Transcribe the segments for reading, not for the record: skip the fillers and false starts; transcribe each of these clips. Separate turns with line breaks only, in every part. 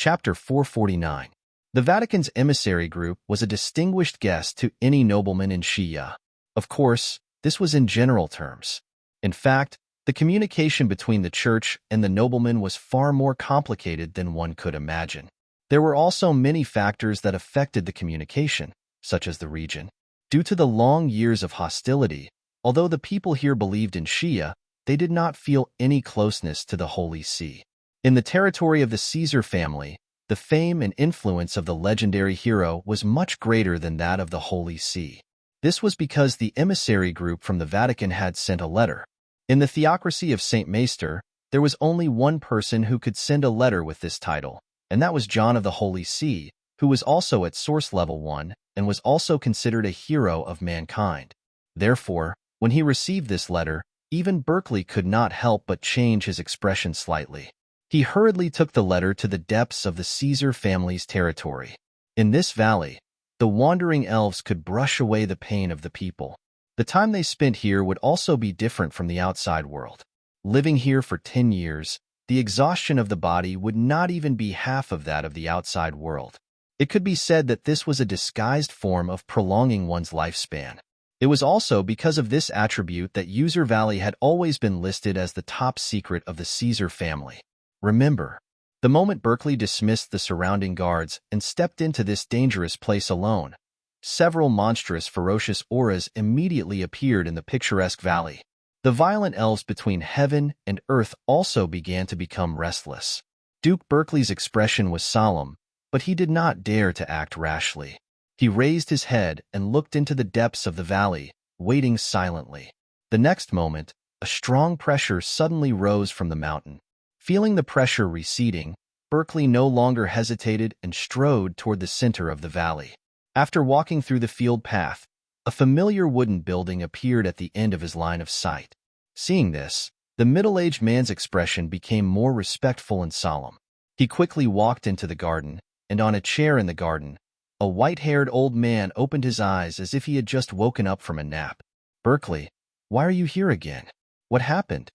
Chapter 449. The Vatican's emissary group was a distinguished guest to any nobleman in Shia. Of course, this was in general terms. In fact, the communication between the church and the nobleman was far more complicated than one could imagine. There were also many factors that affected the communication, such as the region. Due to the long years of hostility, although the people here believed in Shia, they did not feel any closeness to the Holy See. In the territory of the Caesar family, the fame and influence of the legendary hero was much greater than that of the Holy See. This was because the emissary group from the Vatican had sent a letter. In the theocracy of Saint Maester, there was only one person who could send a letter with this title, and that was John of the Holy See, who was also at Source Level 1 and was also considered a hero of mankind. Therefore, when he received this letter, even Berkeley could not help but change his expression slightly. He hurriedly took the letter to the depths of the Caesar family's territory. In this valley, the wandering elves could brush away the pain of the people. The time they spent here would also be different from the outside world. Living here for 10 years, the exhaustion of the body would not even be half of that of the outside world. It could be said that this was a disguised form of prolonging one's lifespan. It was also because of this attribute that User Valley had always been listed as the top secret of the Caesar family. Remember, the moment Berkeley dismissed the surrounding guards and stepped into this dangerous place alone, several monstrous, ferocious auras immediately appeared in the picturesque valley. The violent elves between heaven and earth also began to become restless. Duke Berkeley's expression was solemn, but he did not dare to act rashly. He raised his head and looked into the depths of the valley, waiting silently. The next moment, a strong pressure suddenly rose from the mountain. Feeling the pressure receding, Berkeley no longer hesitated and strode toward the center of the valley. After walking through the field path, a familiar wooden building appeared at the end of his line of sight. Seeing this, the middle-aged man's expression became more respectful and solemn. He quickly walked into the garden, and on a chair in the garden, a white-haired old man opened his eyes as if he had just woken up from a nap. "Berkeley, why are you here again? What happened?"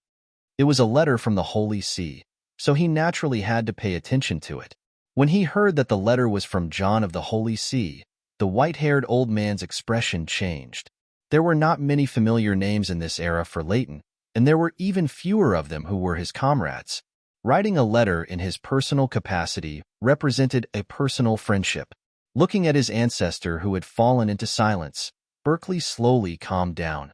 It was a letter from the Holy See, so he naturally had to pay attention to it. When he heard that the letter was from John of the Holy See, the white-haired old man's expression changed. There were not many familiar names in this era for Leighton, and there were even fewer of them who were his comrades. Writing a letter in his personal capacity represented a personal friendship. Looking at his ancestor who had fallen into silence, Berkeley slowly calmed down.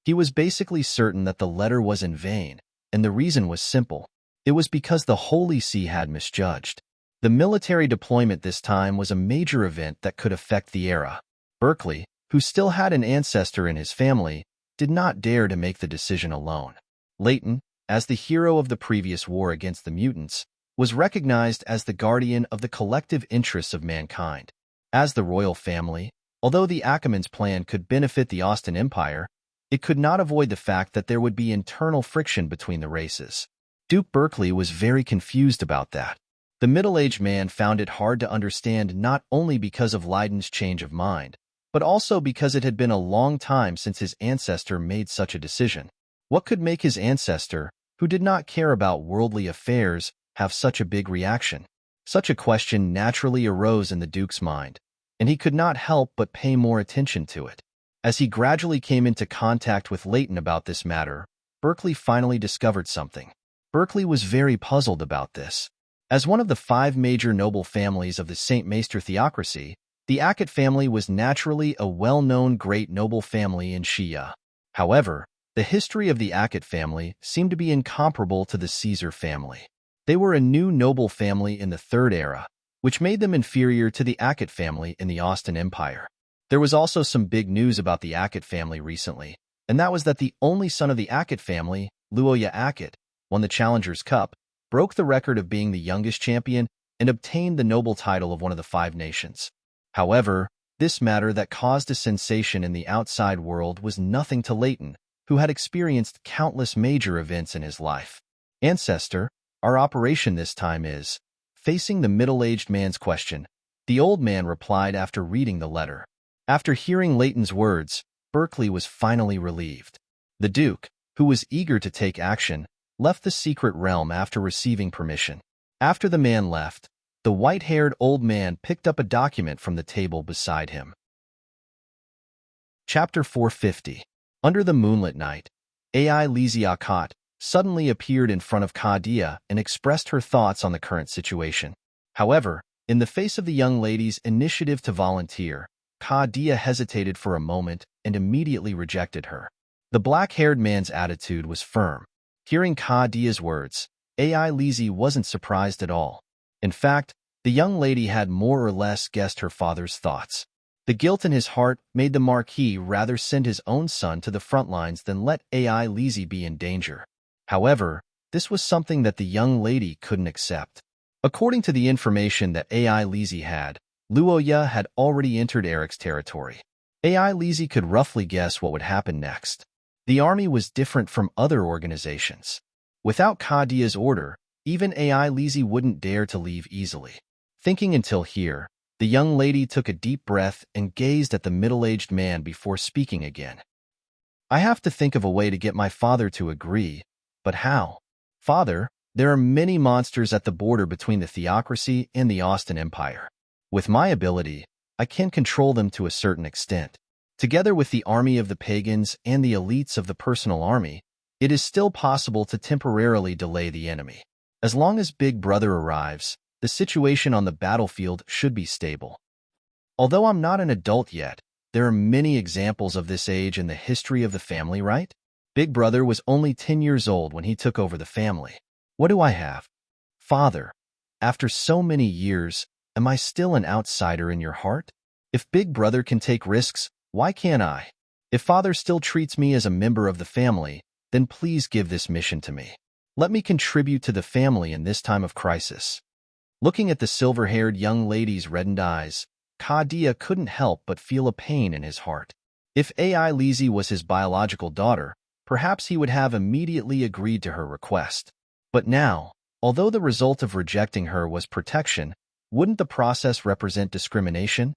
He was basically certain that the letter was in vain, and the reason was simple. It was because the Holy See had misjudged. The military deployment this time was a major event that could affect the era. Berkeley, who still had an ancestor in his family, did not dare to make the decision alone. Leighton, as the hero of the previous war against the mutants, was recognized as the guardian of the collective interests of mankind. As the royal family, although the Ackermans' plan could benefit the Austin Empire, it could not avoid the fact that there would be internal friction between the races. Duke Berkeley was very confused about that. The middle-aged man found it hard to understand not only because of Leiden's change of mind, but also because it had been a long time since his ancestor made such a decision. What could make his ancestor, who did not care about worldly affairs, have such a big reaction? Such a question naturally arose in the Duke's mind, and he could not help but pay more attention to it. As he gradually came into contact with Leighton about this matter, Berkeley finally discovered something. Berkeley was very puzzled about this. As one of the 5 major noble families of the Saint Maester theocracy, the Ackett family was naturally a well-known great noble family in Shia. However, the history of the Ackett family seemed to be incomparable to the Caesar family. They were a new noble family in the Third Era, which made them inferior to the Ackett family in the Austin Empire. There was also some big news about the Ackett family recently, and that was that the only son of the Ackett family, Luoya Ackett, won the Challengers Cup, broke the record of being the youngest champion, and obtained the noble title of one of the 5 nations. However, this matter that caused a sensation in the outside world was nothing to Leighton, who had experienced countless major events in his life. "Ancestor, our operation this time is..." Facing the middle-aged man's question, the old man replied after reading the letter. After hearing Leighton's words, Berkeley was finally relieved. The Duke, who was eager to take action, left the secret realm after receiving permission. After the man left, The white-haired old man picked up a document from the table beside him. Chapter 450. Under the moonlit night, Ai Liziakat suddenly appeared in front of Kadia and expressed her thoughts on the current situation. However, in the face of the young lady's initiative to volunteer, Kadia hesitated for a moment and immediately rejected her. The black-haired man's attitude was firm. Hearing Kadia's words, Ai Lizi wasn't surprised at all. In fact, the young lady had more or less guessed her father's thoughts. The guilt in his heart made the Marquis rather send his own son to the front lines than let Ai Lizi be in danger. However, this was something that the young lady couldn't accept. According to the information that Ai Lizi had, Luoya had already entered Eric's territory. Ai Lizi could roughly guess what would happen next. The army was different from other organizations. Without Kadia's order, even Ai Lizi wouldn't dare to leave easily. Thinking until here, the young lady took a deep breath and gazed at the middle-aged man before speaking again. I have to think of a way to get my father to agree, but how? Father, there are many monsters at the border between the theocracy and the Austin Empire. With my ability, I can control them to a certain extent. Together with the army of the pagans and the elites of the personal army, it is still possible to temporarily delay the enemy. As long as Big Brother arrives, the situation on the battlefield should be stable. Although I'm not an adult yet, there are many examples of this age in the history of the family, right? Big Brother was only 10 years old when he took over the family. What do I have? Father, after so many years, am I still an outsider in your heart? If Big Brother can take risks, why can't I? If Father still treats me as a member of the family, then please give this mission to me. Let me contribute to the family in this time of crisis. Looking at the silver-haired young lady's reddened eyes, Kadia couldn't help but feel a pain in his heart. If Ai Lizi was his biological daughter, perhaps he would have immediately agreed to her request. But now, although the result of rejecting her was protection, wouldn't the process represent discrimination?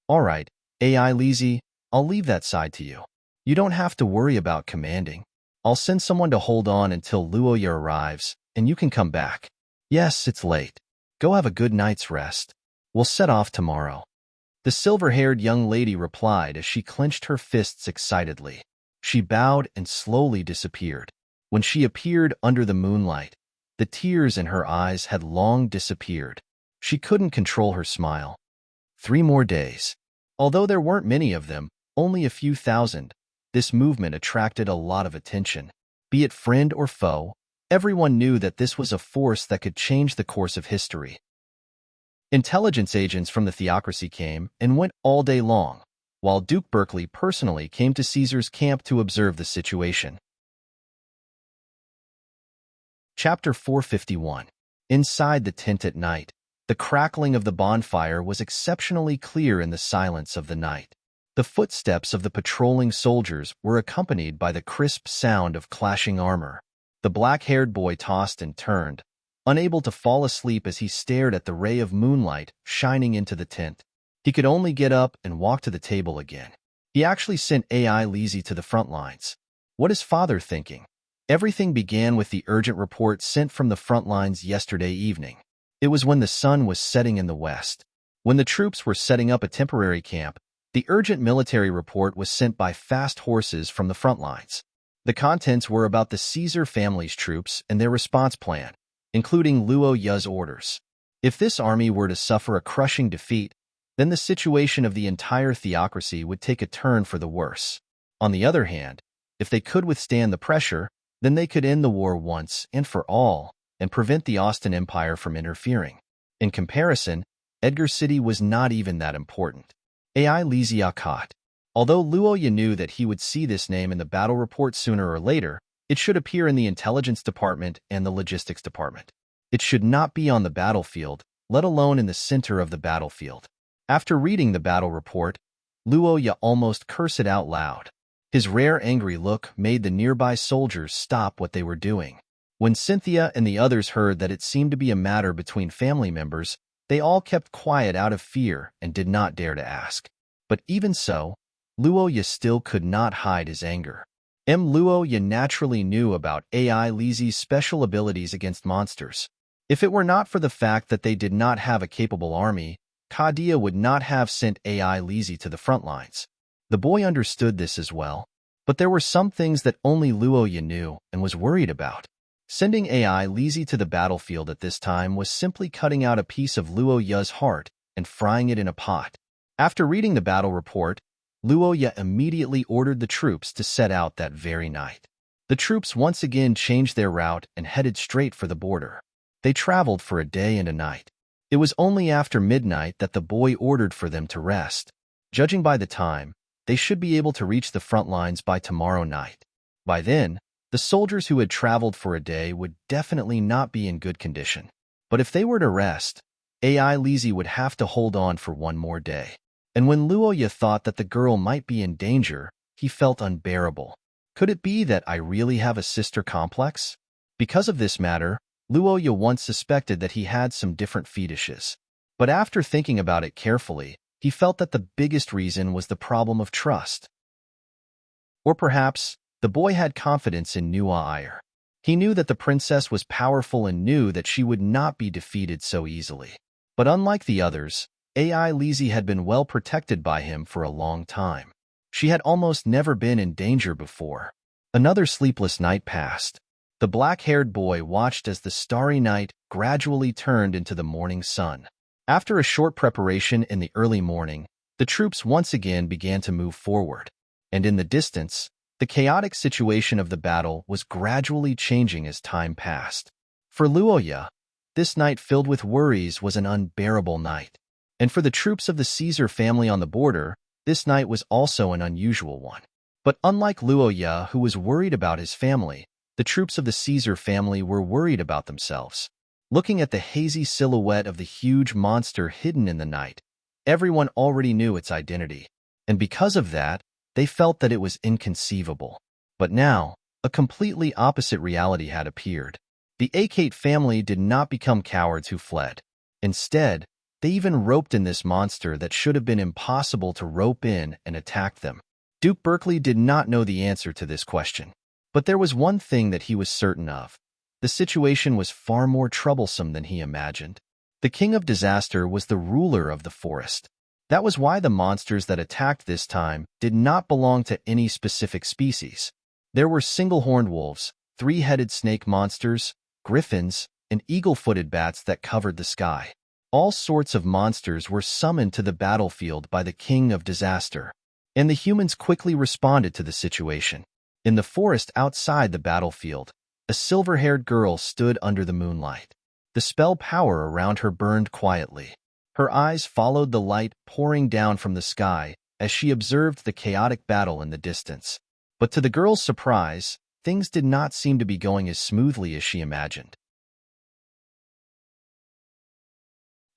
All right, Ai Lizi, I'll leave that side to you. You don't have to worry about commanding. I'll send someone to hold on until Luoya arrives, and you can come back. Yes, it's late. Go have a good night's rest. We'll set off tomorrow. The silver-haired young lady replied as she clenched her fists excitedly. She bowed and slowly disappeared. When she appeared under the moonlight, the tears in her eyes had long disappeared. She couldn't control her smile. 3 more days. Although there weren't many of them, only a few thousand, this movement attracted a lot of attention. Be it friend or foe, everyone knew that this was a force that could change the course of history. Intelligence agents from the theocracy came and went all day long, while Duke Berkeley personally came to Caesar's camp to observe the situation. Chapter 451. Inside the tent at night, the crackling of the bonfire was exceptionally clear in the silence of the night. The footsteps of the patrolling soldiers were accompanied by the crisp sound of clashing armor. The black-haired boy tossed and turned, unable to fall asleep as he stared at the ray of moonlight shining into the tent. He could only get up and walk to the table again. He actually sent Ai Lizi to the front lines. What is father thinking? Everything began with the urgent report sent from the front lines yesterday evening. It was when the sun was setting in the west. When the troops were setting up a temporary camp, the urgent military report was sent by fast horses from the front lines. The contents were about the Caesar family's troops and their response plan, including Luoya's orders. If this army were to suffer a crushing defeat, then the situation of the entire theocracy would take a turn for the worse. On the other hand, if they could withstand the pressure, then they could end the war once and for all and prevent the Austin Empire from interfering. In comparison, Edgar City was not even that important. Ai Liziakat. Although Luoya knew that he would see this name in the battle report sooner or later, it should appear in the intelligence department and the logistics department. It should not be on the battlefield, let alone in the center of the battlefield. After reading the battle report, Luoya almost cursed it out loud. His rare angry look made the nearby soldiers stop what they were doing. When Cynthia and the others heard that it seemed to be a matter between family members, they all kept quiet out of fear and did not dare to ask. But even so, Luoya still could not hide his anger. Luoya naturally knew about Ai Lizi's special abilities against monsters. If it were not for the fact that they did not have a capable army, Kadia would not have sent AI Lizzie to the front lines. The boy understood this as well, but there were some things that only Luoya knew and was worried about. Sending AI Lizzie to the battlefield at this time was simply cutting out a piece of Luoya's heart and frying it in a pot. After reading the battle report, Luoya immediately ordered the troops to set out that very night. The troops once again changed their route and headed straight for the border. They traveled for a day and a night. It was only after midnight that the boy ordered for them to rest. Judging by the time, they should be able to reach the front lines by tomorrow night. By then, the soldiers who had traveled for a day would definitely not be in good condition. But if they were to rest, AI Lizzie would have to hold on for one more day. And when Luoya thought that the girl might be in danger, he felt unbearable. Could it be that I really have a sister complex? Because of this matter, Luoya once suspected that he had some different fetishes. But after thinking about it carefully, he felt that the biggest reason was the problem of trust. Or perhaps, the boy had confidence in Nuair. He knew that the princess was powerful and knew that she would not be defeated so easily. But unlike the others, AI Lizzie had been well protected by him for a long time. She had almost never been in danger before. Another sleepless night passed. The black-haired boy watched as the starry night gradually turned into the morning sun. After a short preparation in the early morning, the troops once again began to move forward. And in the distance, the chaotic situation of the battle was gradually changing as time passed. For Luoya, this night filled with worries was an unbearable night. And for the troops of the Caesar family on the border, this night was also an unusual one. But unlike Luoya, who was worried about his family, the troops of the Caesar family were worried about themselves. Looking at the hazy silhouette of the huge monster hidden in the night, everyone already knew its identity, and because of that, they felt that it was inconceivable. But now, a completely opposite reality had appeared. The Akate family did not become cowards who fled. Instead, they even roped in this monster that should have been impossible to rope in and attacked them. Duke Berkeley did not know the answer to this question. But there was one thing that he was certain of. The situation was far more troublesome than he imagined. The King of Disaster was the ruler of the forest. That was why the monsters that attacked this time did not belong to any specific species. There were single-horned wolves, three-headed snake monsters, griffins, and eagle-footed bats that covered the sky. All sorts of monsters were summoned to the battlefield by the King of Disaster, and the humans quickly responded to the situation. In the forest outside the battlefield, a silver-haired girl stood under the moonlight. The spell power around her burned quietly. Her eyes followed the light pouring down from the sky as she observed the chaotic battle in the distance. But to the girl's surprise, things did not seem to be going as smoothly as she imagined.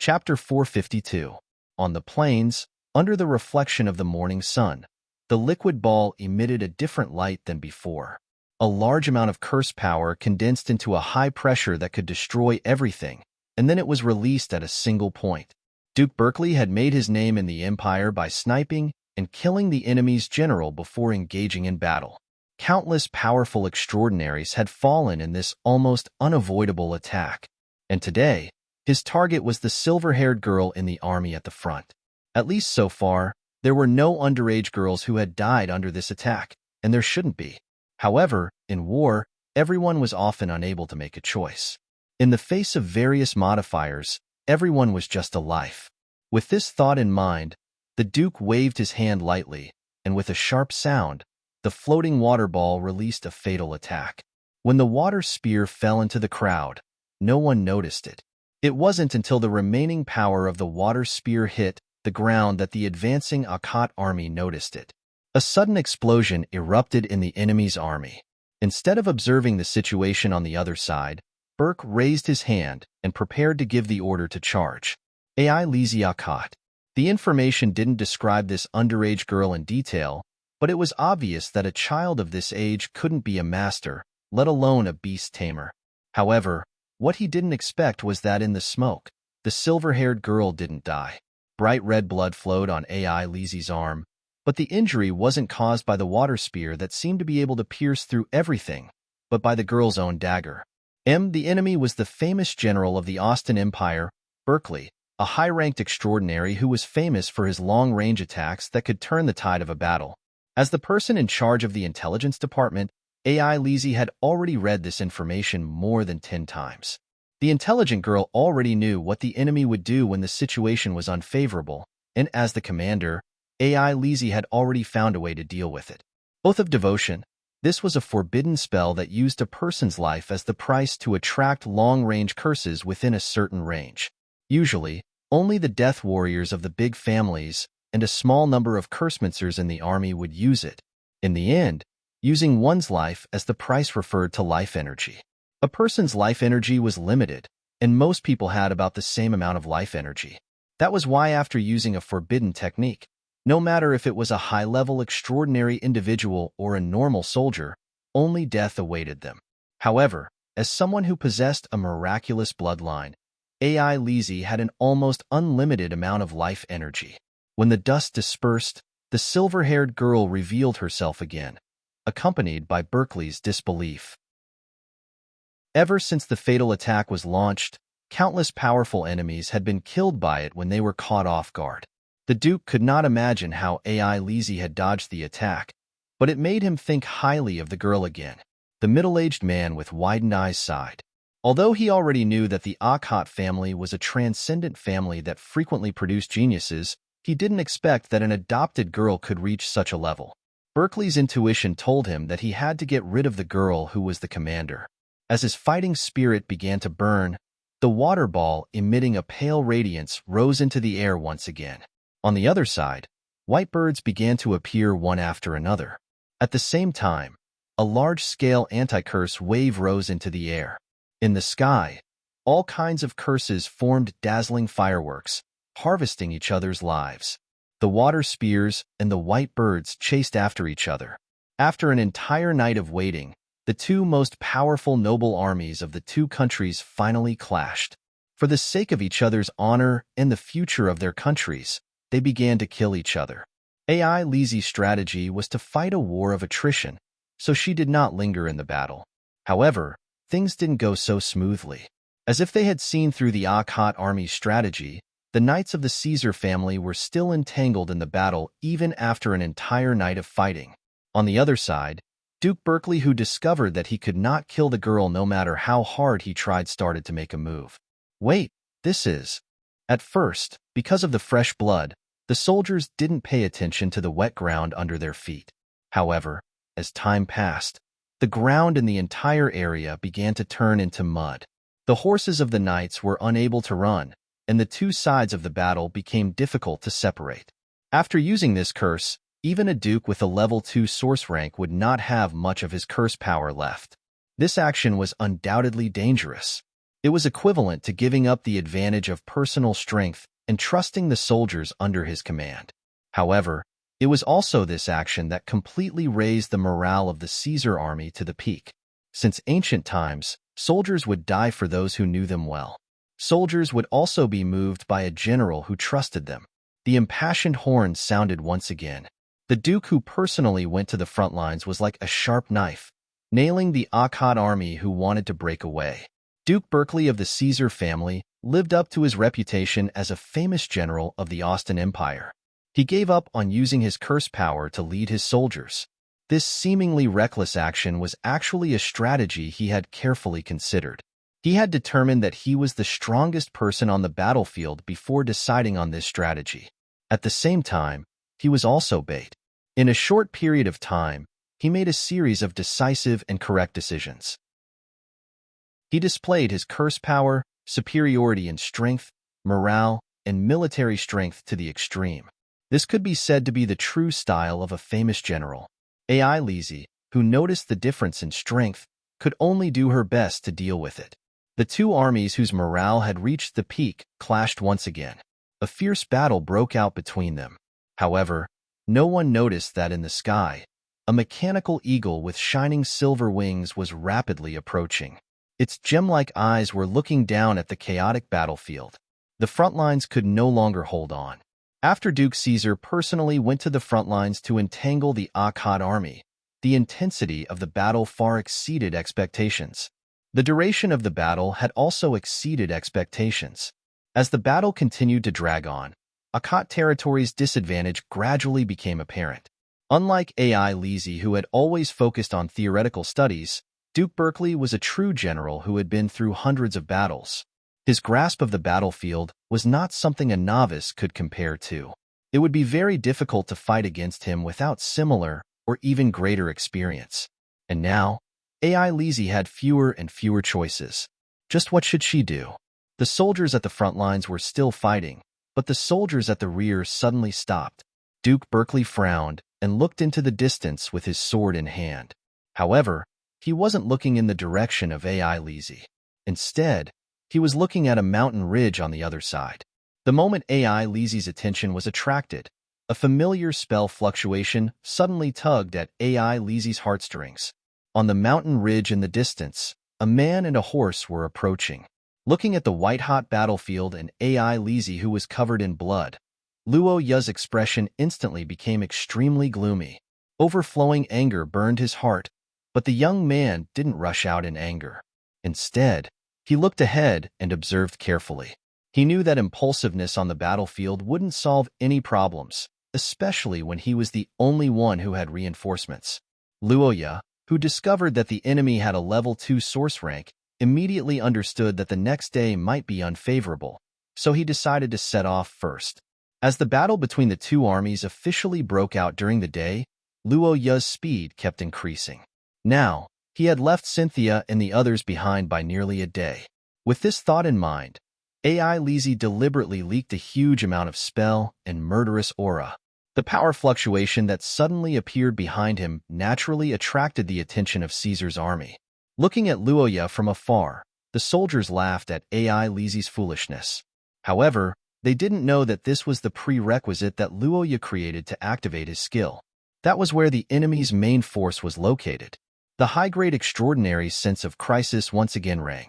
Chapter 452. On the plains, under the reflection of the morning sun, the liquid ball emitted a different light than before. A large amount of curse power condensed into a high pressure that could destroy everything, and then it was released at a single point. Duke Berkeley had made his name in the Empire by sniping and killing the enemy's general before engaging in battle. Countless powerful extraordinaries had fallen in this almost unavoidable attack, and today, his target was the silver-haired girl in the army at the front. At least so far, there were no underage girls who had died under this attack, and there shouldn't be. However, in war, everyone was often unable to make a choice. In the face of various modifiers, everyone was just a life. With this thought in mind, the Duke waved his hand lightly, and with a sharp sound, the floating water ball released a fatal attack. When the water spear fell into the crowd, no one noticed it. It wasn't until the remaining power of the water spear hit the ground that the advancing Akate army noticed it. A sudden explosion erupted in the enemy's army. Instead of observing the situation on the other side, Burke raised his hand and prepared to give the order to charge. AI Lizzie Akate. The information didn't describe this underage girl in detail, but it was obvious that a child of this age couldn't be a master, let alone a beast tamer. However, what he didn't expect was that in the smoke, the silver-haired girl didn't die. Bright red blood flowed on AI Lizzie's arm, but the injury wasn't caused by the water spear that seemed to be able to pierce through everything, but by the girl's own dagger. The enemy was the famous general of the Austin Empire, Berkeley, a high-ranked extraordinary who was famous for his long-range attacks that could turn the tide of a battle. As the person in charge of the intelligence department, AI Lizzie had already read this information more than 10 times. The intelligent girl already knew what the enemy would do when the situation was unfavorable, and as the commander, AI Lizzie had already found a way to deal with it. Oath of Devotion. This was a forbidden spell that used a person's life as the price to attract long-range curses within a certain range. Usually, only the death warriors of the big families and a small number of cursemoncers in the army would use it. In the end, using one's life as the price referred to life energy. A person's life energy was limited, and most people had about the same amount of life energy. That was why after using a forbidden technique, no matter if it was a high-level extraordinary individual or a normal soldier, only death awaited them. However, as someone who possessed a miraculous bloodline, AI Lizzie had an almost unlimited amount of life energy. When the dust dispersed, the silver-haired girl revealed herself again, accompanied by Berkeley's disbelief. Ever since the fatal attack was launched, countless powerful enemies had been killed by it when they were caught off guard. The Duke could not imagine how AI Lizzie had dodged the attack, but it made him think highly of the girl again. The middle-aged man with widened eyes sighed. Although he already knew that the Akhat family was a transcendent family that frequently produced geniuses, he didn't expect that an adopted girl could reach such a level. Berkeley's intuition told him that he had to get rid of the girl who was the commander. As his fighting spirit began to burn, the water ball, emitting a pale radiance, rose into the air once again. On the other side, white birds began to appear one after another. At the same time, a large-scale anti-curse wave rose into the air. In the sky, all kinds of curses formed dazzling fireworks, harvesting each other's lives. The water spears and the white birds chased after each other. After an entire night of waiting, the two most powerful noble armies of the two countries finally clashed. For the sake of each other's honor and the future of their countries, they began to kill each other. AI Lizzie's strategy was to fight a war of attrition, so she did not linger in the battle. However, things didn't go so smoothly. As if they had seen through the Akhat army's strategy, the knights of the Caesar family were still entangled in the battle even after an entire night of fighting. On the other side, Duke Berkeley, who discovered that he could not kill the girl no matter how hard he tried, started to make a move. Wait, this is... At first, because of the fresh blood, the soldiers didn't pay attention to the wet ground under their feet. However, as time passed, the ground in the entire area began to turn into mud. The horses of the knights were unable to run, and the two sides of the battle became difficult to separate. After using this curse, even a duke with a level 2 source rank would not have much of his curse power left. This action was undoubtedly dangerous. It was equivalent to giving up the advantage of personal strength and trusting the soldiers under his command. However, it was also this action that completely raised the morale of the Caesar army to the peak. Since ancient times, soldiers would die for those who knew them well. Soldiers would also be moved by a general who trusted them. The impassioned horn sounded once again. The duke who personally went to the front lines was like a sharp knife, nailing the Akhat army who wanted to break away. Duke Berkeley of the Caesar family lived up to his reputation as a famous general of the Austin Empire. He gave up on using his curse power to lead his soldiers. This seemingly reckless action was actually a strategy he had carefully considered. He had determined that he was the strongest person on the battlefield before deciding on this strategy. At the same time, he was also bait. In a short period of time, he made a series of decisive and correct decisions. He displayed his curse power, superiority in strength, morale, and military strength to the extreme. This could be said to be the true style of a famous general. AI Lizzie, who noticed the difference in strength, could only do her best to deal with it. The two armies whose morale had reached the peak clashed once again. A fierce battle broke out between them. However, no one noticed that in the sky, a mechanical eagle with shining silver wings was rapidly approaching. Its gem-like eyes were looking down at the chaotic battlefield. The front lines could no longer hold on. After Duke Caesar personally went to the front lines to entangle the Akhat army, the intensity of the battle far exceeded expectations. The duration of the battle had also exceeded expectations. As the battle continued to drag on, Akat territory's disadvantage gradually became apparent. Unlike AI Lisi, who had always focused on theoretical studies, Duke Berkeley was a true general who had been through hundreds of battles. His grasp of the battlefield was not something a novice could compare to. It would be very difficult to fight against him without similar or even greater experience. And now, AI Lisi had fewer and fewer choices. Just what should she do? The soldiers at the front lines were still fighting, but the soldiers at the rear suddenly stopped. Duke Berkeley frowned and looked into the distance with his sword in hand. However, he wasn't looking in the direction of AI Lisi. Instead, he was looking at a mountain ridge on the other side. The moment AI Lisi's attention was attracted, a familiar spell fluctuation suddenly tugged at AI Lisi's heartstrings. On the mountain ridge in the distance, a man and a horse were approaching. Looking at the white-hot battlefield and AI Lisi who was covered in blood, Luo Ya's expression instantly became extremely gloomy. Overflowing anger burned his heart, but the young man didn't rush out in anger. Instead, he looked ahead and observed carefully. He knew that impulsiveness on the battlefield wouldn't solve any problems, especially when he was the only one who had reinforcements. Luo Ya, who discovered that the enemy had a level 2 source rank, immediately understood that the next day might be unfavorable, so he decided to set off first. As the battle between the two armies officially broke out during the day, Luo Ya's speed kept increasing. Now, he had left Cynthia and the others behind by nearly a day. With this thought in mind, AI Lisi deliberately leaked a huge amount of spell and murderous aura. The power fluctuation that suddenly appeared behind him naturally attracted the attention of Caesar's army. Looking at Luo Ya from afar, the soldiers laughed at AI Lisi's foolishness. However, they didn't know that this was the prerequisite that Luo Ya created to activate his skill. That was where the enemy's main force was located. The high-grade extraordinary's sense of crisis once again rang.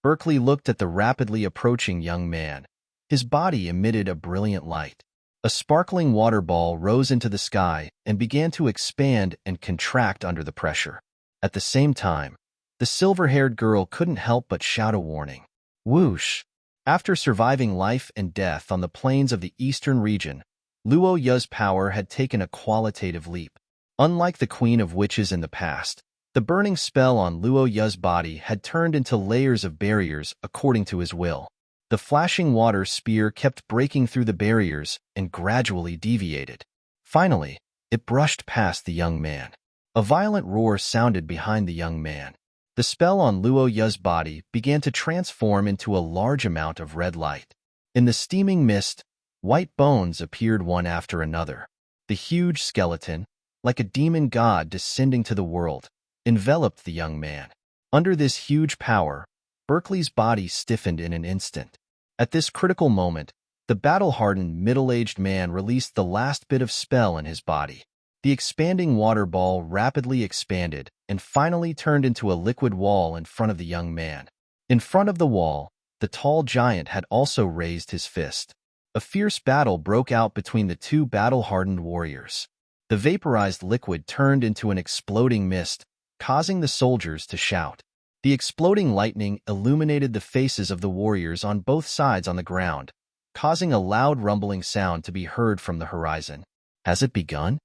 Berkeley looked at the rapidly approaching young man. His body emitted a brilliant light. A sparkling water ball rose into the sky and began to expand and contract under the pressure. At the same time, the silver-haired girl couldn't help but shout a warning. Whoosh! After surviving life and death on the plains of the eastern region, Luo Ya's power had taken a qualitative leap. Unlike the Queen of Witches in the past, the burning spell on Luo Ya's body had turned into layers of barriers according to his will. The flashing water spear kept breaking through the barriers and gradually deviated. Finally, it brushed past the young man. A violent roar sounded behind the young man. The spell on Luo Ya's body began to transform into a large amount of red light. In the steaming mist, white bones appeared one after another. The huge skeleton, like a demon god descending to the world, enveloped the young man. Under this huge power, Berkeley's body stiffened in an instant. At this critical moment, the battle-hardened middle-aged man released the last bit of spell in his body. The expanding water ball rapidly expanded and finally turned into a liquid wall in front of the young man. In front of the wall, the tall giant had also raised his fist. A fierce battle broke out between the two battle-hardened warriors. The vaporized liquid turned into an exploding mist, causing the soldiers to shout. The exploding lightning illuminated the faces of the warriors on both sides on the ground, causing a loud rumbling sound to be heard from the horizon. Has it begun?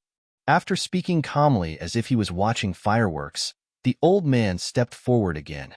After speaking calmly as if he was watching fireworks, the old man stepped forward again.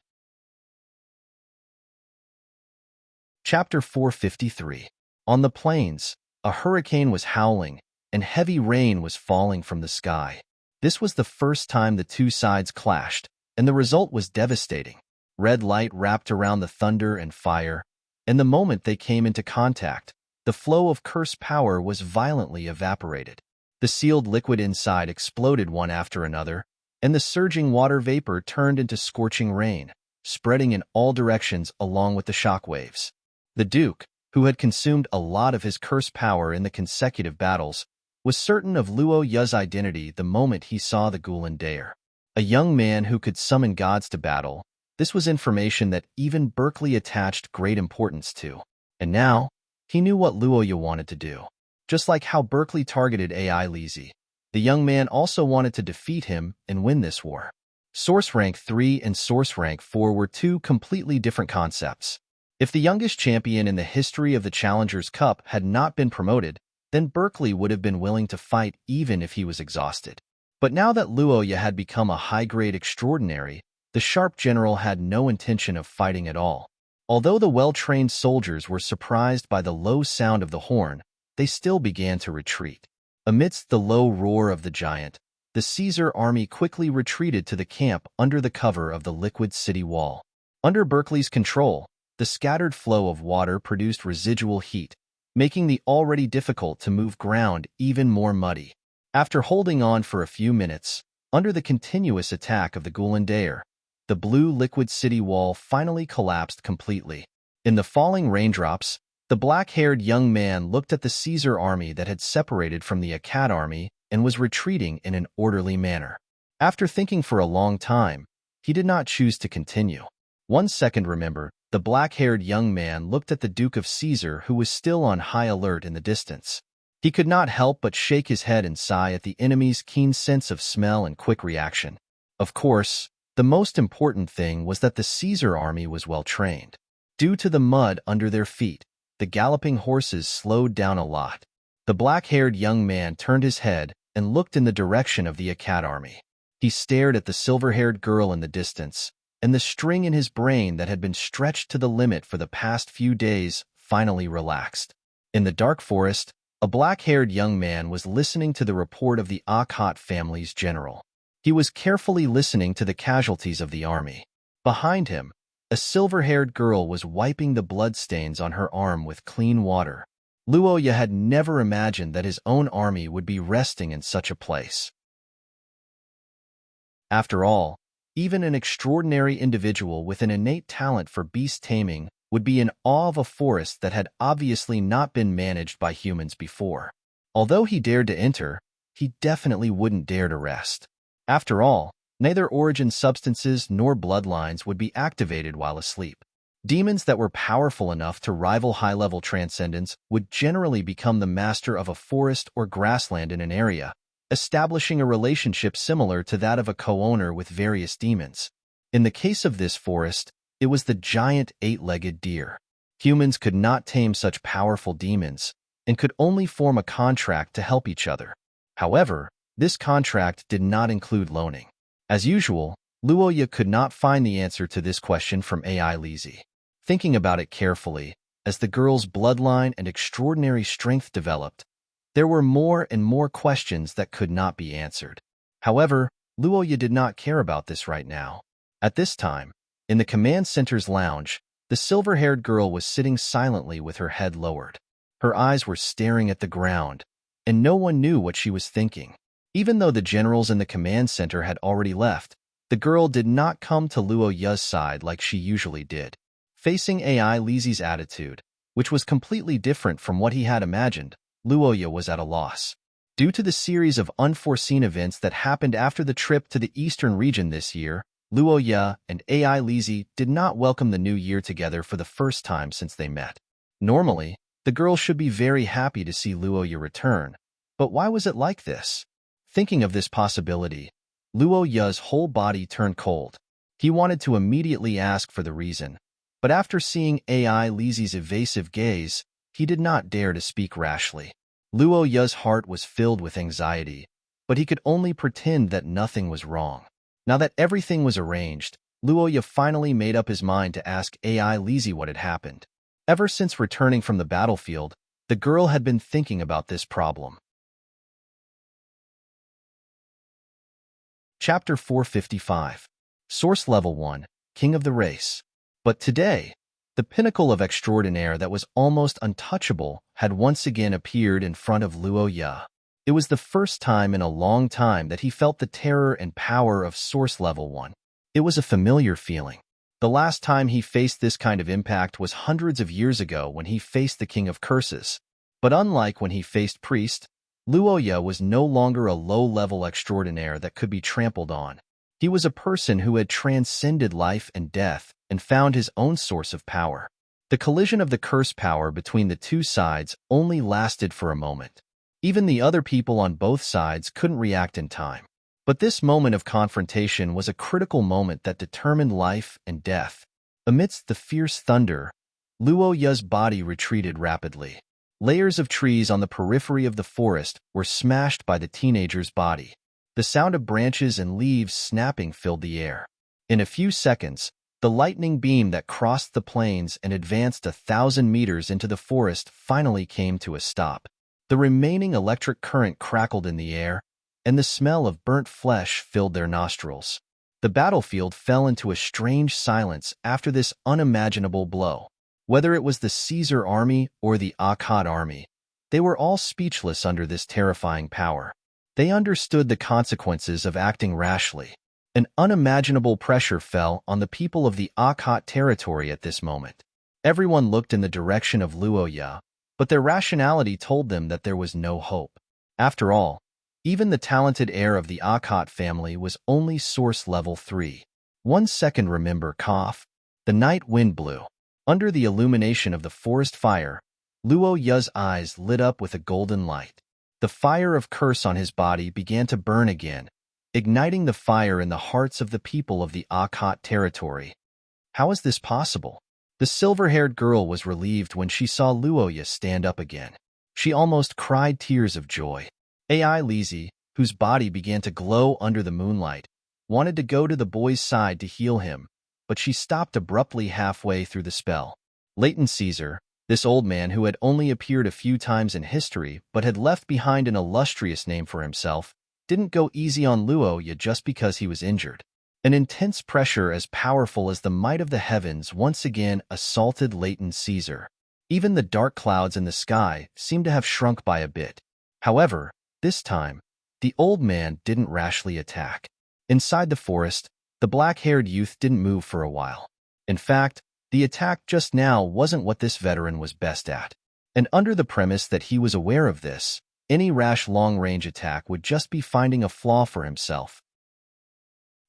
Chapter 453. On the plains, a hurricane was howling, and heavy rain was falling from the sky. This was the first time the two sides clashed, and the result was devastating. Red light wrapped around the thunder and fire, and the moment they came into contact, the flow of cursed power was violently evaporated. The sealed liquid inside exploded one after another, and the surging water vapor turned into scorching rain, spreading in all directions along with the shockwaves. The Duke, who had consumed a lot of his cursed power in the consecutive battles, was certain of Luo Ya's identity the moment he saw the Gulen Daer. A young man who could summon gods to battle, this was information that even Berkeley attached great importance to. And now, he knew what Luo Ya wanted to do. Just like how Berkeley targeted AI Lisi, the young man also wanted to defeat him and win this war. Source Rank 3 and Source Rank 4 were two completely different concepts. If the youngest champion in the history of the Challengers Cup had not been promoted, then Berkeley would have been willing to fight even if he was exhausted. But now that Luoya had become a high-grade extraordinary, the sharp general had no intention of fighting at all. Although the well-trained soldiers were surprised by the low sound of the horn, they still began to retreat. Amidst the low roar of the giant, the Caesar army quickly retreated to the camp under the cover of the liquid city wall. Under Berkeley's control, the scattered flow of water produced residual heat, making the already difficult to move ground even more muddy. After holding on for a few minutes, under the continuous attack of the Gulandair, the blue liquid city wall finally collapsed completely. In the falling raindrops, the black-haired young man looked at the Caesar army that had separated from the Akkad army and was retreating in an orderly manner. After thinking for a long time, he did not choose to continue. 1 second, remember, the black-haired young man looked at the Duke of Caesar, who was still on high alert in the distance. He could not help but shake his head and sigh at the enemy's keen sense of smell and quick reaction. Of course, the most important thing was that the Caesar army was well trained. Due to the mud under their feet, the galloping horses slowed down a lot. The black-haired young man turned his head and looked in the direction of the Akkad army. He stared at the silver-haired girl in the distance, and the string in his brain that had been stretched to the limit for the past few days finally relaxed. In the dark forest, a black-haired young man was listening to the report of the Akkad family's general. He was carefully listening to the casualties of the army. Behind him, a silver-haired girl was wiping the bloodstains on her arm with clean water. Luoya had never imagined that his own army would be resting in such a place. After all, even an extraordinary individual with an innate talent for beast taming would be in awe of a forest that had obviously not been managed by humans before. Although he dared to enter, he definitely wouldn't dare to rest. After all, neither origin substances nor bloodlines would be activated while asleep. Demons that were powerful enough to rival high-level transcendence would generally become the master of a forest or grassland in an area, establishing a relationship similar to that of a co-owner with various demons. In the case of this forest, it was the giant 8-legged deer. Humans could not tame such powerful demons and could only form a contract to help each other. However, this contract did not include loaning. As usual, Luoya could not find the answer to this question from AI Lizzie. Thinking about it carefully, as the girl's bloodline and extraordinary strength developed, there were more and more questions that could not be answered. However, Luoya did not care about this right now. At this time, in the command center's lounge, the silver-haired girl was sitting silently with her head lowered. Her eyes were staring at the ground, and no one knew what she was thinking. Even though the generals in the command center had already left, the girl did not come to Luoya's side like she usually did. Facing AI Lizzie's attitude, which was completely different from what he had imagined, Luoya was at a loss. Due to the series of unforeseen events that happened after the trip to the eastern region this year, Luoya and AI Lizzie did not welcome the new year together for the first time since they met. Normally, the girl should be very happy to see Luoya return, but why was it like this? Thinking of this possibility, Luoya's whole body turned cold. He wanted to immediately ask for the reason, but after seeing AI Lizzie's evasive gaze, he did not dare to speak rashly. Luoya's heart was filled with anxiety, but he could only pretend that nothing was wrong. Now that everything was arranged, Luoya finally made up his mind to ask AI Lizzie what had happened. Ever since returning from the battlefield, the girl had been thinking about this problem. Chapter 455. Source Level 1, King of the Race. But today, the pinnacle of extraordinaire that was almost untouchable had once again appeared in front of Luoya. It was the first time in a long time that he felt the terror and power of Source Level 1. It was a familiar feeling. The last time he faced this kind of impact was hundreds of years ago when he faced the King of Curses. But unlike when he faced Priest, Luoya was no longer a low-level extraordinaire that could be trampled on. He was a person who had transcended life and death and found his own source of power. The collision of the curse power between the two sides only lasted for a moment. Even the other people on both sides couldn't react in time. But this moment of confrontation was a critical moment that determined life and death. Amidst the fierce thunder, Luo Ya's body retreated rapidly. Layers of trees on the periphery of the forest were smashed by the teenager's body. The sound of branches and leaves snapping filled the air. In a few seconds, the lightning beam that crossed the plains and advanced 1,000 meters into the forest finally came to a stop. The remaining electric current crackled in the air, and the smell of burnt flesh filled their nostrils. The battlefield fell into a strange silence after this unimaginable blow. Whether it was the Caesar army or the Akkad army, they were all speechless under this terrifying power. They understood the consequences of acting rashly. An unimaginable pressure fell on the people of the Akkad territory at this moment. Everyone looked in the direction of Luo Ya, but their rationality told them that there was no hope. After all, even the talented heir of the Akkad family was only source level 3. 1 second, remember, cough. The night wind blew. Under the illumination of the forest fire, Luo Ya's eyes lit up with a golden light. The fire of curse on his body began to burn again, igniting the fire in the hearts of the people of the Akkad territory. How is this possible? The silver-haired girl was relieved when she saw Luo Ya stand up again. She almost cried tears of joy. Ai Lizzie, whose body began to glow under the moonlight, wanted to go to the boy's side to heal him, but she stopped abruptly halfway through the spell. Leighton Caesar, this old man who had only appeared a few times in history but had left behind an illustrious name for himself, didn't go easy on Luo Ya just because he was injured. An intense pressure as powerful as the might of the heavens once again assaulted Leighton Caesar. Even the dark clouds in the sky seemed to have shrunk by a bit. However, this time, the old man didn't rashly attack. Inside the forest, the black-haired youth didn't move for a while. In fact, the attack just now wasn't what this veteran was best at. And under the premise that he was aware of this, any rash long-range attack would just be finding a flaw for himself.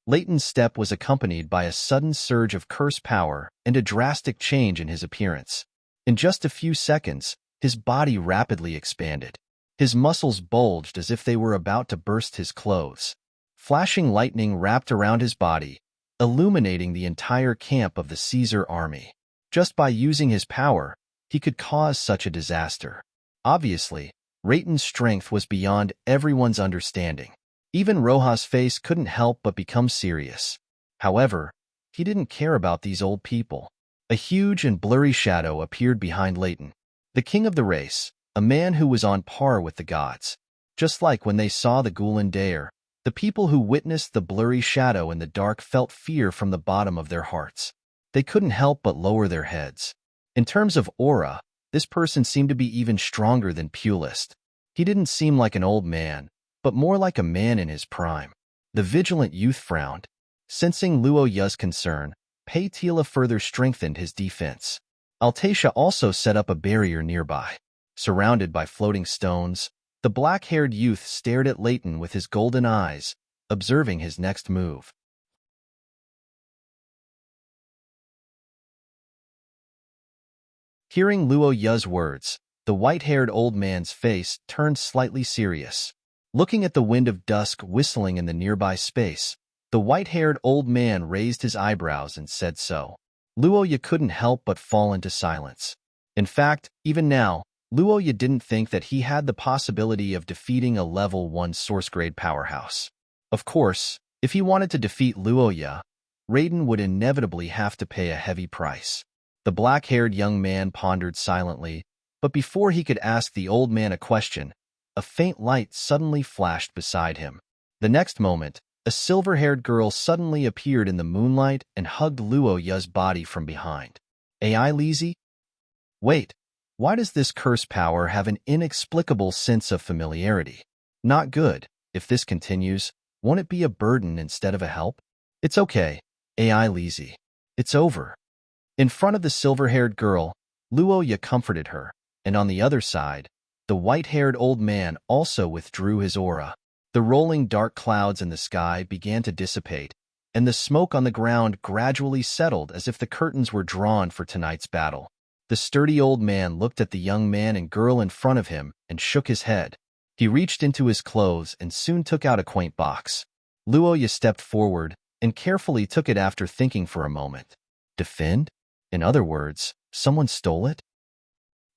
Leighton's step was accompanied by a sudden surge of curse power and a drastic change in his appearance. In just a few seconds, his body rapidly expanded. His muscles bulged as if they were about to burst his clothes. Flashing lightning wrapped around his body, illuminating the entire camp of the Caesar army. Just by using his power, he could cause such a disaster. Obviously, Leighton's strength was beyond everyone's understanding. Even Roja's face couldn't help but become serious. However, he didn't care about these old people. A huge and blurry shadow appeared behind Leighton. The king of the race, a man who was on par with the gods. Just like when they saw the Gulen Daer, the people who witnessed the blurry shadow in the dark felt fear from the bottom of their hearts. They couldn't help but lower their heads. In terms of aura, this person seemed to be even stronger than Pulist. He didn't seem like an old man, but more like a man in his prime. The vigilant youth frowned. Sensing Luo Ya's concern, Pei Tila further strengthened his defense. Altacia also set up a barrier nearby. Surrounded by floating stones, the black-haired youth stared at Leighton with his golden eyes, observing his next move. Hearing Luo Ya's words, the white-haired old man's face turned slightly serious. Looking at the wind of dusk whistling in the nearby space, the white-haired old man raised his eyebrows and said so. Luo Ya couldn't help but fall into silence. In fact, even now, Luo Ya didn't think that he had the possibility of defeating a level 1 source-grade powerhouse. Of course, if he wanted to defeat Luo Ya, Raiden would inevitably have to pay a heavy price. The black-haired young man pondered silently, but before he could ask the old man a question, a faint light suddenly flashed beside him. The next moment, a silver-haired girl suddenly appeared in the moonlight and hugged Luo Ya's body from behind. Ai Lizzie? Wait. Why does this curse power have an inexplicable sense of familiarity? Not good. If this continues, won't it be a burden instead of a help? It's okay, Ai Lizzie. It's over. In front of the silver-haired girl, Luo Ya comforted her, and on the other side, the white-haired old man also withdrew his aura. The rolling dark clouds in the sky began to dissipate, and the smoke on the ground gradually settled as if the curtains were drawn for tonight's battle. The sturdy old man looked at the young man and girl in front of him and shook his head. He reached into his clothes and soon took out a quaint box. Luoya stepped forward and carefully took it after thinking for a moment. Defend? In other words, someone stole it?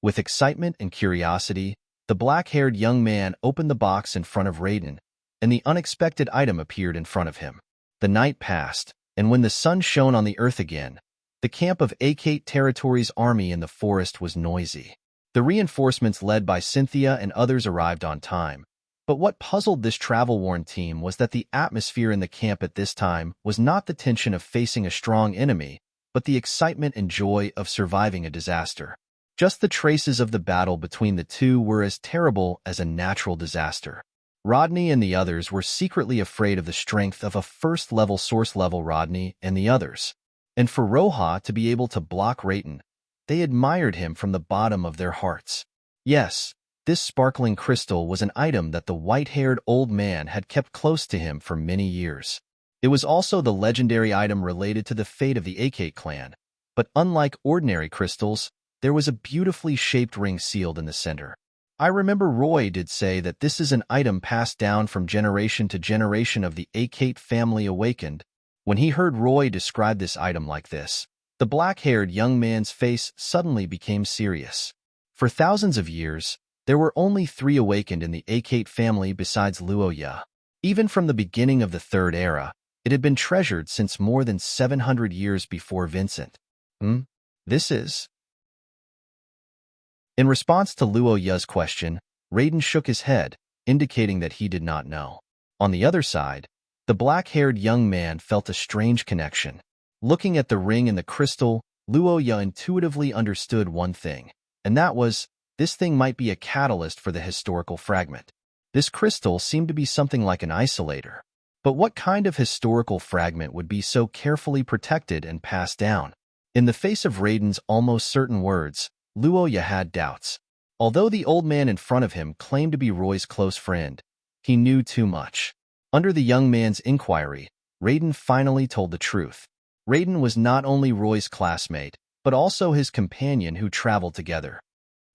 With excitement and curiosity, the black-haired young man opened the box in front of Raiden, and the unexpected item appeared in front of him. The night passed, and when the sun shone on the earth again, the camp of Akate Territory's army in the forest was noisy. The reinforcements led by Cynthia and others arrived on time. But what puzzled this travel-worn team was that the atmosphere in the camp at this time was not the tension of facing a strong enemy, but the excitement and joy of surviving a disaster. Just the traces of the battle between the two were as terrible as a natural disaster. Rodney and the others were secretly afraid of the strength of a first-level source-level Rodney and the others. And for Roja to be able to block Raiden, they admired him from the bottom of their hearts. Yes, this sparkling crystal was an item that the white-haired old man had kept close to him for many years. It was also the legendary item related to the fate of the Akate clan, but unlike ordinary crystals, there was a beautifully shaped ring sealed in the center. I remember Roy did say that this is an item passed down from generation to generation of the Akate family awakened. When he heard Roy describe this item like this, the black-haired young man's face suddenly became serious. For thousands of years, there were only 3 awakened in the Akate family besides Luoya. Even from the beginning of the Third Era, it had been treasured since more than 700 years before Vincent. This is... In response to Luoya's question, Raiden shook his head, indicating that he did not know. On the other side, the black-haired young man felt a strange connection. Looking at the ring and the crystal, Luoya intuitively understood one thing, and that was, this thing might be a catalyst for the historical fragment. This crystal seemed to be something like an isolator. But what kind of historical fragment would be so carefully protected and passed down? In the face of Raiden's almost certain words, Luoya had doubts. Although the old man in front of him claimed to be Roy's close friend, he knew too much. Under the young man's inquiry, Raiden finally told the truth. Raiden was not only Roy's classmate, but also his companion who traveled together.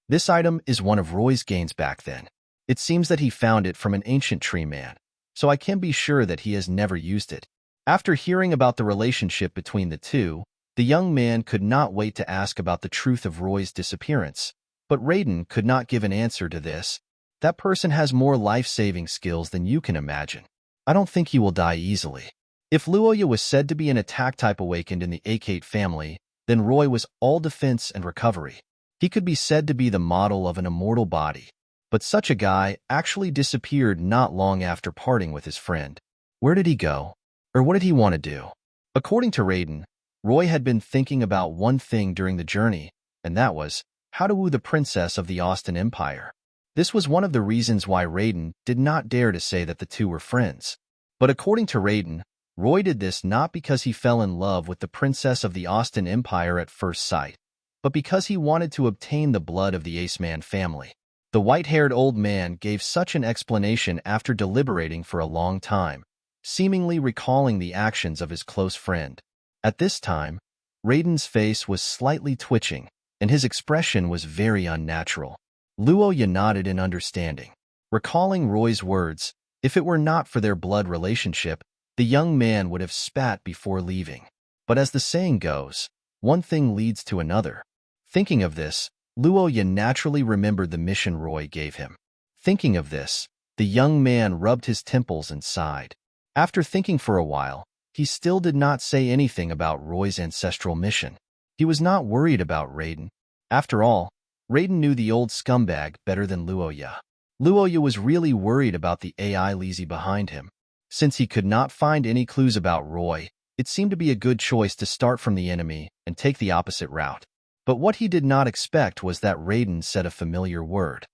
This item is one of Roy's gains back then. It seems that he found it from an ancient tree man, so I can be sure that he has never used it. After hearing about the relationship between the two, the young man could not wait to ask about the truth of Roy's disappearance, but Raiden could not give an answer to this. That person has more life-saving skills than you can imagine. I don't think he will die easily. If Luoya was said to be an attack type awakened in the Akate family, then Roy was all defense and recovery. He could be said to be the model of an immortal body. But such a guy actually disappeared not long after parting with his friend. Where did he go? Or what did he want to do? According to Raiden, Roy had been thinking about one thing during the journey, and that was how to woo the princess of the Austin Empire. This was one of the reasons why Raiden did not dare to say that the two were friends. But according to Raiden, Roy did this not because he fell in love with the princess of the Austin Empire at first sight, but because he wanted to obtain the blood of the Aceman family. The white-haired old man gave such an explanation after deliberating for a long time, seemingly recalling the actions of his close friend. At this time, Raiden's face was slightly twitching, and his expression was very unnatural. Luoya nodded in understanding. Recalling Roy's words, if it were not for their blood relationship, the young man would have spat before leaving. But as the saying goes, one thing leads to another. Thinking of this, Luoya naturally remembered the mission Roy gave him. Thinking of this, the young man rubbed his temples and sighed. After thinking for a while, he still did not say anything about Roy's ancestral mission. He was not worried about Raiden. After all, Raiden knew the old scumbag better than Luoya. Luoya was really worried about the AI lazy behind him. Since he could not find any clues about Roy, it seemed to be a good choice to start from the enemy and take the opposite route. But what he did not expect was that Raiden said a familiar word.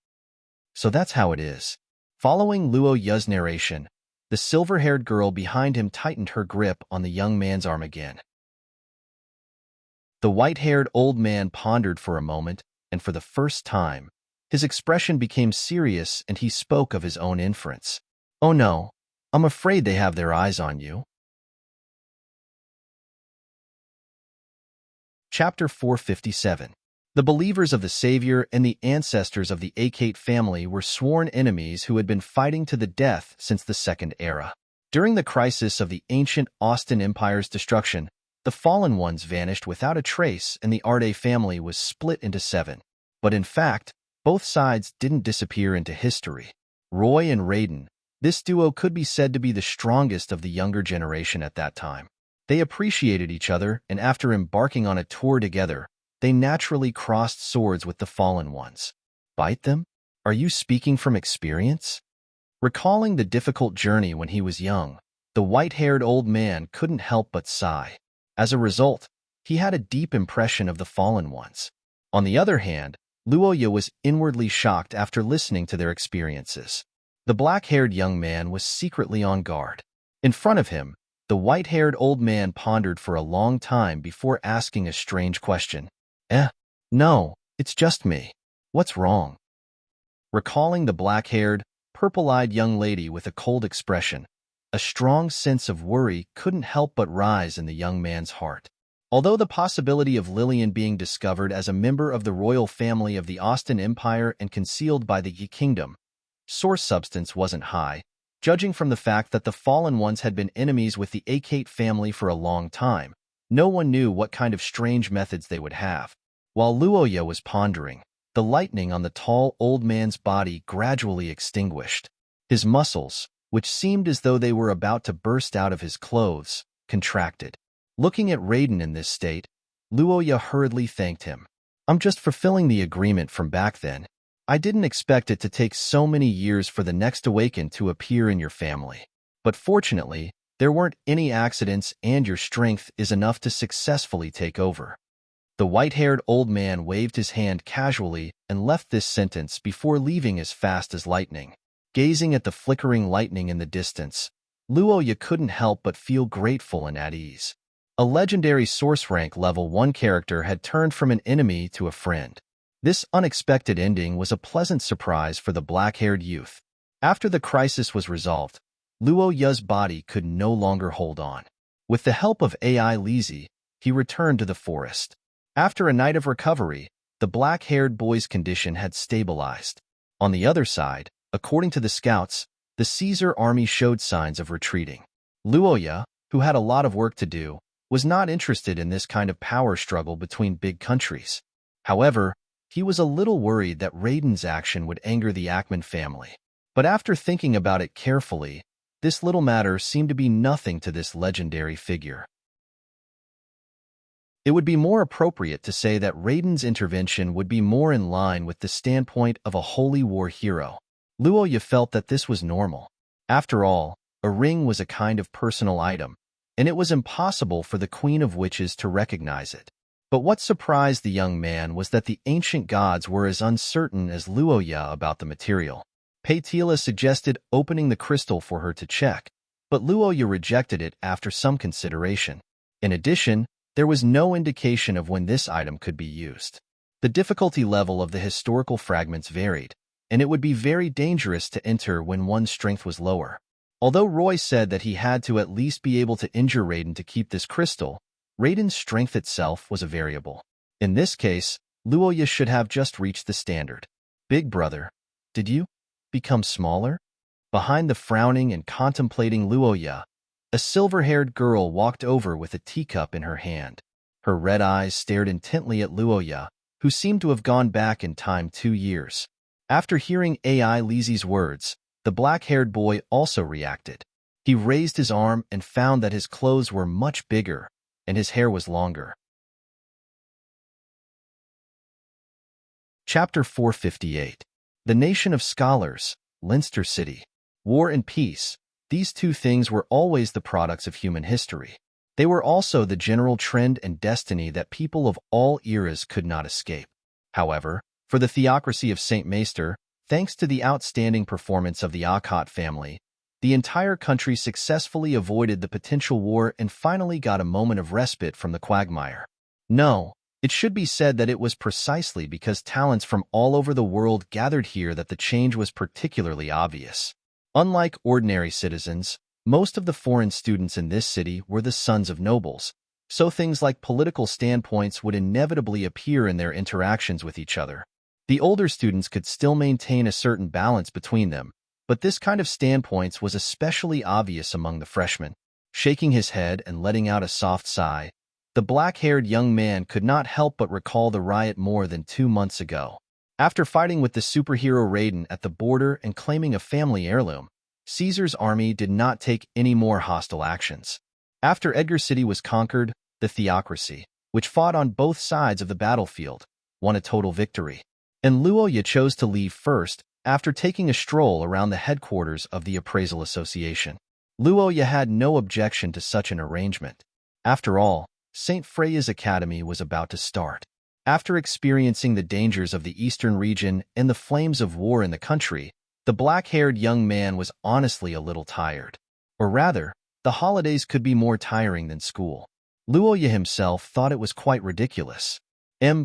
So that's how it is. Following Luoya's narration, the silver-haired girl behind him tightened her grip on the young man's arm again. The white-haired old man pondered for a moment, and for the first time, his expression became serious and he spoke of his own inference. Oh no, I'm afraid they have their eyes on you. Chapter 457. The believers of the Savior and the ancestors of the Akate family were sworn enemies who had been fighting to the death since the Second Era. During the crisis of the ancient Austin Empire's destruction, the fallen ones vanished without a trace and the Arde family was split into 7. But in fact, both sides didn't disappear into history. Roy and Raiden, this duo could be said to be the strongest of the younger generation at that time. They appreciated each other, and after embarking on a tour together, they naturally crossed swords with the fallen ones. Bite them? Are you speaking from experience? Recalling the difficult journey when he was young, the white-haired old man couldn't help but sigh. As a result, he had a deep impression of the fallen ones. On the other hand, Luoya was inwardly shocked after listening to their experiences. The black-haired young man was secretly on guard. In front of him, the white-haired old man pondered for a long time before asking a strange question. No, it's just me. What's wrong? Recalling the black-haired, purple-eyed young lady with a cold expression, a strong sense of worry couldn't help but rise in the young man's heart. Although the possibility of Lillian being discovered as a member of the royal family of the Austin Empire and concealed by the Yi Kingdom, source substance wasn't high, judging from the fact that the fallen ones had been enemies with the Akate family for a long time. No one knew what kind of strange methods they would have. While Luoya was pondering, the lightning on the tall old man's body gradually extinguished. His muscles, which seemed as though they were about to burst out of his clothes, contracted. Looking at Raiden in this state, Luoya hurriedly thanked him. I'm just fulfilling the agreement from back then. I didn't expect it to take so many years for the next awakened to appear in your family. But fortunately, there weren't any accidents and your strength is enough to successfully take over. The white-haired old man waved his hand casually and left this sentence before leaving as fast as lightning. Gazing at the flickering lightning in the distance, Luoya couldn't help but feel grateful and at ease. A legendary source rank level 1 character had turned from an enemy to a friend. This unexpected ending was a pleasant surprise for the black-haired youth. After the crisis was resolved, Luoya's body could no longer hold on. With the help of AI Lizzie, he returned to the forest. After a night of recovery, the black-haired boy's condition had stabilized. On the other side, according to the scouts, the Caesar army showed signs of retreating. Luoya, who had a lot of work to do, was not interested in this kind of power struggle between big countries. However, he was a little worried that Raiden's action would anger the Ackman family. But after thinking about it carefully, this little matter seemed to be nothing to this legendary figure. It would be more appropriate to say that Raiden's intervention would be more in line with the standpoint of a holy war hero. Luoya felt that this was normal. After all, a ring was a kind of personal item, and it was impossible for the Queen of Witches to recognize it. But what surprised the young man was that the ancient gods were as uncertain as Luoya about the material. Paitila suggested opening the crystal for her to check, but Luoya rejected it after some consideration. In addition, there was no indication of when this item could be used. The difficulty level of the historical fragments varied, and it would be very dangerous to enter when one's strength was lower. Although Roy said that he had to at least be able to injure Raiden to keep this crystal, Raiden's strength itself was a variable. In this case, Luoya should have just reached the standard. Big brother, did you become smaller? Behind the frowning and contemplating Luoya, a silver-haired girl walked over with a teacup in her hand. Her red eyes stared intently at Luoya, who seemed to have gone back in time 2 years. After hearing AI Lizzie's words, the black-haired boy also reacted. He raised his arm and found that his clothes were much bigger, and his hair was longer. Chapter 458. The Nation of Scholars, Leinster City. War and peace. These two things were always the products of human history. They were also the general trend and destiny that people of all eras could not escape. However, for the theocracy of St. Maester, thanks to the outstanding performance of the Akot family, the entire country successfully avoided the potential war and finally got a moment of respite from the quagmire. No, it should be said that it was precisely because talents from all over the world gathered here that the change was particularly obvious. Unlike ordinary citizens, most of the foreign students in this city were the sons of nobles, so things like political standpoints would inevitably appear in their interactions with each other. The older students could still maintain a certain balance between them, But this kind of standpoint was especially obvious among the freshmen. Shaking his head and letting out a soft sigh, the black-haired young man could not help but recall the riot more than 2 months ago. After fighting with the superhero Raiden at the border and claiming a family heirloom, Caesar's army did not take any more hostile actions. After Edgar City was conquered, the theocracy, which fought on both sides of the battlefield, won a total victory. And Luoya chose to leave first, after taking a stroll around the headquarters of the Appraisal Association. Luoya had no objection to such an arrangement. After all, St. Freya's Academy was about to start. After experiencing the dangers of the eastern region and the flames of war in the country, the black-haired young man was honestly a little tired. Or rather, the holidays could be more tiring than school. Luoya himself thought it was quite ridiculous.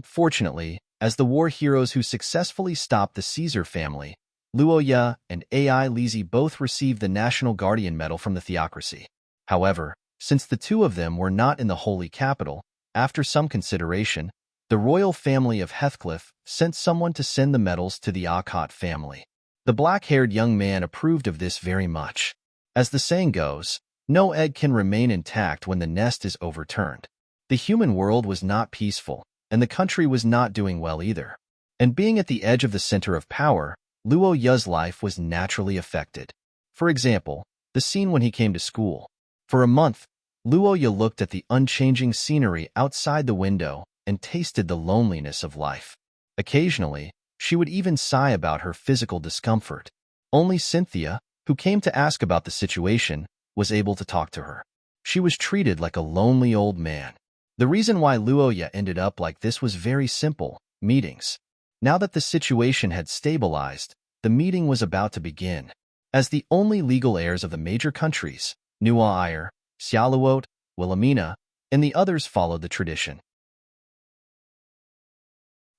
Fortunately, as the war heroes who successfully stopped the Caesar family, Luoya and Ai Lizzie both received the National Guardian Medal from the theocracy. However, since the two of them were not in the Holy Capital, after some consideration, the royal family of Heathcliff sent someone to send the medals to the Alcott family. The black-haired young man approved of this very much. As the saying goes, no egg can remain intact when the nest is overturned. The human world was not peaceful, and the country was not doing well either. And being at the edge of the center of power, Luoya's life was naturally affected. For example, the scene when he came to school. For a month, Luoya looked at the unchanging scenery outside the window and tasted the loneliness of life. Occasionally, she would even sigh about her physical discomfort. Only Cynthia, who came to ask about the situation, was able to talk to her. She was treated like a lonely old man. The reason why Luoya ended up like this was very simple: meetings. Now that the situation had stabilized, the meeting was about to begin. As the only legal heirs of the major countries, Nuair, Xialuot, Wilhelmina, and the others followed the tradition.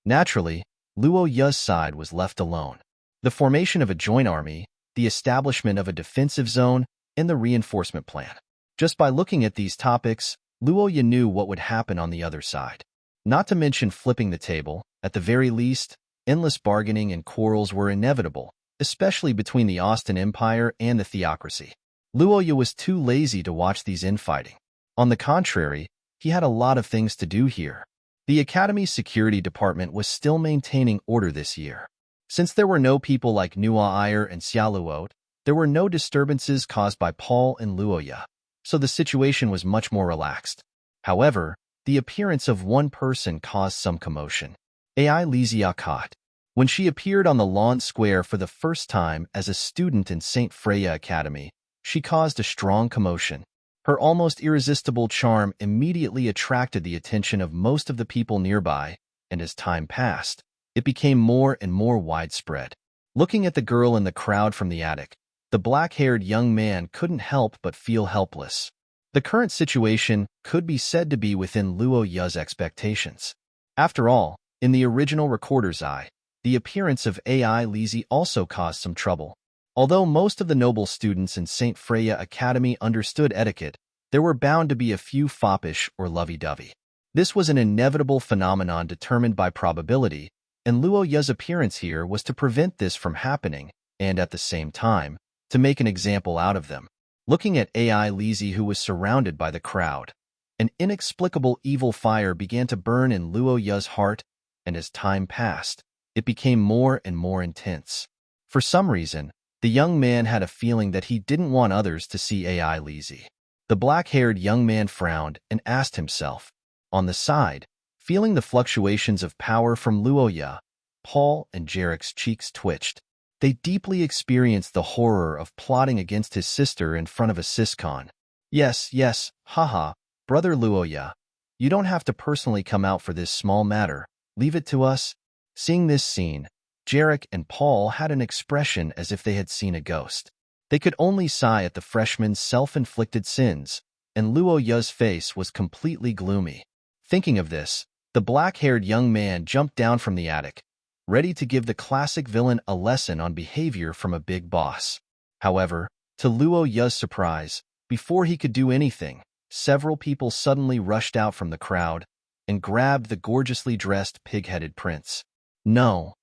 Naturally, Luoya's side was left alone. The formation of a joint army, the establishment of a defensive zone, and the reinforcement plan. Just by looking at these topics, Luoya knew what would happen on the other side. Not to mention flipping the table, at the very least, endless bargaining and quarrels were inevitable, especially between the Austin Empire and the theocracy. Luoya was too lazy to watch these infighting. On the contrary, he had a lot of things to do here. The Academy's security department was still maintaining order this year. Since there were no people like Nuair and Xialuot, there were no disturbances caused by Paul and Luoya, so the situation was much more relaxed. However, the appearance of one person caused some commotion. Ai Lizzie Alcott. When she appeared on the lawn square for the first time as a student in St. Freya Academy, she caused a strong commotion. Her almost irresistible charm immediately attracted the attention of most of the people nearby, and as time passed, it became more and more widespread. Looking at the girl in the crowd from the attic, the black-haired young man couldn't help but feel helpless. The current situation could be said to be within Luoya's expectations. After all, in the original recorder's eye, the appearance of Ai Lizzie also caused some trouble. Although most of the noble students in St. Freya Academy understood etiquette, there were bound to be a few foppish or lovey-dovey. This was an inevitable phenomenon determined by probability, and Luoya's appearance here was to prevent this from happening, and at the same time, to make an example out of them. Looking at Ai Lizzie, who was surrounded by the crowd, an inexplicable evil fire began to burn in Luoya's heart, and as time passed, it became more and more intense. For some reason, the young man had a feeling that he didn't want others to see Ai Lizzie. The black-haired young man frowned and asked himself. On the side, feeling the fluctuations of power from Luoya, Paul and Jarek's cheeks twitched. They deeply experienced the horror of plotting against his sister in front of a siscon. Yes, haha, brother Luoya. You don't have to personally come out for this small matter. Leave it to us. Seeing this scene, Jarek and Paul had an expression as if they had seen a ghost. They could only sigh at the freshman's self-inflicted sins, and Luoya's face was completely gloomy. Thinking of this, the black-haired young man jumped down from the attic, ready to give the classic villain a lesson on behavior from a big boss. However, to Luoya's surprise, before he could do anything, several people suddenly rushed out from the crowd and grabbed the gorgeously dressed pig-headed prince. No,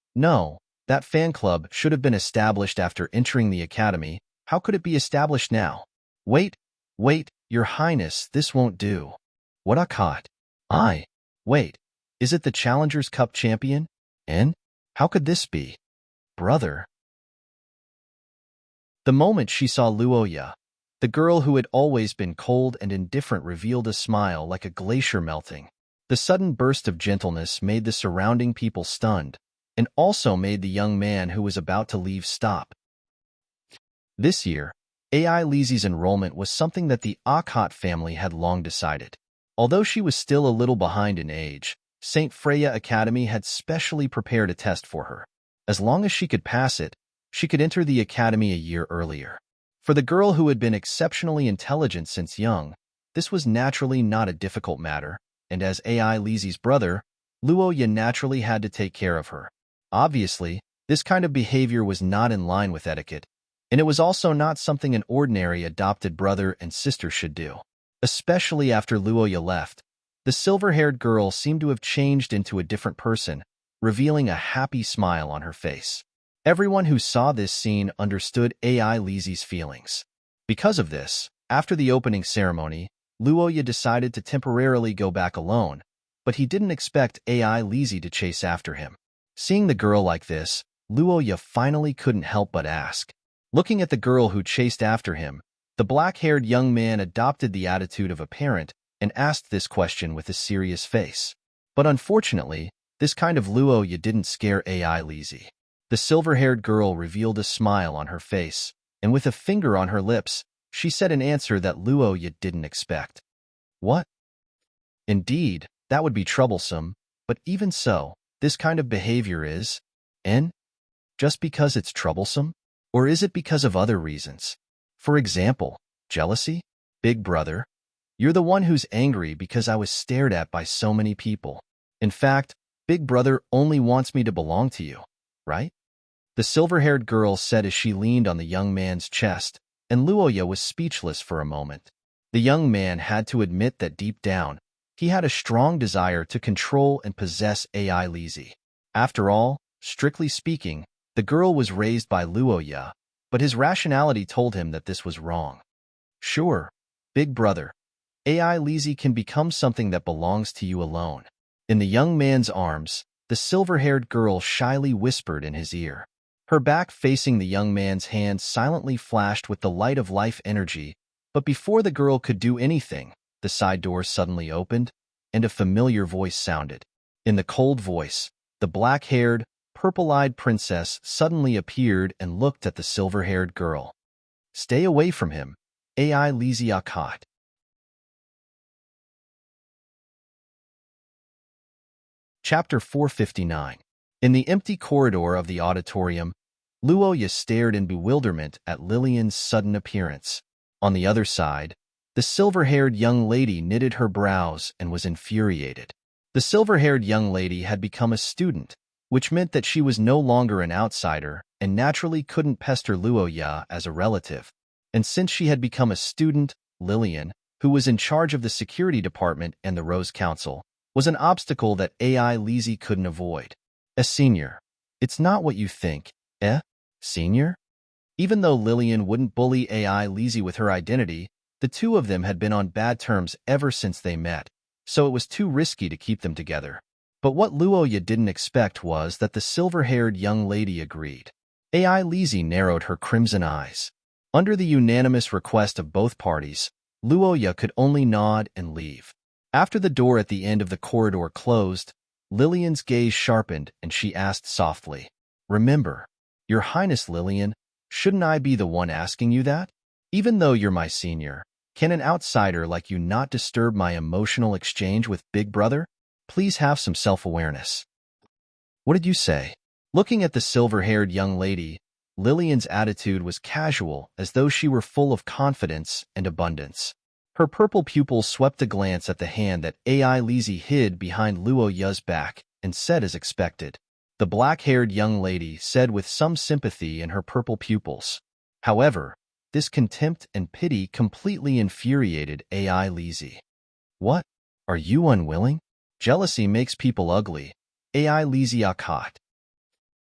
That fan club should have been established after entering the academy. How could it be established now? Wait, wait, Your Highness, this won't do. What a caught. Wait, is it the Challengers Cup champion? And? How could this be? Brother. The moment she saw Luoya, the girl who had always been cold and indifferent revealed a smile like a glacier melting. The sudden burst of gentleness made the surrounding people stunned, and also made the young man who was about to leave stop. This year, AI Lizzie's enrollment was something that the Akot family had long decided. Although she was still a little behind in age, St. Freya Academy had specially prepared a test for her. As long as she could pass it, she could enter the academy a year earlier. For the girl who had been exceptionally intelligent since young, this was naturally not a difficult matter, and as AI Lizzie's brother, Luoya naturally had to take care of her. Obviously, this kind of behavior was not in line with etiquette, and it was also not something an ordinary adopted brother and sister should do. Especially after Luoya left, the silver-haired girl seemed to have changed into a different person, revealing a happy smile on her face. Everyone who saw this scene understood AI Lizzie's feelings. Because of this, after the opening ceremony, Luoya decided to temporarily go back alone, but he didn't expect AI Lizzie to chase after him. Seeing the girl like this, Luoya finally couldn't help but ask. Looking at the girl who chased after him, the black-haired young man adopted the attitude of a parent and asked this question with a serious face. But unfortunately, this kind of Luoya didn't scare AI Lizzie. The silver-haired girl revealed a smile on her face, and with a finger on her lips, she said an answer that Luoya didn't expect. What? Indeed, that would be troublesome, but even so, this kind of behavior is, just because it's troublesome? Or is it because of other reasons? For example, jealousy? Big brother, you're the one who's angry because I was stared at by so many people. In fact, Big brother only wants me to belong to you, right? The silver-haired girl said as she leaned on the young man's chest, and Luoya was speechless for a moment. The young man had to admit that deep down, he had a strong desire to control and possess AI Lizzie. After all, strictly speaking, the girl was raised by Luoya, but his rationality told him that this was wrong. Sure, big brother, AI Lizzie can become something that belongs to you alone. In the young man's arms, the silver-haired girl shyly whispered in his ear. Her back facing the young man's hand silently flashed with the light of life energy, but before the girl could do anything, the side door suddenly opened, and a familiar voice sounded. In the cold voice, the black-haired, purple-eyed princess suddenly appeared and looked at the silver-haired girl. Stay away from him, AI Lizzie Akot. Chapter 459. In the empty corridor of the auditorium, Luoya stared in bewilderment at Lillian's sudden appearance. On the other side, the silver-haired young lady knitted her brows and was infuriated. The silver-haired young lady had become a student, which meant that she was no longer an outsider and naturally couldn't pester Luoya as a relative. And since she had become a student, Lillian, who was in charge of the security department and the Rose Council, was an obstacle that AI Lizzie couldn't avoid. Senior. It's not what you think, Senior? Even though Lillian wouldn't bully AI Lizzie with her identity, the two of them had been on bad terms ever since they met, so it was too risky to keep them together. But what Luoya didn't expect was that the silver-haired young lady agreed. AI Lizzie narrowed her crimson eyes. Under the unanimous request of both parties, Luoya could only nod and leave. After the door at the end of the corridor closed, Lillian's gaze sharpened and she asked softly, "Remember, Your Highness Lillian, shouldn't I be the one asking you that? Even though you're my senior, can an outsider like you not disturb my emotional exchange with Big Brother? Please have some self-awareness." What did you say? Looking at the silver-haired young lady, Lillian's attitude was casual, as though she were full of confidence and abundance. Her purple pupils swept a glance at the hand that AI Lizzie hid behind Luoya's back and said as expected. The black-haired young lady said with some sympathy in her purple pupils. However, this contempt and pity completely infuriated AI Lizzie. What? Are you unwilling? Jealousy makes people ugly. AI Lizzie Akot.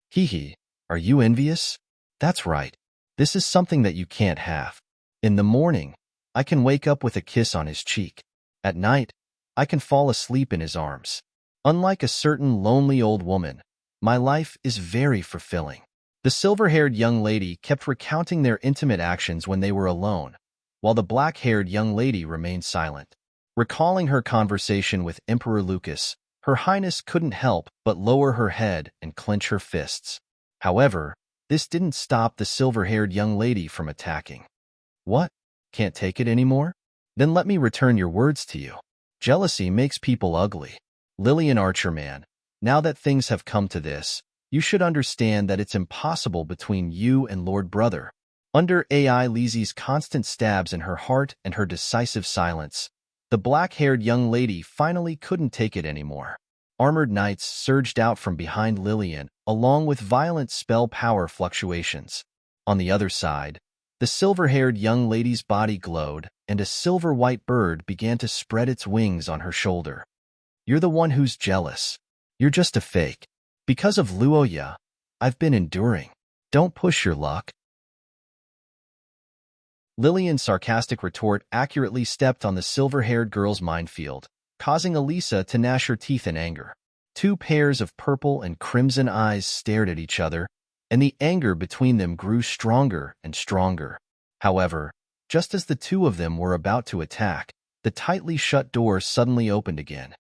Hee. Are you envious? That's right. This is something that you can't have. In the morning, I can wake up with a kiss on his cheek. At night, I can fall asleep in his arms. Unlike a certain lonely old woman, my life is very fulfilling. The silver-haired young lady kept recounting their intimate actions when they were alone, while the black-haired young lady remained silent. Recalling her conversation with Emperor Lucas, Her Highness couldn't help but lower her head and clench her fists. However, this didn't stop the silver-haired young lady from attacking. What? Can't take it anymore? Then let me return your words to you. Jealousy makes people ugly. Lillian Archerman, now that things have come to this, you should understand that it's impossible between you and Lord Brother. Under AI Lizzie's constant stabs in her heart and her decisive silence, the black-haired young lady finally couldn't take it anymore. Armored knights surged out from behind Lillian, along with violent spell power fluctuations. On the other side, the silver-haired young lady's body glowed, and a silver-white bird began to spread its wings on her shoulder. You're the one who's jealous. You're just a fake. Because of Luoya, I've been enduring. Don't push your luck. Lillian's sarcastic retort accurately stepped on the silver-haired girl's minefield, causing Elisa to gnash her teeth in anger. Two pairs of purple and crimson eyes stared at each other, and the anger between them grew stronger and stronger. However, just as the two of them were about to attack, the tightly shut door suddenly opened again.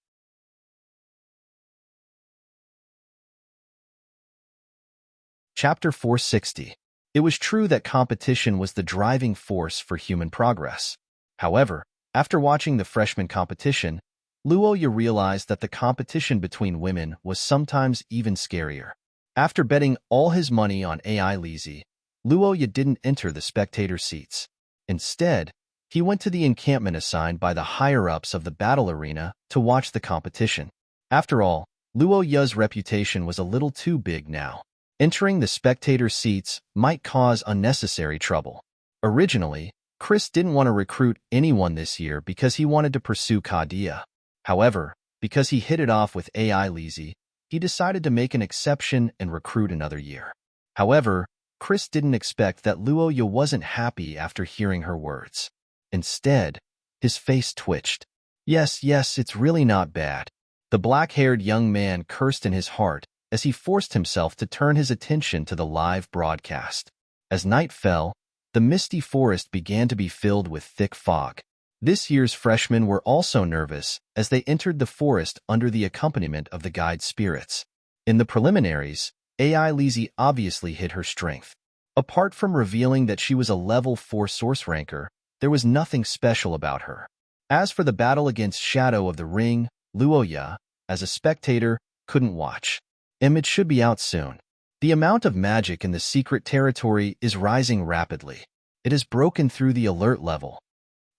Chapter 460. It was true that competition was the driving force for human progress. However, after watching the freshman competition, Luoya realized that the competition between women was sometimes even scarier. After betting all his money on AI Lizzie, Luoya didn't enter the spectator seats. Instead, he went to the encampment assigned by the higher-ups of the battle arena to watch the competition. After all, Luoya's reputation was a little too big now. Entering the spectator seats might cause unnecessary trouble. Originally, Chris didn't want to recruit anyone this year because he wanted to pursue Kadia. However, because he hit it off with AI Lizzie, he decided to make an exception and recruit another year. However, Chris didn't expect that Luoya wasn't happy after hearing her words. Instead, his face twitched. Yes, it's really not bad. The black-haired young man cursed in his heart as he forced himself to turn his attention to the live broadcast. As night fell, the misty forest began to be filled with thick fog. This year's freshmen were also nervous as they entered the forest under the accompaniment of the guide spirits. In the preliminaries, AI Lizzie obviously hid her strength. Apart from revealing that she was a level 4 source ranker, there was nothing special about her. As for the battle against Shadow of the Ring, Luoya, as a spectator, couldn't watch. It should be out soon. The amount of magic in the secret territory is rising rapidly. It has broken through the alert level.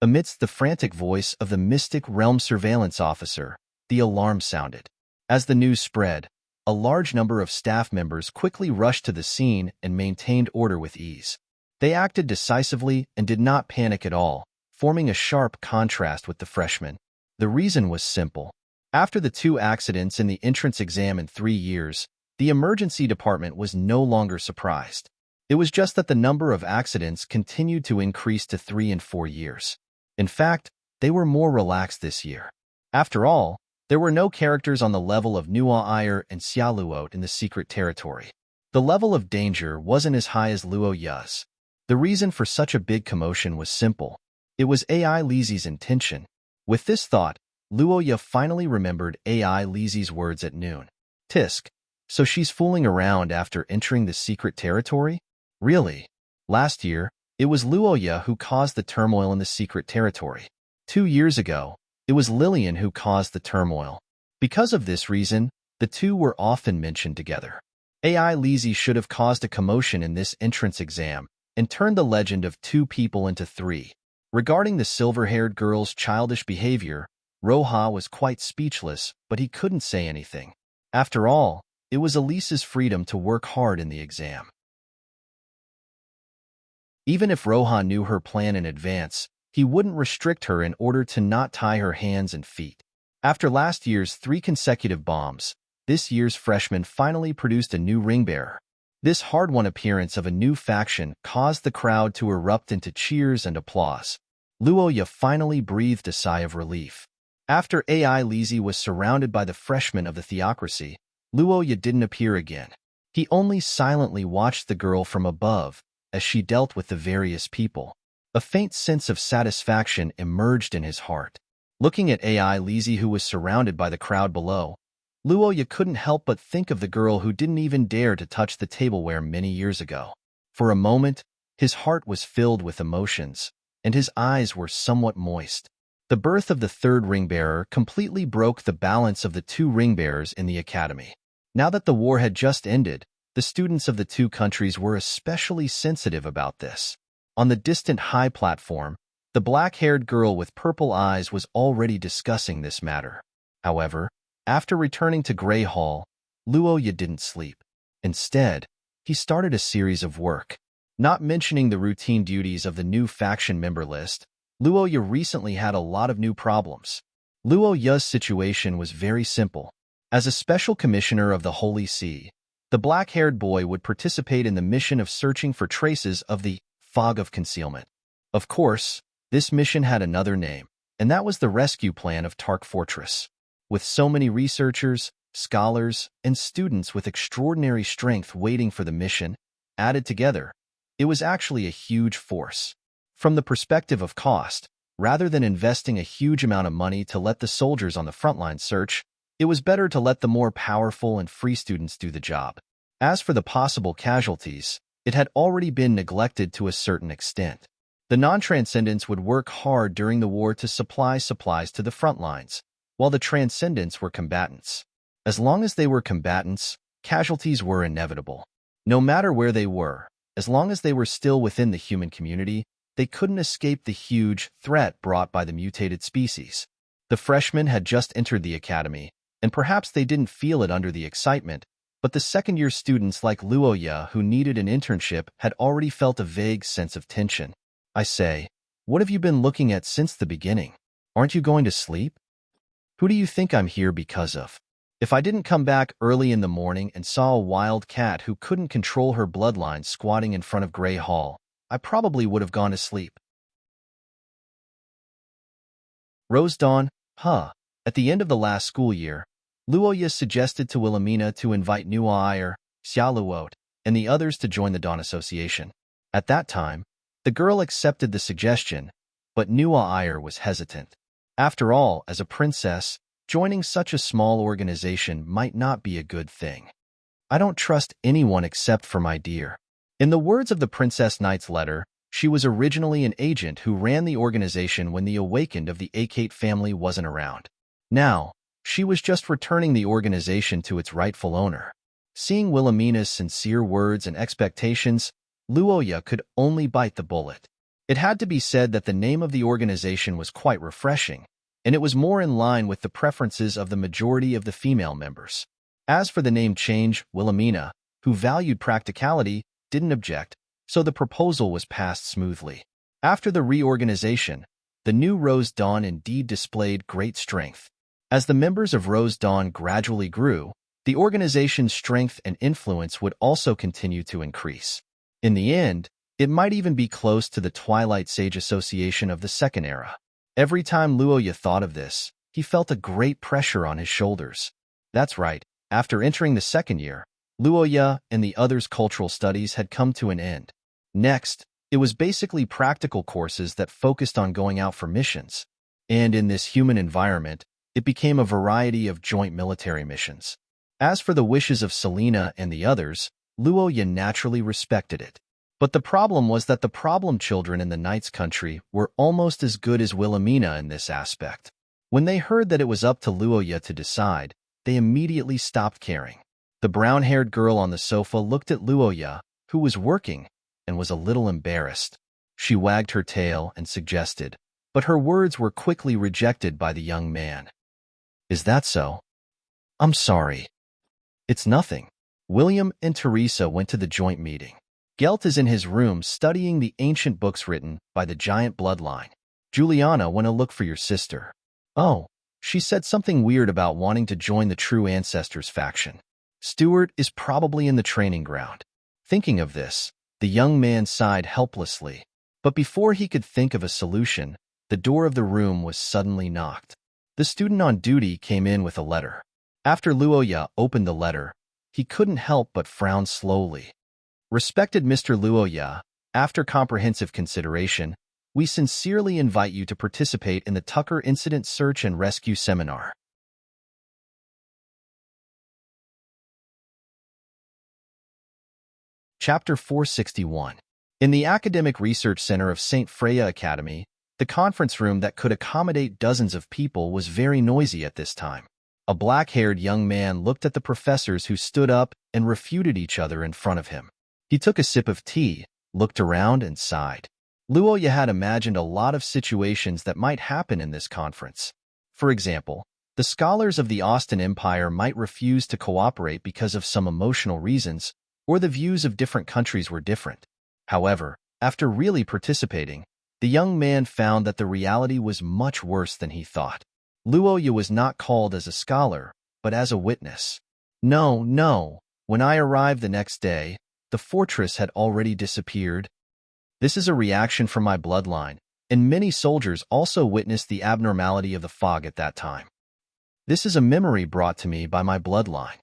Amidst the frantic voice of the Mystic Realm Surveillance Officer, the alarm sounded. As the news spread, a large number of staff members quickly rushed to the scene and maintained order with ease. They acted decisively and did not panic at all, forming a sharp contrast with the freshmen. The reason was simple. After the 2 accidents in the entrance exam in 3 years, the emergency department was no longer surprised. It was just that the number of accidents continued to increase to 3 and 4 years. In fact, they were more relaxed this year. After all, there were no characters on the level of Nua Iyer and Xiaoluot in the secret territory. The level of danger wasn't as high as Luoya's. The reason for such a big commotion was simple. It was AI Lizzie's intention. With this thought, Luoya finally remembered AI Lizzie's words at noon. Tisk. So she's fooling around after entering the secret territory? Really? Last year, it was Luoya who caused the turmoil in the secret territory. 2 years ago, it was Lillian who caused the turmoil. Because of this reason, the two were often mentioned together. AI Lizzie should have caused a commotion in this entrance exam and turned the legend of 2 people into 3. Regarding the silver-haired girl's childish behavior, Roha was quite speechless, but he couldn't say anything. After all, it was Elisa's freedom to work hard in the exam. Even if Roha knew her plan in advance, he wouldn't restrict her in order to not tie her hands and feet. After last year's 3 consecutive bombs, this year's freshman finally produced a new ring bearer. This hard-won appearance of a new faction caused the crowd to erupt into cheers and applause. Luoya finally breathed a sigh of relief. After Ai Lizzie was surrounded by the freshmen of the theocracy, Luoya didn't appear again. He only silently watched the girl from above as she dealt with the various people. A faint sense of satisfaction emerged in his heart. Looking at Ai Lizzie, who was surrounded by the crowd below, Luoya couldn't help but think of the girl who didn't even dare to touch the tableware many years ago. For a moment, his heart was filled with emotions, and his eyes were somewhat moist. The birth of the third ring-bearer completely broke the balance of the two ring-bearers in the academy. Now that the war had just ended, the students of the two countries were especially sensitive about this. On the distant high platform, the black-haired girl with purple eyes was already discussing this matter. However, after returning to Grey Hall, Luoya didn't sleep. Instead, he started a series of work. Not mentioning the routine duties of the new faction member list, Luoya recently had a lot of new problems. Luoya's situation was very simple. As a special commissioner of the Holy See, the black-haired boy would participate in the mission of searching for traces of the Fog of Concealment. Of course, this mission had another name, and that was the rescue plan of Tark Fortress. With so many researchers, scholars, and students with extraordinary strength waiting for the mission, added together, it was actually a huge force. From the perspective of cost, rather than investing a huge amount of money to let the soldiers on the front line search, it was better to let the more powerful and free students do the job. As for the possible casualties, it had already been neglected to a certain extent. The non-transcendents would work hard during the war to supply supplies to the front lines, while the transcendents were combatants. As long as they were combatants, casualties were inevitable. No matter where they were, as long as they were still within the human community, they couldn't escape the huge threat brought by the mutated species. The freshmen had just entered the academy, and perhaps they didn't feel it under the excitement, but the second-year students like Luoya who needed an internship had already felt a vague sense of tension. I say, what have you been looking at since the beginning? Aren't you going to sleep? Who do you think I'm here because of? If I didn't come back early in the morning and saw a wild cat who couldn't control her bloodline squatting in front of Grey Hall, I probably would have gone to sleep. Rose Dawn, At the end of the last school year, Luoya suggested to Wilhelmina to invite Nuair, Xiaoluot, and the others to join the Dawn Association. At that time, the girl accepted the suggestion, but Nuair was hesitant. After all, as a princess, joining such a small organization might not be a good thing. I don't trust anyone except for my dear. In the words of the Princess Knight's letter, she was originally an agent who ran the organization when the awakened of the Akate family wasn't around. Now, she was just returning the organization to its rightful owner. Seeing Wilhelmina's sincere words and expectations, Luoya could only bite the bullet. It had to be said that the name of the organization was quite refreshing, and it was more in line with the preferences of the majority of the female members. As for the name change, Wilhelmina, who valued practicality, didn't object, so the proposal was passed smoothly. After the reorganization, the new Rose Dawn indeed displayed great strength. As the members of Rose Dawn gradually grew, the organization's strength and influence would also continue to increase. In the end, it might even be close to the Twilight Sage Association of the Second Era. Every time Luoya thought of this, he felt a great pressure on his shoulders. That's right, after entering the second year, Luoya and the others' cultural studies had come to an end. Next, it was basically practical courses that focused on going out for missions. And in this human environment, it became a variety of joint military missions. As for the wishes of Selena and the others, Luoya naturally respected it. But the problem was that the problem children in the Knight's country were almost as good as Wilhelmina in this aspect. When they heard that it was up to Luoya to decide, they immediately stopped caring. The brown-haired girl on the sofa looked at Luoya, who was working, and was a little embarrassed. She wagged her tail and suggested, but her words were quickly rejected by the young man. Is that so? I'm sorry. It's nothing. William and Teresa went to the joint meeting. Gelt is in his room studying the ancient books written by the giant bloodline. Juliana went to look for your sister. Oh, she said something weird about wanting to join the True Ancestors faction. Stuart is probably in the training ground. Thinking of this, the young man sighed helplessly. But before he could think of a solution, the door of the room was suddenly knocked. The student on duty came in with a letter. After Luoya opened the letter, he couldn't help but frown slowly. Respected Mr. Luoya, after comprehensive consideration, we sincerely invite you to participate in the Tucker Incident Search and Rescue Seminar. Chapter 461. In the Academic Research Center of St. Freya Academy, the conference room that could accommodate dozens of people was very noisy at this time. A black-haired young man looked at the professors who stood up and refuted each other in front of him. He took a sip of tea, looked around, and sighed. Luoya had imagined a lot of situations that might happen in this conference. For example, the scholars of the Austin Empire might refuse to cooperate because of some emotional reasons, or the views of different countries were different. However, after really participating, the young man found that the reality was much worse than he thought. Luoya was not called as a scholar, but as a witness. No. When I arrived the next day, the fortress had already disappeared. This is a reaction from my bloodline, and many soldiers also witnessed the abnormality of the fog at that time. This is a memory brought to me by my bloodline.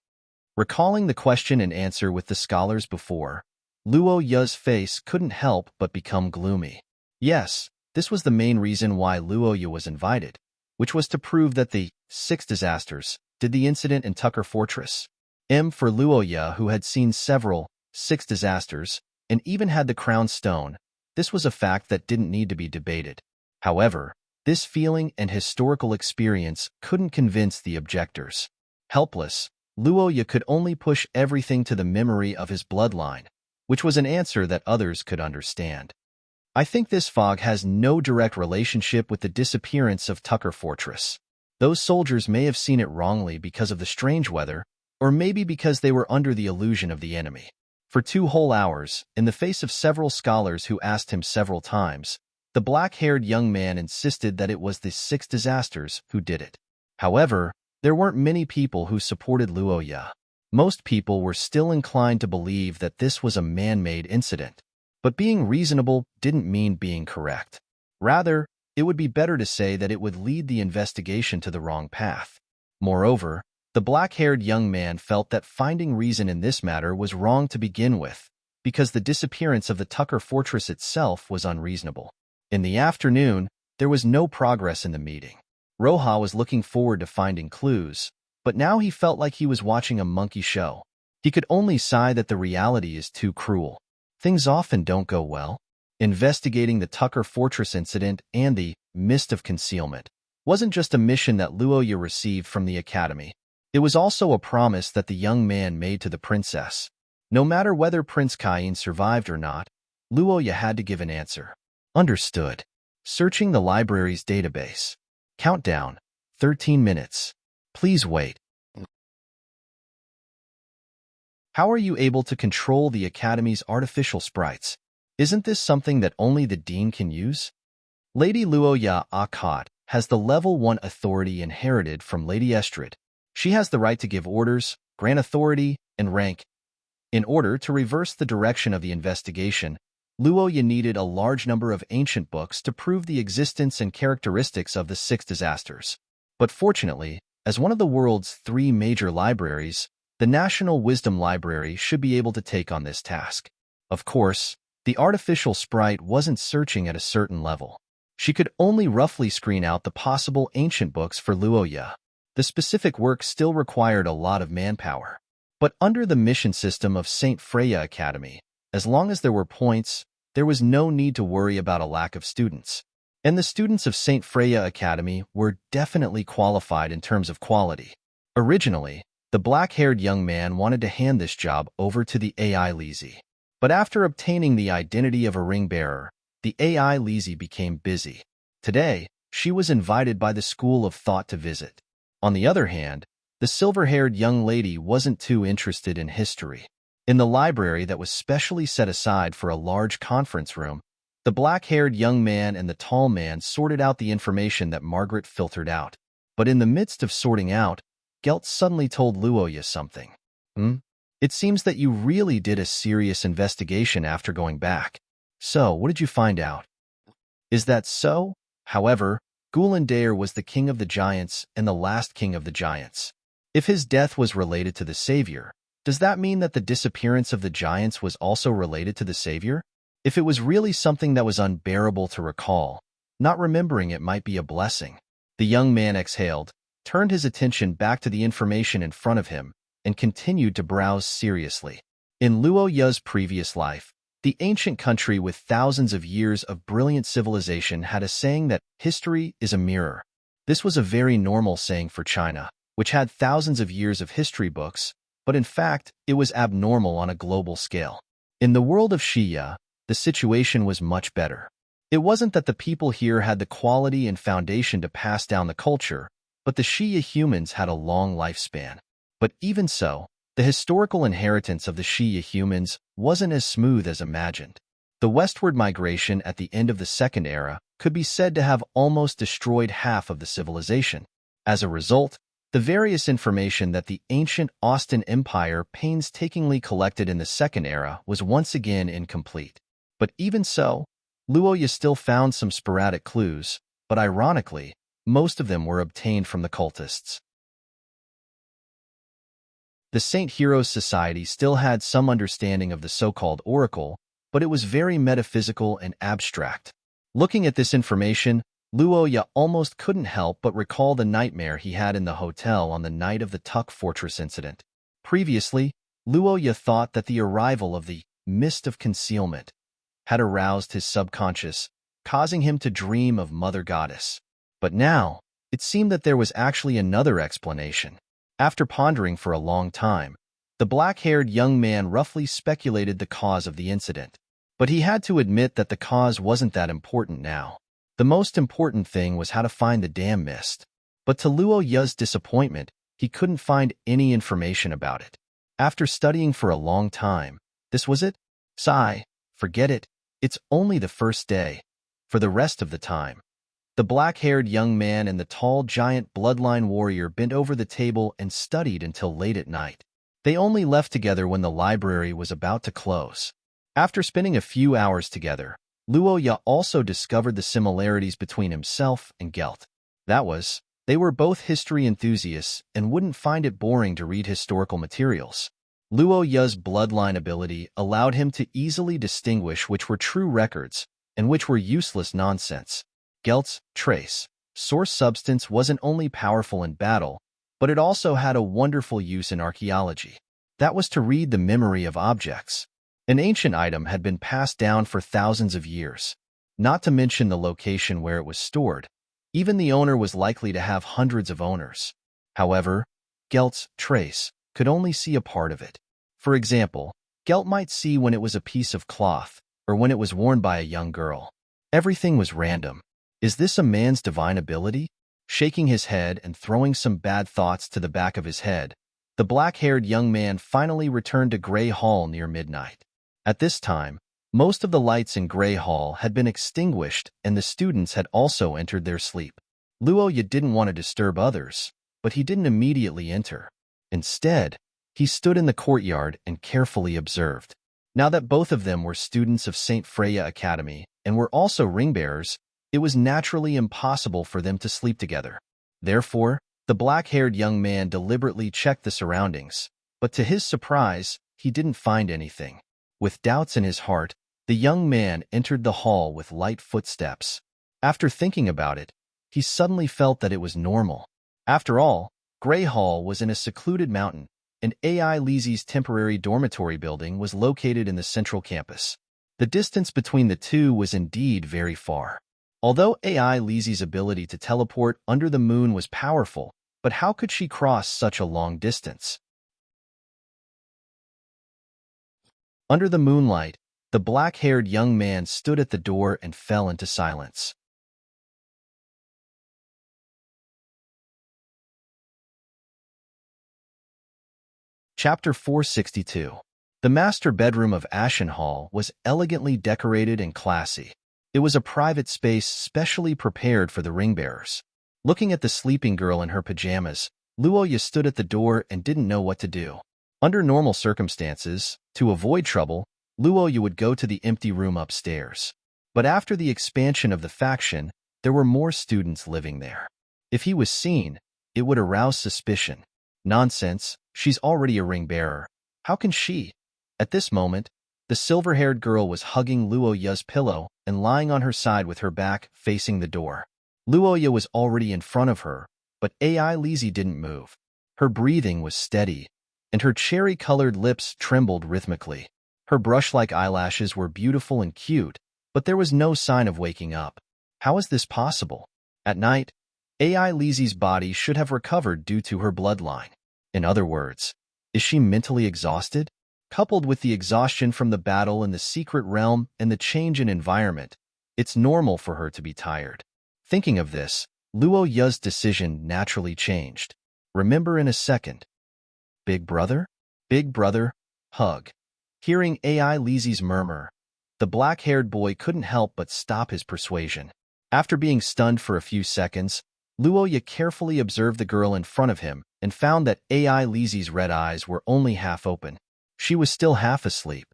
Recalling the question and answer with the scholars before, Luoya's face couldn't help but become gloomy. Yes, this was the main reason why Luoya was invited, which was to prove that the 6 disasters did the incident in Tucker Fortress. For Luoya, who had seen several 6 disasters and even had the crown stone, this was a fact that didn't need to be debated. However, this feeling and historical experience couldn't convince the objectors. Helpless, Luoya could only push everything to the memory of his bloodline, which was an answer that others could understand. I think this fog has no direct relationship with the disappearance of Tucker Fortress. Those soldiers may have seen it wrongly because of the strange weather, or maybe because they were under the illusion of the enemy. For 2 whole hours, in the face of several scholars who asked him several times, the black-haired young man insisted that it was the 6 disasters who did it. However, there weren't many people who supported Luoya. Most people were still inclined to believe that this was a man-made incident. But being reasonable didn't mean being correct. Rather, it would be better to say that it would lead the investigation to the wrong path. Moreover, the black-haired young man felt that finding reason in this matter was wrong to begin with, because the disappearance of the Tucker Fortress itself was unreasonable. In the afternoon, there was no progress in the meeting. Roha was looking forward to finding clues, but now he felt like he was watching a monkey show. He could only sigh that the reality is too cruel. Things often don't go well. Investigating the Tucker Fortress incident and the mist of concealment wasn't just a mission that Luoya received from the academy. It was also a promise that the young man made to the princess. No matter whether Prince Kain survived or not, Luoya had to give an answer. Understood. Searching the library's database. Countdown. 13 minutes. Please wait. How are you able to control the Academy's artificial sprites? Isn't this something that only the Dean can use? Lady Luoya Akhat has the Level 1 authority inherited from Lady Estrid. She has the right to give orders, grant authority, and rank. In order to reverse the direction of the investigation, Luoya needed a large number of ancient books to prove the existence and characteristics of the 6 disasters. But fortunately, as one of the world's 3 major libraries, the National Wisdom Library should be able to take on this task. Of course, the artificial sprite wasn't searching at a certain level. She could only roughly screen out the possible ancient books for Luoya. The specific work still required a lot of manpower. But under the mission system of St. Freya Academy, as long as there were points, there was no need to worry about a lack of students. And the students of St. Freya Academy were definitely qualified in terms of quality. Originally, the black-haired young man wanted to hand this job over to the AI Lizzie. But after obtaining the identity of a ring-bearer, the AI Lizzie became busy. Today, she was invited by the School of Thought to visit. On the other hand, the silver-haired young lady wasn't too interested in history. In the library that was specially set aside for a large conference room, the black-haired young man and the tall man sorted out the information that Margaret filtered out. But in the midst of sorting out, Gelt suddenly told Luoya something. It seems that you really did a serious investigation after going back. So, what did you find out? Is that so? However, Gulandair was the king of the giants and the last king of the giants. If his death was related to the savior, does that mean that the disappearance of the giants was also related to the savior? If it was really something that was unbearable to recall, not remembering it might be a blessing. The young man exhaled, turned his attention back to the information in front of him, and continued to browse seriously. In Luo Yu's previous life, the ancient country with thousands of years of brilliant civilization had a saying that history is a mirror. This was a very normal saying for China, which had thousands of years of history books, but in fact, it was abnormal on a global scale. In the world of Xia, the situation was much better. It wasn't that the people here had the quality and foundation to pass down the culture, but the Xia humans had a long lifespan. But even so, the historical inheritance of the Xia humans wasn't as smooth as imagined. The westward migration at the end of the Second Era could be said to have almost destroyed half of the civilization. As a result, the various information that the ancient Austin Empire painstakingly collected in the Second Era was once again incomplete. But even so, Luoya still found some sporadic clues, but ironically, most of them were obtained from the cultists. The Saint Heroes Society still had some understanding of the so-called oracle, but it was very metaphysical and abstract. Looking at this information, Luoya almost couldn't help but recall the nightmare he had in the hotel on the night of the Tuck Fortress incident. Previously, Luoya thought that the arrival of the mist of concealment had aroused his subconscious, causing him to dream of Mother Goddess. But now, it seemed that there was actually another explanation. After pondering for a long time, the black-haired young man roughly speculated the cause of the incident. But he had to admit that the cause wasn't that important now. The most important thing was how to find the damn mist. But to Luo Yu's disappointment, he couldn't find any information about it. After studying for a long time, this was it? Sigh, forget it. It's only the first day. For the rest of the time, the black-haired young man and the tall giant bloodline warrior bent over the table and studied until late at night. They only left together when the library was about to close. After spending a few hours together, Luo Yu also discovered the similarities between himself and Gelt. That was, they were both history enthusiasts and wouldn't find it boring to read historical materials. Luo Yu's bloodline ability allowed him to easily distinguish which were true records and which were useless nonsense. Gelt's trace, source substance wasn't only powerful in battle, but it also had a wonderful use in archaeology. That was to read the memory of objects. An ancient item had been passed down for thousands of years, not to mention the location where it was stored. Even the owner was likely to have hundreds of owners. However, Gelt's trace could only see a part of it. For example, Gelt might see when it was a piece of cloth or when it was worn by a young girl. Everything was random. Is this a man's divine ability? Shaking his head and throwing some bad thoughts to the back of his head, the black-haired young man finally returned to Grey Hall near midnight. At this time, most of the lights in Grey Hall had been extinguished and the students had also entered their sleep. Luo Yu didn't want to disturb others, but he didn't immediately enter. Instead, he stood in the courtyard and carefully observed. Now that both of them were students of St. Freya Academy and were also ring-bearers, it was naturally impossible for them to sleep together. Therefore, the black-haired young man deliberately checked the surroundings, but to his surprise, he didn't find anything. With doubts in his heart, the young man entered the hall with light footsteps. After thinking about it, he suddenly felt that it was normal. After all, Grey Hall was in a secluded mountain, and AI Lizi's temporary dormitory building was located in the central campus. The distance between the two was indeed very far. Although AI Lizi's ability to teleport under the moon was powerful, but how could she cross such a long distance? Under the moonlight, the black-haired young man stood at the door and fell into silence. Chapter 462. The master bedroom of Ashen Hall was elegantly decorated and classy. It was a private space specially prepared for the ring-bearers. Looking at the sleeping girl in her pajamas, Luo Yu stood at the door and didn't know what to do. Under normal circumstances, to avoid trouble, Luoya would go to the empty room upstairs. But after the expansion of the faction, there were more students living there. If he was seen, it would arouse suspicion. Nonsense, she's already a ring bearer. How can she? At this moment, the silver-haired girl was hugging Luoya's pillow and lying on her side with her back facing the door. Luoya was already in front of her, but AI Lizzie didn't move. Her breathing was steady, and her cherry-colored lips trembled rhythmically. Her brush-like eyelashes were beautiful and cute, but there was no sign of waking up. How is this possible? At night, AI Lizzie's body should have recovered due to her bloodline. In other words, is she mentally exhausted? Coupled with the exhaustion from the battle in the secret realm and the change in environment, it's normal for her to be tired. Thinking of this, Luo Ya's decision naturally changed. Remember in a second. Big brother? Big brother, hug. Hearing AI Lizzie's murmur, the black-haired boy couldn't help but stop his persuasion. After being stunned for a few seconds, Luoya carefully observed the girl in front of him and found that AI Lizzie's red eyes were only half open. She was still half asleep.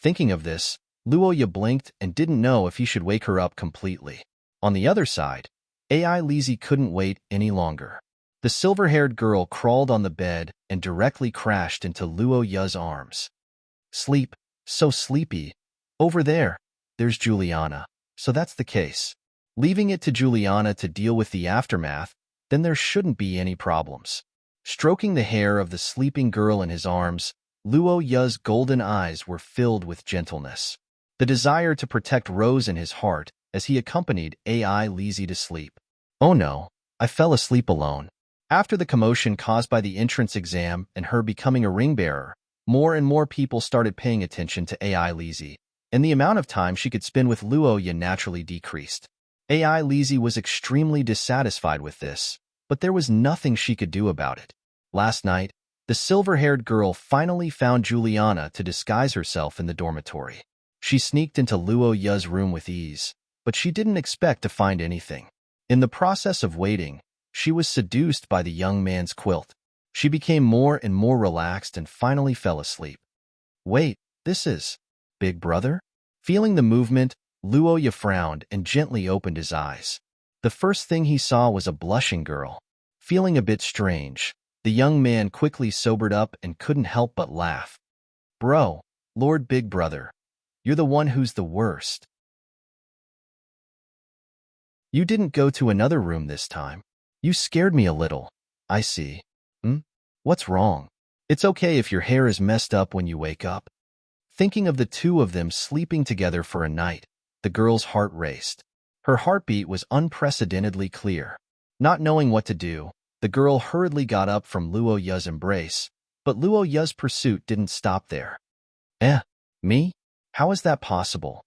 Thinking of this, Luoya blinked and didn't know if he should wake her up completely. On the other side, AI Lizzie couldn't wait any longer. The silver-haired girl crawled on the bed and directly crashed into Luoya's arms. Sleep, so sleepy. Over there, there's Juliana. So that's the case. Leaving it to Juliana to deal with the aftermath, then there shouldn't be any problems. Stroking the hair of the sleeping girl in his arms, Luo Ya's golden eyes were filled with gentleness. The desire to protect rose in his heart as he accompanied AI Lizzie to sleep. Oh no, I fell asleep alone. After the commotion caused by the entrance exam and her becoming a ring bearer, more and more people started paying attention to AI Lizzie, and the amount of time she could spend with Luoya naturally decreased. AI Lizzie was extremely dissatisfied with this, but there was nothing she could do about it. Last night, the silver-haired girl finally found Juliana to disguise herself in the dormitory. She sneaked into Luoya's room with ease, but she didn't expect to find anything. In the process of waiting, she was seduced by the young man's quilt. She became more and more relaxed and finally fell asleep. Wait, this is Big Brother? Feeling the movement, Luoya frowned and gently opened his eyes. The first thing he saw was a blushing girl. Feeling a bit strange, the young man quickly sobered up and couldn't help but laugh. Bro, Lord Big Brother, you're the one who's the worst. You didn't go to another room this time. You scared me a little. I see. What's wrong? It's okay if your hair is messed up when you wake up. Thinking of the two of them sleeping together for a night, the girl's heart raced. Her heartbeat was unprecedentedly clear. Not knowing what to do, the girl hurriedly got up from Luo Ya's embrace, but Luo Ya's pursuit didn't stop there. Me? How is that possible?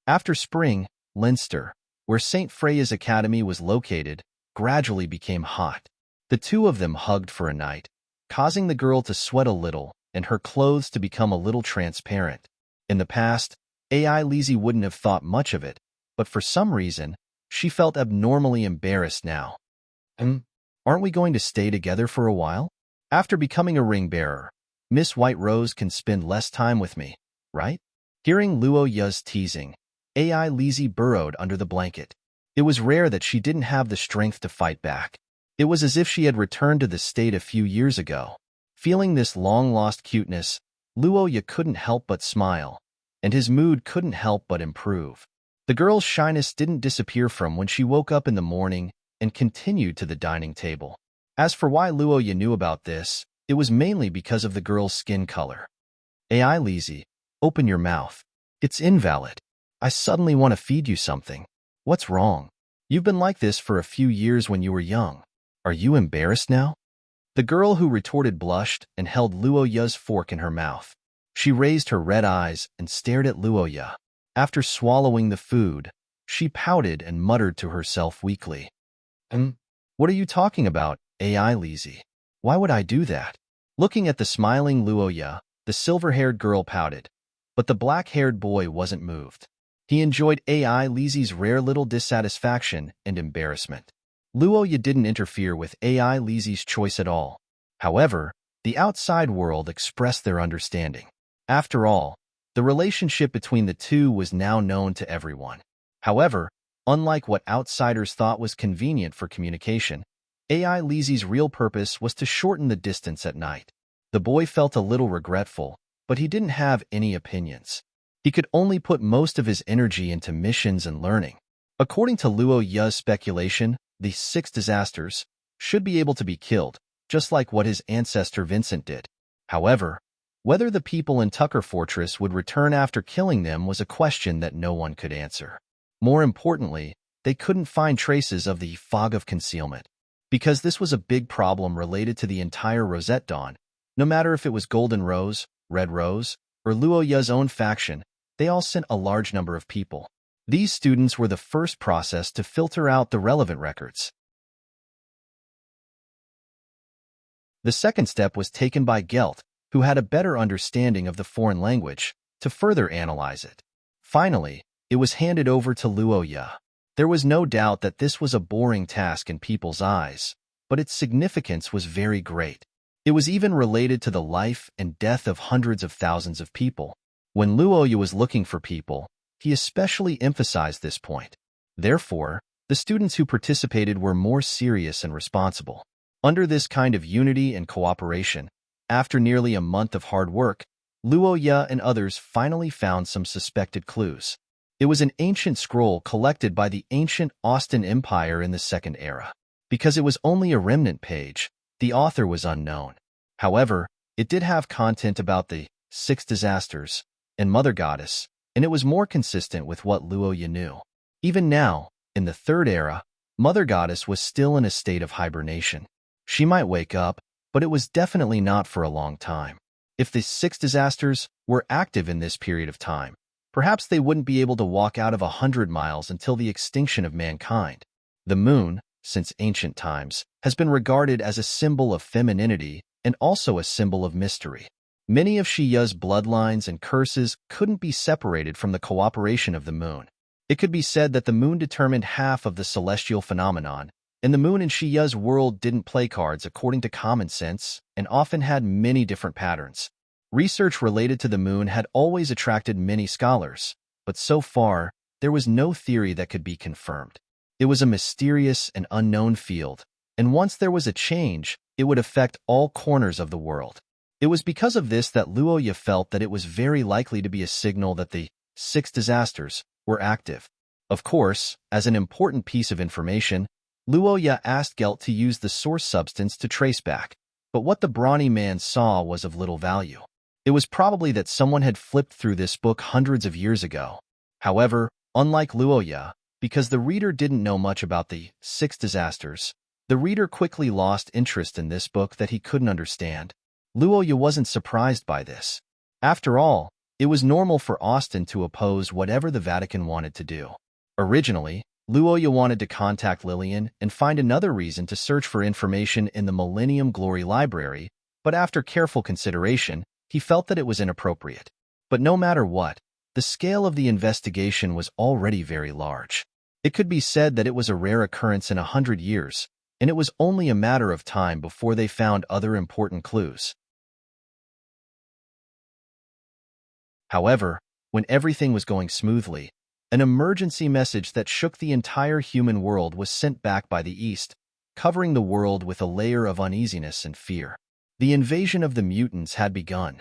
After spring, Leinster, where St. Freya's Academy was located, gradually became hot. The two of them hugged for a night, causing the girl to sweat a little and her clothes to become a little transparent. In the past, AI Lizzie wouldn't have thought much of it, but for some reason, she felt abnormally embarrassed now. Aren't we going to stay together for a while? After becoming a ring bearer, Miss White Rose can spend less time with me, right? Hearing Luo Ya's teasing, AI Lizzie burrowed under the blanket. It was rare that she didn't have the strength to fight back. It was as if she had returned to the state a few years ago. Feeling this long-lost cuteness, Luoya couldn't help but smile, and his mood couldn't help but improve. The girl's shyness didn't disappear from when she woke up in the morning and continued to the dining table. As for why Luoya knew about this, it was mainly because of the girl's skin color. AI Lizzie, open your mouth. It's invalid. I suddenly want to feed you something. What's wrong? You've been like this for a few years when you were young. Are you embarrassed now? The girl who retorted blushed and held Luoya's fork in her mouth. She raised her red eyes and stared at Luoya. After swallowing the food, she pouted and muttered to herself weakly. What are you talking about, AI Lizzie? Why would I do that? Looking at the smiling Luoya, the silver-haired girl pouted, but the black-haired boy wasn't moved. He enjoyed AI Lizzie's rare little dissatisfaction and embarrassment. Luoya didn't interfere with AI Lizzie's choice at all. However, The outside world expressed their understanding. After all, the relationship between the two was now known to everyone. However, unlike what outsiders thought was convenient for communication, AI Lizzie's real purpose was to shorten the distance at night. The boy felt a little regretful, but he didn't have any opinions. He could only put most of his energy into missions and learning. According to Luo Ya's speculation, the 6 disasters should be able to be killed, just like what his ancestor Vincent did. However, whether the people in Tucker Fortress would return after killing them was a question that no one could answer. More importantly, they couldn't find traces of the fog of concealment. Because this was a big problem related to the entire Rosette Dawn, no matter if it was Golden Rose, Red Rose, or Luo Ya's own faction, they all sent a large number of people. These students were the first process to filter out the relevant records. The second step was taken by Gelt, who had a better understanding of the foreign language, to further analyze it. Finally, it was handed over to Luo Ya. There was no doubt that this was a boring task in people's eyes, but its significance was very great. It was even related to the life and death of hundreds of thousands of people. When Luo Ya was looking for people, he especially emphasized this point. Therefore, the students who participated were more serious and responsible. Under this kind of unity and cooperation, after nearly a month of hard work, Luo Ya and others finally found some suspected clues. It was an ancient scroll collected by the ancient Austin Empire in the Second Era. Because it was only a remnant page, the author was unknown. However, it did have content about the 6 disasters and Mother Goddess, and it was more consistent with what Luo Ya knew. Even now, in the Third Era, Mother Goddess was still in a state of hibernation. She might wake up, but it was definitely not for a long time. If the 6 disasters were active in this period of time, perhaps they wouldn't be able to walk out of 100 miles until the extinction of mankind. The moon, since ancient times, has been regarded as a symbol of femininity and also a symbol of mystery. Many of Shiya's bloodlines and curses couldn't be separated from the cooperation of the moon. It could be said that the moon determined half of the celestial phenomenon, and the moon in Shiya's world didn't play cards according to common sense and often had many different patterns. Research related to the moon had always attracted many scholars, but so far, there was no theory that could be confirmed. It was a mysterious and unknown field, and once there was a change, it would affect all corners of the world. It was because of this that Luo Ya felt that it was very likely to be a signal that the 6 disasters were active. Of course, as an important piece of information, Luo Ya asked Gelt to use the source substance to trace back, but what the brawny man saw was of little value. It was probably that someone had flipped through this book hundreds of years ago. However, unlike Luo Ya, because the reader didn't know much about the 6 disasters, the reader quickly lost interest in this book that he couldn't understand. Luo Ya wasn't surprised by this. After all, it was normal for Austin to oppose whatever the Vatican wanted to do. Originally, Luo Ya wanted to contact Lillian and find another reason to search for information in the Millennium Glory Library, but after careful consideration, he felt that it was inappropriate. But no matter what, the scale of the investigation was already very large. It could be said that it was a rare occurrence in 100 years, and it was only a matter of time before they found other important clues. However, when everything was going smoothly, an emergency message that shook the entire human world was sent back by the East, covering the world with a layer of uneasiness and fear. The invasion of the mutants had begun.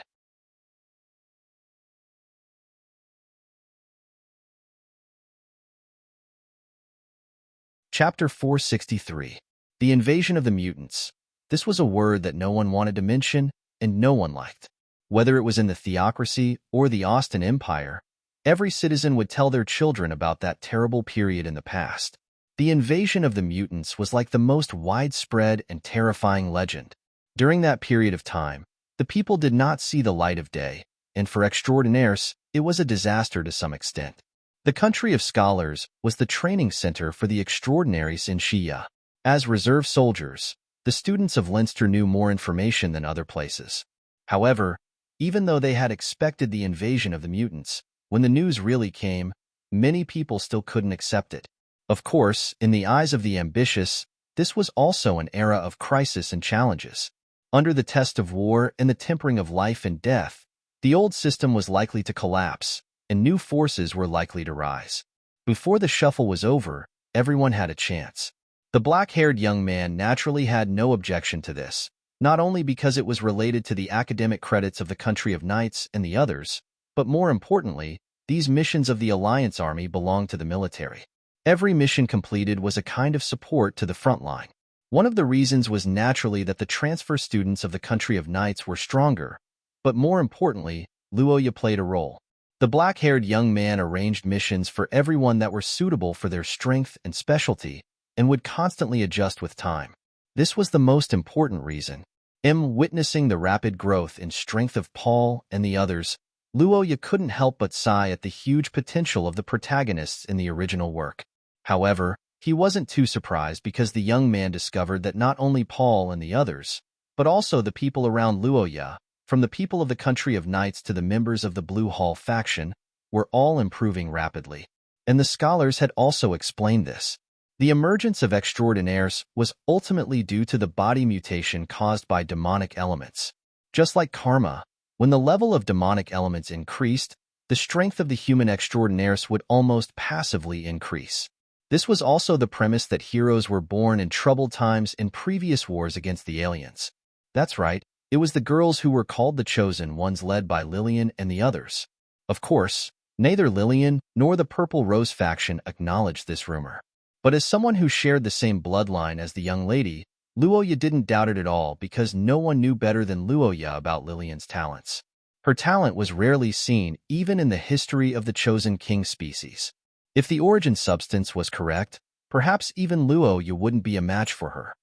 Chapter 463. The Invasion of the Mutants. This was a word that no one wanted to mention and no one liked. Whether it was in the theocracy or the Austin Empire, every citizen would tell their children about that terrible period in the past. The invasion of the mutants was like the most widespread and terrifying legend. During that period of time, the people did not see the light of day, and for extraordinaires, it was a disaster to some extent. The country of scholars was the training center for the extraordinaries in Shiya. As reserve soldiers, the students of Leinster knew more information than other places. However, even though they had expected the invasion of the mutants, when the news really came, many people still couldn't accept it. Of course, in the eyes of the ambitious, this was also an era of crisis and challenges. Under the test of war and the tempering of life and death, the old system was likely to collapse, and new forces were likely to rise. Before the shuffle was over, everyone had a chance. The black-haired young man naturally had no objection to this, not only because it was related to the academic credits of the country of knights and the others, but more importantly, these missions of the Alliance Army belonged to the military. Every mission completed was a kind of support to the front line. One of the reasons was naturally that the transfer students of the country of knights were stronger, but more importantly, Luoya played a role. The black-haired young man arranged missions for everyone that were suitable for their strength and specialty, and would constantly adjust with time. This was the most important reason. Witnessing the rapid growth in strength of Paul and the others, Luoya couldn't help but sigh at the huge potential of the protagonists in the original work. However, he wasn't too surprised because the young man discovered that not only Paul and the others, but also the people around Luoya, from the people of the country of knights to the members of the Blue Hall faction, were all improving rapidly. And the scholars had also explained this. The emergence of extraordinaires was ultimately due to the body mutation caused by demonic elements. Just like karma, when the level of demonic elements increased, the strength of the human extraordinaires would almost passively increase. This was also the premise that heroes were born in troubled times in previous wars against the aliens. That's right, it was the girls who were called the Chosen Ones led by Lillian and the others. Of course, neither Lillian nor the Purple Rose faction acknowledged this rumor. But as someone who shared the same bloodline as the young lady, Luoya didn't doubt it at all because no one knew better than Luoya about Lillian's talents. Her talent was rarely seen even in the history of the Chosen King species. If the origin substance was correct, perhaps even Luoya wouldn't be a match for her.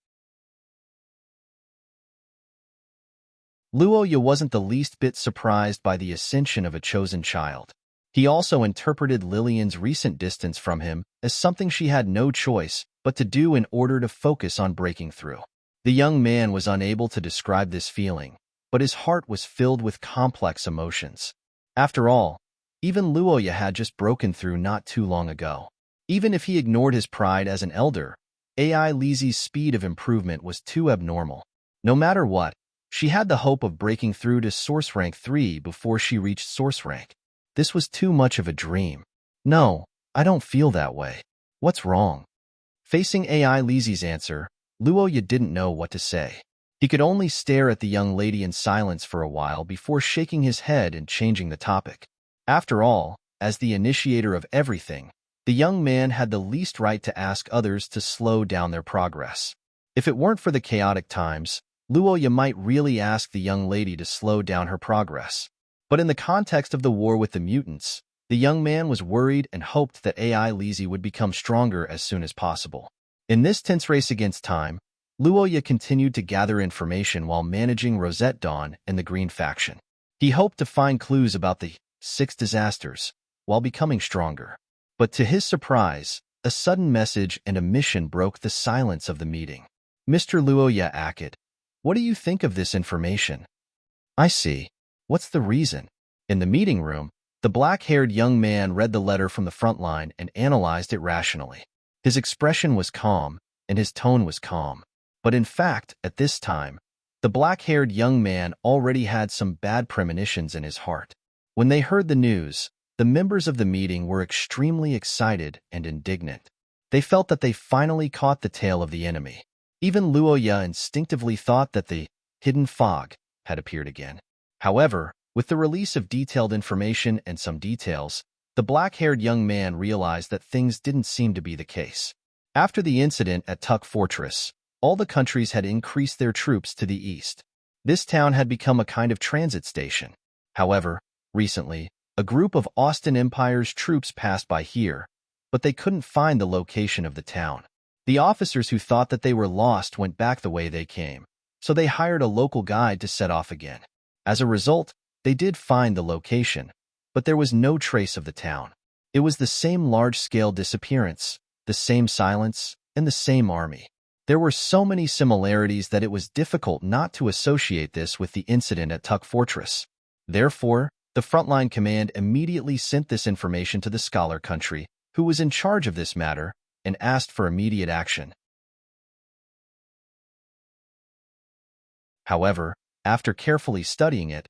Luoya wasn't the least bit surprised by the ascension of a chosen child. He also interpreted Lillian's recent distance from him as something she had no choice but to do in order to focus on breaking through. The young man was unable to describe this feeling, but his heart was filled with complex emotions. After all, even Luoya had just broken through not too long ago. Even if he ignored his pride as an elder, AI Lizi's speed of improvement was too abnormal. No matter what, she had the hope of breaking through to Source Rank 3 before she reached Source Rank. This was too much of a dream. No, I don't feel that way. What's wrong? Facing AI Lizi's answer, Luoya didn't know what to say. He could only stare at the young lady in silence for a while before shaking his head and changing the topic. After all, as the initiator of everything, the young man had the least right to ask others to slow down their progress. If it weren't for the chaotic times, Luoya might really ask the young lady to slow down her progress. But in the context of the war with the mutants, the young man was worried and hoped that AI Lizi would become stronger as soon as possible. In this tense race against time, Luoya continued to gather information while managing Rosette Dawn and the Green faction. He hoped to find clues about the 6 disasters while becoming stronger. But to his surprise, a sudden message and a mission broke the silence of the meeting. Mr. Luoya Akit, what do you think of this information? I see. What's the reason? In the meeting room, the black-haired young man read the letter from the front line and analyzed it rationally. His expression was calm, and his tone was calm. But in fact, at this time, the black-haired young man already had some bad premonitions in his heart. When they heard the news, the members of the meeting were extremely excited and indignant. They felt that they finally caught the tail of the enemy. Even Luoya instinctively thought that the hidden fog had appeared again. However, with the release of detailed information and some details, the black-haired young man realized that things didn't seem to be the case. After the incident at Tuck Fortress, all the countries had increased their troops to the east. This town had become a kind of transit station. However, recently, a group of Austin Empire's troops passed by here, but they couldn't find the location of the town. The officers who thought that they were lost went back the way they came, so they hired a local guide to set off again. As a result, they did find the location, but there was no trace of the town. It was the same large-scale disappearance, the same silence, and the same army. There were so many similarities that it was difficult not to associate this with the incident at Tuck Fortress. Therefore, the frontline command immediately sent this information to the scholar country, who was in charge of this matter, and asked for immediate action. However, after carefully studying it,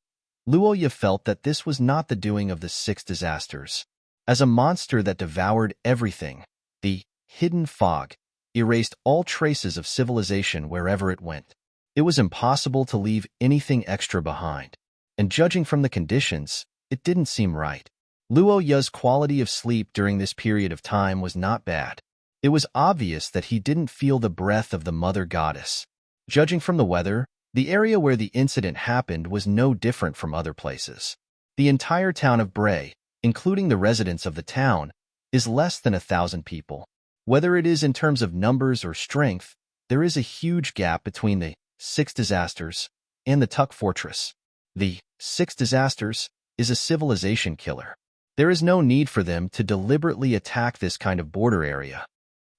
Luoya felt that this was not the doing of the six disasters. As a monster that devoured everything, the hidden fog erased all traces of civilization wherever it went. It was impossible to leave anything extra behind, and judging from the conditions, it didn't seem right. Luoya's quality of sleep during this period of time was not bad. It was obvious that he didn't feel the breath of the mother goddess. Judging from the weather, the area where the incident happened was no different from other places. The entire town of Bray, including the residents of the town, is less than 1,000 people. Whether it is in terms of numbers or strength, there is a huge gap between the six disasters and the Tuck Fortress. The six disasters is a civilization killer. There is no need for them to deliberately attack this kind of border area.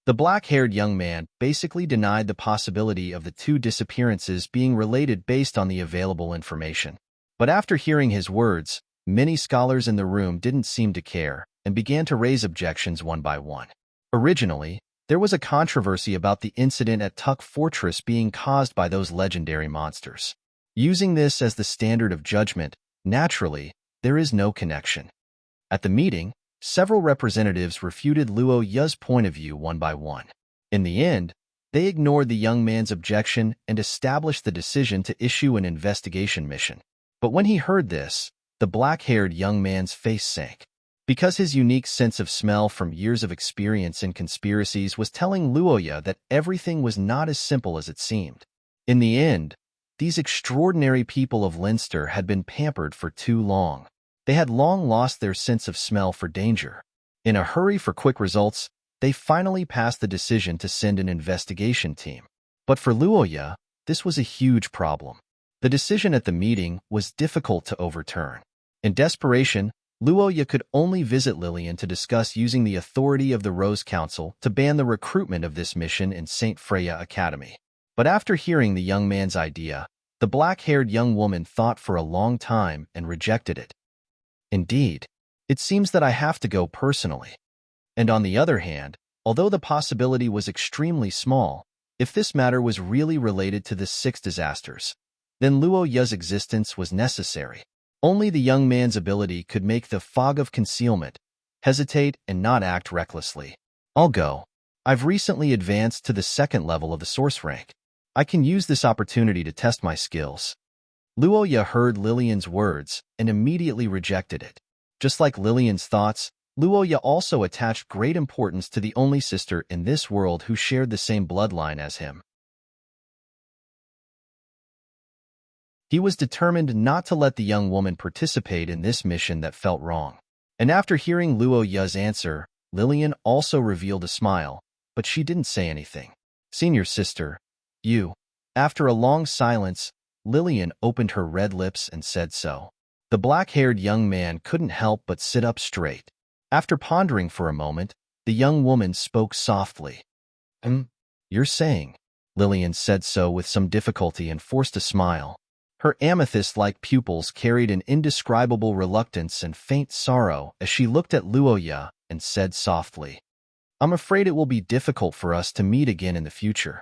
The black-haired young man basically denied the possibility of the two disappearances being related based on the available information. But after hearing his words, many scholars in the room didn't seem to care and began to raise objections one by one. Originally, there was a controversy about the incident at Tuck Fortress being caused by those legendary monsters. Using this as the standard of judgment, naturally, there is no connection. At the meeting, several representatives refuted Luoya's point of view one by one. In the end, they ignored the young man's objection and established the decision to issue an investigation mission. But when he heard this, the black-haired young man's face sank. Because his unique sense of smell from years of experience in conspiracies was telling Luoya that everything was not as simple as it seemed. In the end, these extraordinary people of Leinster had been pampered for too long. They had long lost their sense of smell for danger. In a hurry for quick results, they finally passed the decision to send an investigation team. But for Luoya, this was a huge problem. The decision at the meeting was difficult to overturn. In desperation, Luoya could only visit Lillian to discuss using the authority of the Rose Council to ban the recruitment of this mission in St. Freya Academy. But after hearing the young man's idea, the black-haired young woman thought for a long time and rejected it. Indeed, it seems that I have to go personally. And on the other hand, although the possibility was extremely small, if this matter was really related to the six disasters, then Luoya's existence was necessary. Only the young man's ability could make the fog of concealment hesitate and not act recklessly. I'll go. I've recently advanced to the second level of the source rank. I can use this opportunity to test my skills. Luoya heard Lillian's words and immediately rejected it. Just like Lillian's thoughts, Luoya also attached great importance to the only sister in this world who shared the same bloodline as him. He was determined not to let the young woman participate in this mission that felt wrong. And after hearing Luoya's answer, Lillian also revealed a smile, but she didn't say anything. Senior sister, you. After a long silence, Lillian opened her red lips and said so. The black-haired young man couldn't help but sit up straight. After pondering for a moment, the young woman spoke softly. You're saying? Lillian said so with some difficulty and forced a smile. Her amethyst-like pupils carried an indescribable reluctance and faint sorrow as she looked at Luoya and said softly, I'm afraid it will be difficult for us to meet again in the future.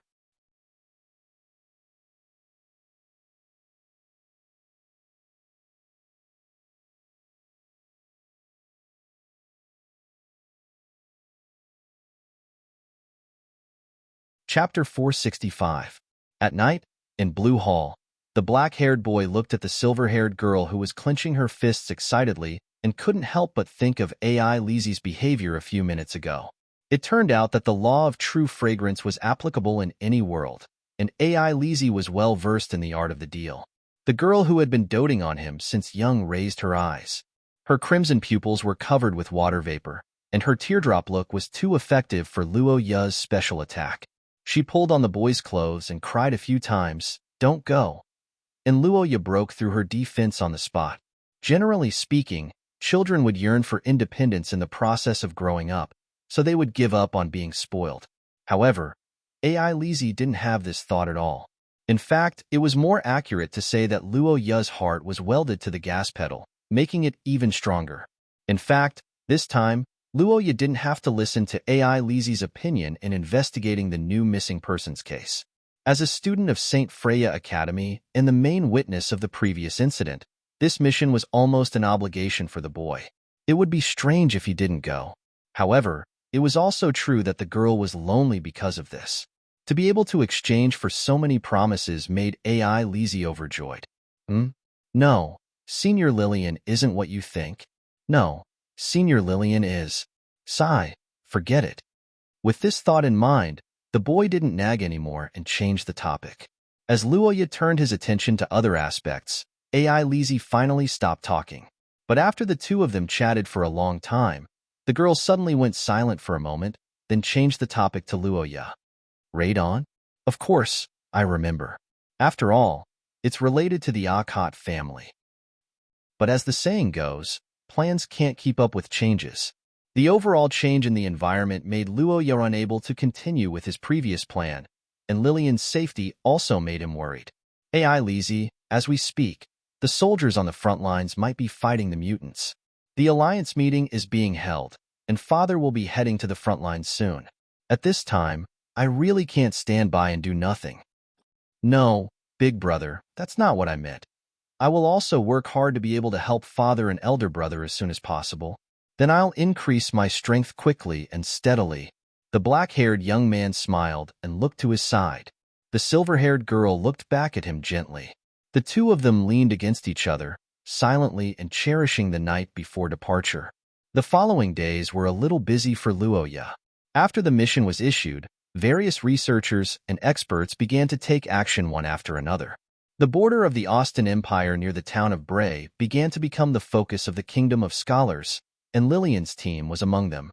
Chapter 465. At night, in Blue Hall, the black-haired boy looked at the silver-haired girl who was clenching her fists excitedly and couldn't help but think of AI Lizzie's behavior a few minutes ago. It turned out that the law of true fragrance was applicable in any world, and AI Lizzie was well versed in the art of the deal. The girl who had been doting on him since young raised her eyes. Her crimson pupils were covered with water vapor, and her teardrop look was too effective for Luoya's special attack. She pulled on the boy's clothes and cried a few times, Don't go. And Luoya broke through her defense on the spot. Generally speaking, children would yearn for independence in the process of growing up, so they would give up on being spoiled. However, AI Lizzie didn't have this thought at all. In fact, it was more accurate to say that Luoya's heart was welded to the gas pedal, making it even stronger. In fact, this time, Luoya didn't have to listen to AI Lizzie's opinion in investigating the new missing persons case. As a student of St. Freya Academy and the main witness of the previous incident, this mission was almost an obligation for the boy. It would be strange if he didn't go. However, it was also true that the girl was lonely because of this. To be able to exchange for so many promises made AI Lizzie overjoyed. No, Senior Lillian isn't what you think. No, Senior Lillian is. Sigh, forget it. With this thought in mind, the boy didn't nag anymore and changed the topic. As Luoya turned his attention to other aspects, AI Lizzie finally stopped talking. But after the two of them chatted for a long time, the girl suddenly went silent for a moment, then changed the topic to Luoya. Radon? Of course, I remember. After all, it's related to the Akot family. But as the saying goes, plans can't keep up with changes. The overall change in the environment made Luoya unable to continue with his previous plan, and Lillian's safety also made him worried. AI Lizzie, as we speak, the soldiers on the front lines might be fighting the mutants. The Alliance meeting is being held, and Father will be heading to the front lines soon. At this time, I really can't stand by and do nothing. No, big brother, that's not what I meant. I will also work hard to be able to help Father and elder brother as soon as possible. Then I'll increase my strength quickly and steadily. The black-haired young man smiled and looked to his side. The silver-haired girl looked back at him gently. The two of them leaned against each other, silently and cherishing the night before departure. The following days were a little busy for Luoya. After the mission was issued, various researchers and experts began to take action one after another. The border of the Austin Empire near the town of Bray began to become the focus of the Kingdom of Scholars, and Lillian's team was among them.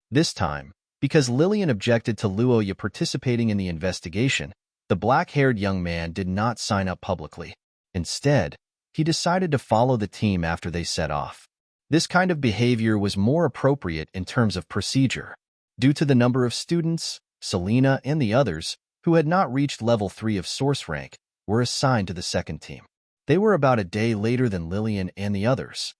This time, because Lillian objected to Luoya participating in the investigation, the black-haired young man did not sign up publicly. Instead, he decided to follow the team after they set off. This kind of behavior was more appropriate in terms of procedure. Due to the number of students, Selena and the others, who had not reached level 3 of source rank, were assigned to the second team. They were about a day later than Lillian and the others.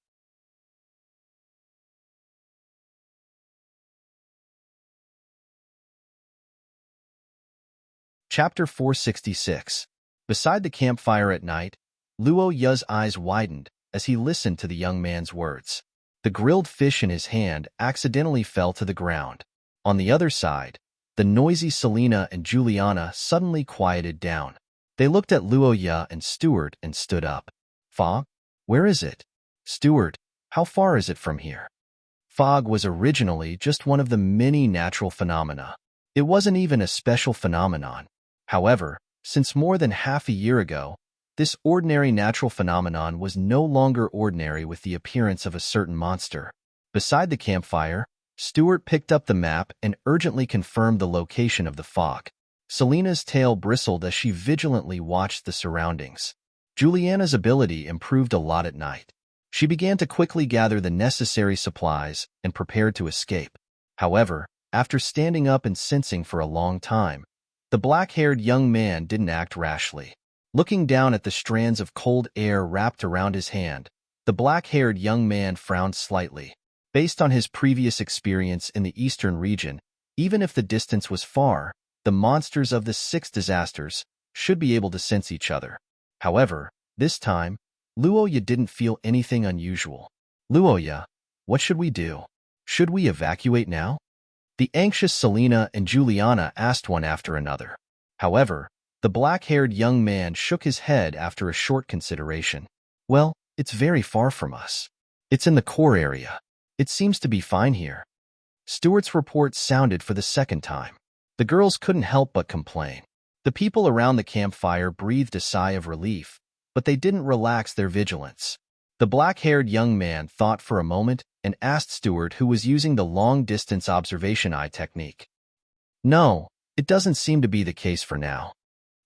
Chapter 466. Beside the campfire at night, Luoya's eyes widened as he listened to the young man's words. The grilled fish in his hand accidentally fell to the ground. On the other side, the noisy Selena and Juliana suddenly quieted down. They looked at Luoya and Stuart and stood up. Fog? Where is it? Stuart, how far is it from here? Fog was originally just one of the many natural phenomena. It wasn't even a special phenomenon. However, since more than half a year ago, this ordinary natural phenomenon was no longer ordinary with the appearance of a certain monster. Beside the campfire, Stuart picked up the map and urgently confirmed the location of the fog. Selena's tail bristled as she vigilantly watched the surroundings. Juliana's ability improved a lot at night. She began to quickly gather the necessary supplies and prepared to escape. However, after standing up and sensing for a long time, the black-haired young man didn't act rashly. Looking down at the strands of cold air wrapped around his hand, the black-haired young man frowned slightly. Based on his previous experience in the eastern region, even if the distance was far, the monsters of the 6 disasters should be able to sense each other. However, this time, Luoya didn't feel anything unusual. Luoya, what should we do? Should we evacuate now? The anxious Selena and Juliana asked one after another. However, the black-haired young man shook his head after a short consideration. Well, it's very far from us. It's in the core area. It seems to be fine here. Stuart's report sounded for the second time. The girls couldn't help but complain. The people around the campfire breathed a sigh of relief, but they didn't relax their vigilance. The black-haired young man thought for a moment and asked Stuart, who was using the long-distance observation eye technique. No, it doesn't seem to be the case for now.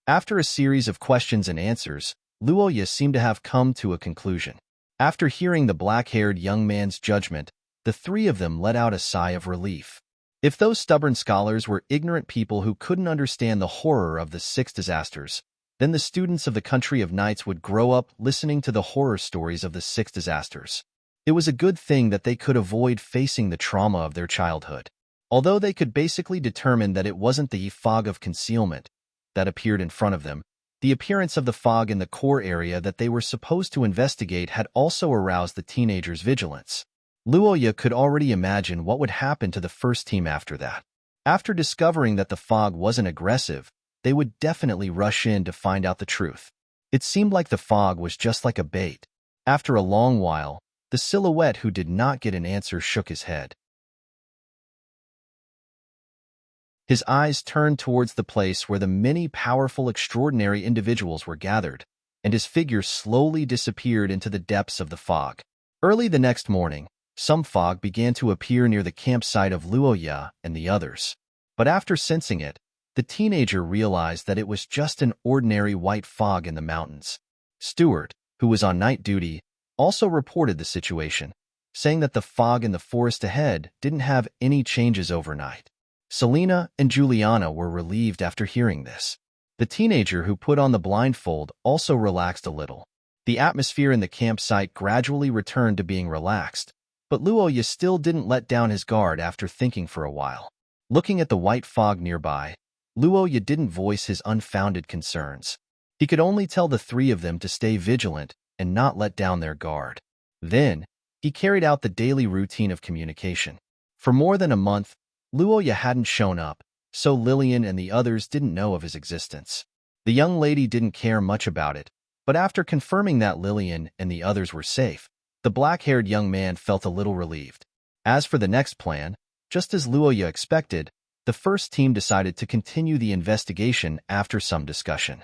After a series of questions and answers, Luoya seemed to have come to a conclusion. After hearing the black-haired young man's judgment, the three of them let out a sigh of relief. If those stubborn scholars were ignorant people who couldn't understand the horror of the 6 disasters, then the students of the Country of Knights would grow up listening to the horror stories of the 6 disasters. It was a good thing that they could avoid facing the trauma of their childhood. Although they could basically determine that it wasn't the fog of concealment that appeared in front of them, the appearance of the fog in the core area that they were supposed to investigate had also aroused the teenagers' vigilance. Luoya could already imagine what would happen to the first team after that. After discovering that the fog wasn't aggressive, they would definitely rush in to find out the truth. It seemed like the fog was just like a bait. After a long while, the silhouette who did not get an answer shook his head. His eyes turned towards the place where the many powerful, extraordinary individuals were gathered, and his figure slowly disappeared into the depths of the fog. Early the next morning, some fog began to appear near the campsite of Luoya and the others. But after sensing it, the teenager realized that it was just an ordinary white fog in the mountains. Stuart, who was on night duty, also reported the situation, saying that the fog in the forest ahead didn't have any changes overnight. Selena and Juliana were relieved after hearing this. The teenager who put on the blindfold also relaxed a little. The atmosphere in the campsite gradually returned to being relaxed, but Luoya still didn't let down his guard after thinking for a while. Looking at the white fog nearby, Luoya didn't voice his unfounded concerns. He could only tell the three of them to stay vigilant and not let down their guard. Then, he carried out the daily routine of communication. For more than a month, Luoya hadn't shown up, so Lillian and the others didn't know of his existence. The young lady didn't care much about it, but after confirming that Lillian and the others were safe, the black-haired young man felt a little relieved. As for the next plan, just as Luoya expected, the first team decided to continue the investigation after some discussion.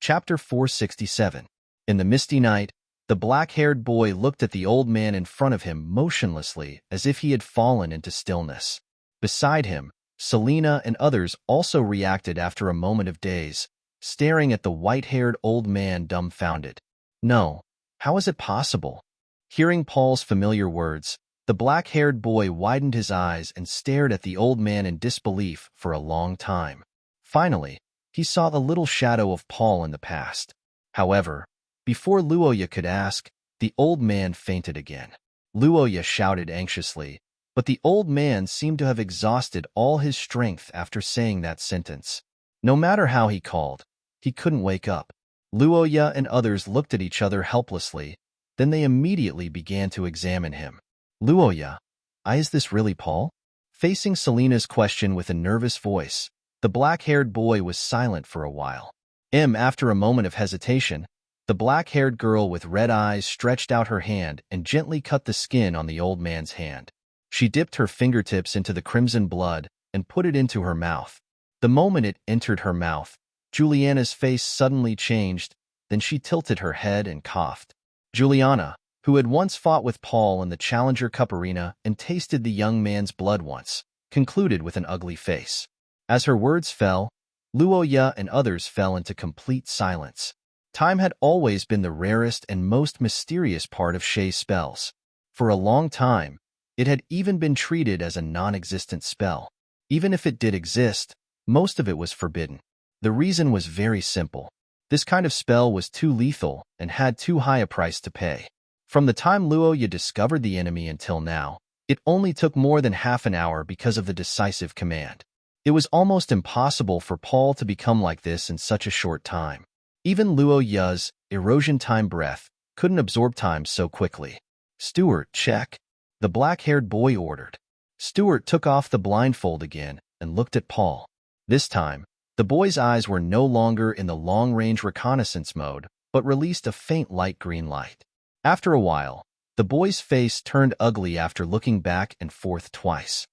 Chapter 467. In the misty night, the black-haired boy looked at the old man in front of him motionlessly as if he had fallen into stillness. Beside him, Selena and others also reacted after a moment of daze, staring at the white-haired old man dumbfounded. No, how is it possible? Hearing Paul's familiar words, the black-haired boy widened his eyes and stared at the old man in disbelief for a long time. Finally, he saw the little shadow of Paul in the past. However, before Luoya could ask, the old man fainted again. Luoya shouted anxiously, but the old man seemed to have exhausted all his strength after saying that sentence. No matter how he called, he couldn't wake up. Luoya and others looked at each other helplessly, then they immediately began to examine him. Luoya, is this really Paul? Facing Selena's question with a nervous voice, the black-haired boy was silent for a while. After a moment of hesitation, the black-haired girl with red eyes stretched out her hand and gently cut the skin on the old man's hand. She dipped her fingertips into the crimson blood and put it into her mouth. The moment it entered her mouth, Juliana's face suddenly changed, then she tilted her head and coughed. Juliana, who had once fought with Paul in the Challenger Cup arena and tasted the young man's blood once, concluded with an ugly face. As her words fell, Luoya and others fell into complete silence. Time had always been the rarest and most mysterious part of Shay's spells. For a long time, it had even been treated as a non-existent spell. Even if it did exist, most of it was forbidden. The reason was very simple. This kind of spell was too lethal and had too high a price to pay. From the time Luoya discovered the enemy until now, it only took more than half an hour because of the decisive command. It was almost impossible for Paul to become like this in such a short time. Even Luoya's erosion time breath couldn't absorb time so quickly. Stuart, check, the black-haired boy ordered. Stuart took off the blindfold again and looked at Paul. This time, the boy's eyes were no longer in the long-range reconnaissance mode, but released a faint light green light. After a while, the boy's face turned ugly after looking back and forth twice.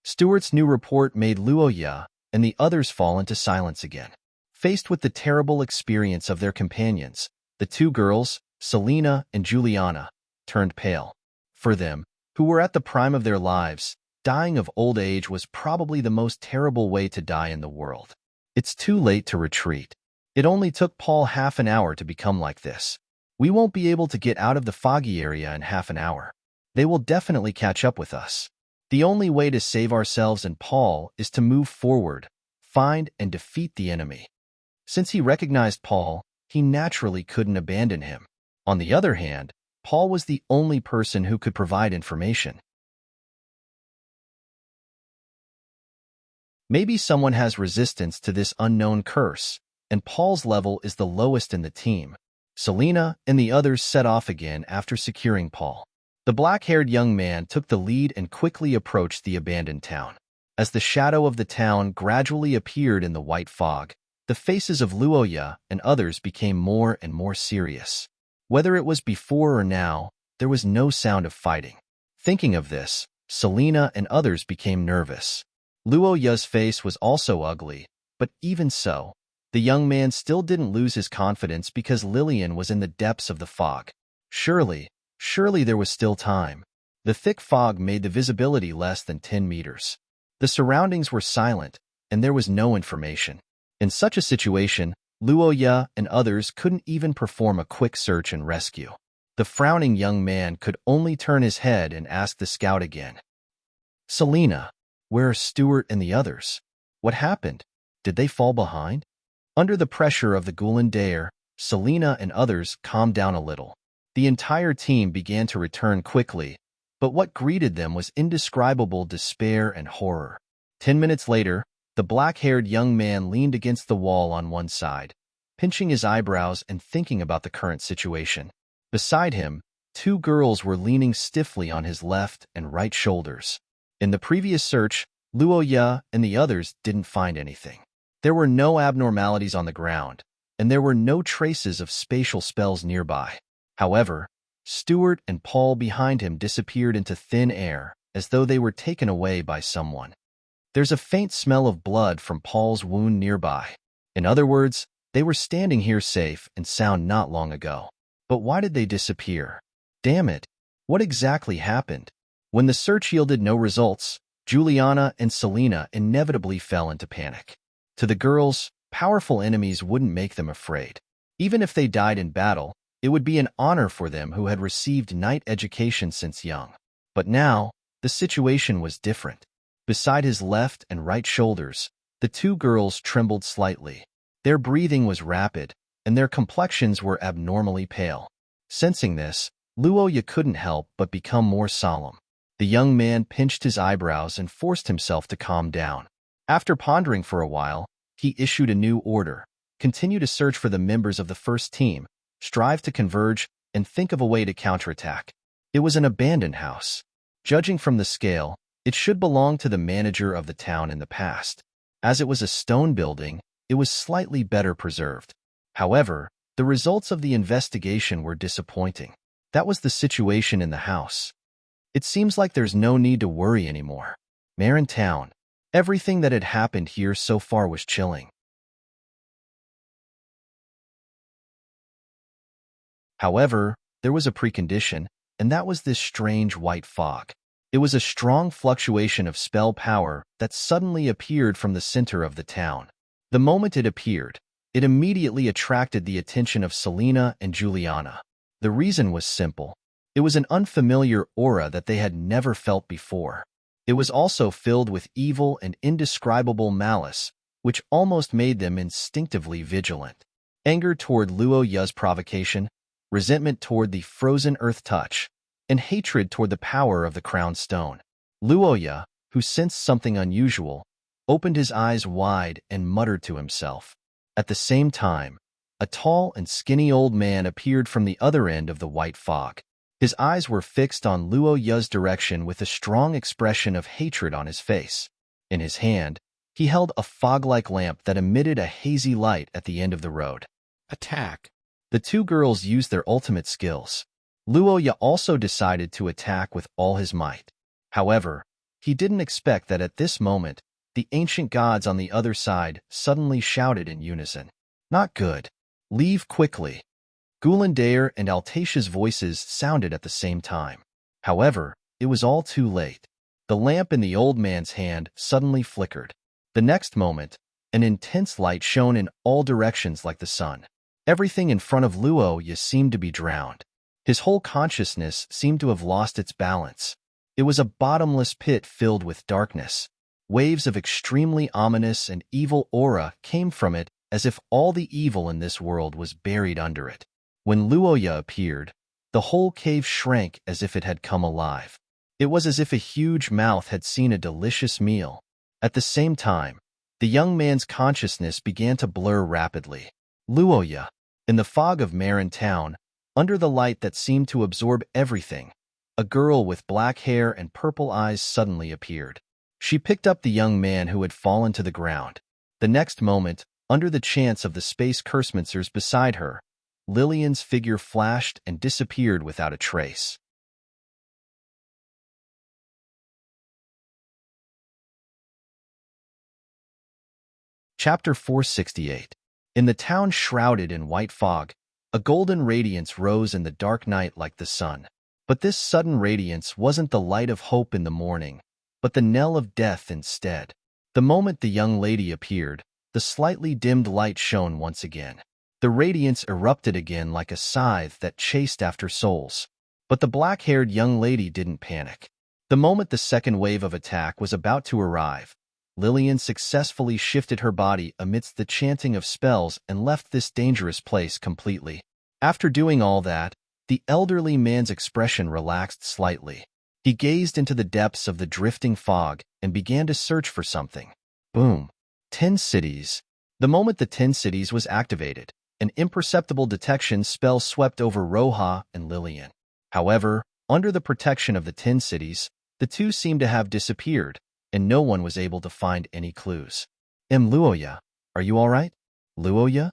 Stuart's new report made Luoya and the others fall into silence again. Faced with the terrible experience of their companions, the two girls, Selena and Juliana, turned pale. For them, who were at the prime of their lives, dying of old age was probably the most terrible way to die in the world. It's too late to retreat. It only took Paul half an hour to become like this. We won't be able to get out of the foggy area in half an hour. They will definitely catch up with us. The only way to save ourselves and Paul is to move forward, find and defeat the enemy. Since he recognized Paul, he naturally couldn't abandon him. On the other hand, Paul was the only person who could provide information. Maybe someone has resistance to this unknown curse, and Paul's level is the lowest in the team. Selena and the others set off again after securing Paul. The black-haired young man took the lead and quickly approached the abandoned town. As the shadow of the town gradually appeared in the white fog, the faces of Luoya and others became more and more serious. Whether it was before or now, there was no sound of fighting. Thinking of this, Selena and others became nervous. Luoya's face was also ugly, but even so, the young man still didn't lose his confidence because Lillian was in the depths of the fog. Surely there was still time. The thick fog made the visibility less than 10 meters. The surroundings were silent, and there was no information. In such a situation, Luoya and others couldn't even perform a quick search and rescue. The frowning young man could only turn his head and ask the scout again. Selena, where are Stuart and the others? What happened? Did they fall behind? Under the pressure of the Gulen Dare, Selena and others calmed down a little. The entire team began to return quickly, but what greeted them was indescribable despair and horror. 10 minutes later, the black-haired young man leaned against the wall on one side, pinching his eyebrows and thinking about the current situation. Beside him, 2 girls were leaning stiffly on his left and right shoulders. In the previous search, Luoya and the others didn't find anything. There were no abnormalities on the ground, and there were no traces of spatial spells nearby. However, Stuart and Paul behind him disappeared into thin air, as though they were taken away by someone. There's a faint smell of blood from Paul's wound nearby. In other words, they were standing here safe and sound not long ago. But why did they disappear? Damn it! What exactly happened? When the search yielded no results, Juliana and Selena inevitably fell into panic. To the girls, powerful enemies wouldn't make them afraid. Even if they died in battle, it would be an honor for them who had received knight education since young. But now, the situation was different. Beside his left and right shoulders, the 2 girls trembled slightly. Their breathing was rapid, and their complexions were abnormally pale. Sensing this, Luoya couldn't help but become more solemn. The young man pinched his eyebrows and forced himself to calm down. After pondering for a while, he issued a new order: continue to search for the members of the first team, strive to converge, and think of a way to counterattack. It was an abandoned house. Judging from the scale, it should belong to the manager of the town in the past. As it was a stone building, it was slightly better preserved. However, the results of the investigation were disappointing. That was the situation in the house. It seems like there's no need to worry anymore. Marin Town. Everything that had happened here so far was chilling. However, there was a precondition, and that was this strange white fog. It was a strong fluctuation of spell power that suddenly appeared from the center of the town. The moment it appeared, it immediately attracted the attention of Selena and Juliana. The reason was simple. It was an unfamiliar aura that they had never felt before. It was also filled with evil and indescribable malice, which almost made them instinctively vigilant. Anger toward Luoya's provocation, resentment toward the frozen earth touch, and hatred toward the power of the crown stone. Luoya, who sensed something unusual, opened his eyes wide and muttered to himself. At the same time, a tall and skinny old man appeared from the other end of the white fog. His eyes were fixed on Luoya's direction with a strong expression of hatred on his face. In his hand, he held a fog-like lamp that emitted a hazy light at the end of the road. Attack! The 2 girls used their ultimate skills. Luoya also decided to attack with all his might. However, he didn't expect that at this moment, the ancient gods on the other side suddenly shouted in unison. Not good. Leave quickly. Gulendair and Altatia's voices sounded at the same time. However, it was all too late. The lamp in the old man's hand suddenly flickered. The next moment, an intense light shone in all directions like the sun. Everything in front of Luoya seemed to be drowned. His whole consciousness seemed to have lost its balance. It was a bottomless pit filled with darkness. Waves of extremely ominous and evil aura came from it as if all the evil in this world was buried under it. When Luoya appeared, the whole cave shrank as if it had come alive. It was as if a huge mouth had seen a delicious meal. At the same time, the young man's consciousness began to blur rapidly. Luoya, in the fog of Marin town, under the light that seemed to absorb everything, a girl with black hair and purple eyes suddenly appeared. She picked up the young man who had fallen to the ground. The next moment, under the chants of the space cursemoncers beside her, Lillian's figure flashed and disappeared without a trace. Chapter 468. In the town shrouded in white fog, a golden radiance rose in the dark night like the sun. But this sudden radiance wasn't the light of hope in the morning, but the knell of death instead. The moment the young lady appeared, the slightly dimmed light shone once again. The radiance erupted again like a scythe that chased after souls. But the black-haired young lady didn't panic. The moment the second wave of attack was about to arrive, Lillian successfully shifted her body amidst the chanting of spells and left this dangerous place completely. After doing all that, the elderly man's expression relaxed slightly. He gazed into the depths of the drifting fog and began to search for something. Boom. 10 cities. The moment the 10 cities was activated, an imperceptible detection spell swept over Roja and Lillian. However, under the protection of the 10 cities, the two seemed to have disappeared, and no one was able to find any clues. Luoya, are you all right? Luoya?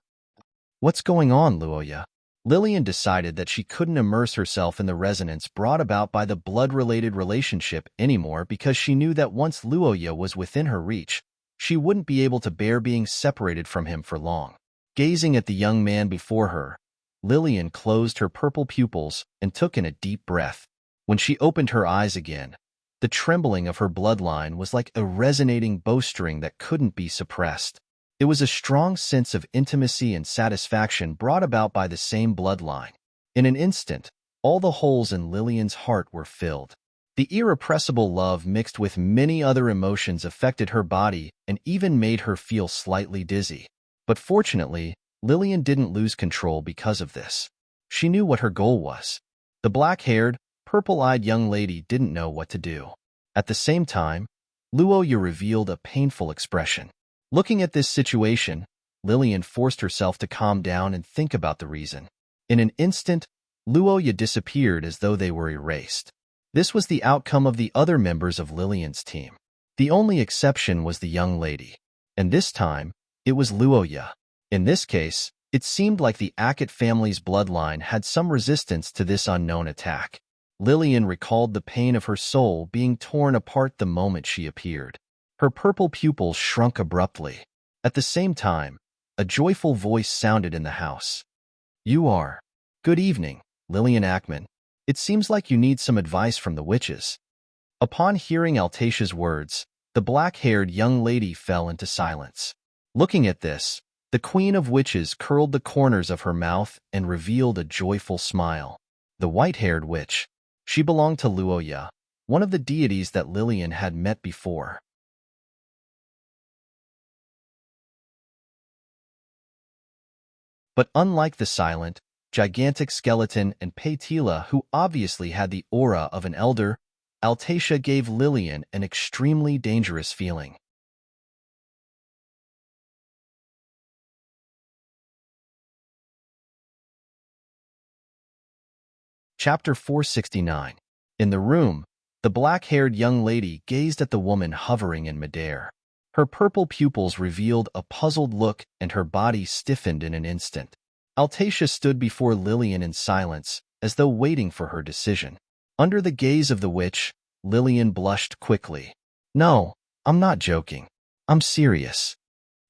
What's going on, Luoya? Lillian decided that she couldn't immerse herself in the resonance brought about by the blood-related relationship anymore because she knew that once Luoya was within her reach, she wouldn't be able to bear being separated from him for long. Gazing at the young man before her, Lillian closed her purple pupils and took in a deep breath. When she opened her eyes again, the trembling of her bloodline was like a resonating bowstring that couldn't be suppressed. It was a strong sense of intimacy and satisfaction brought about by the same bloodline. In an instant, all the holes in Lillian's heart were filled. The irrepressible love mixed with many other emotions affected her body and even made her feel slightly dizzy. But fortunately, Lillian didn't lose control because of this. She knew what her goal was. The black-haired, purple-eyed young lady didn't know what to do. At the same time, Luoya revealed a painful expression. Looking at this situation, Lillian forced herself to calm down and think about the reason. In an instant, Luoya disappeared as though they were erased. This was the outcome of the other members of Lillian's team. The only exception was the young lady. And this time, it was Luoya. In this case, it seemed like the Ackett family's bloodline had some resistance to this unknown attack. Lillian recalled the pain of her soul being torn apart the moment she appeared. Her purple pupils shrunk abruptly. At the same time, a joyful voice sounded in the house. "You are. Good evening, Lillian Ackman. It seems like you need some advice from the witches." Upon hearing Altatia's words, the black-haired young lady fell into silence. Looking at this, the Queen of Witches curled the corners of her mouth and revealed a joyful smile. The white-haired witch. She belonged to Luoya, one of the deities that Lillian had met before. But unlike the silent, gigantic skeleton and Paitila, who obviously had the aura of an elder, Altatia gave Lillian an extremely dangerous feeling. Chapter 469. In the room, the black-haired young lady gazed at the woman hovering in midair. Her purple pupils revealed a puzzled look and her body stiffened in an instant. Altatia stood before Lillian in silence, as though waiting for her decision. Under the gaze of the witch, Lillian blushed quickly. "No, I'm not joking. I'm serious."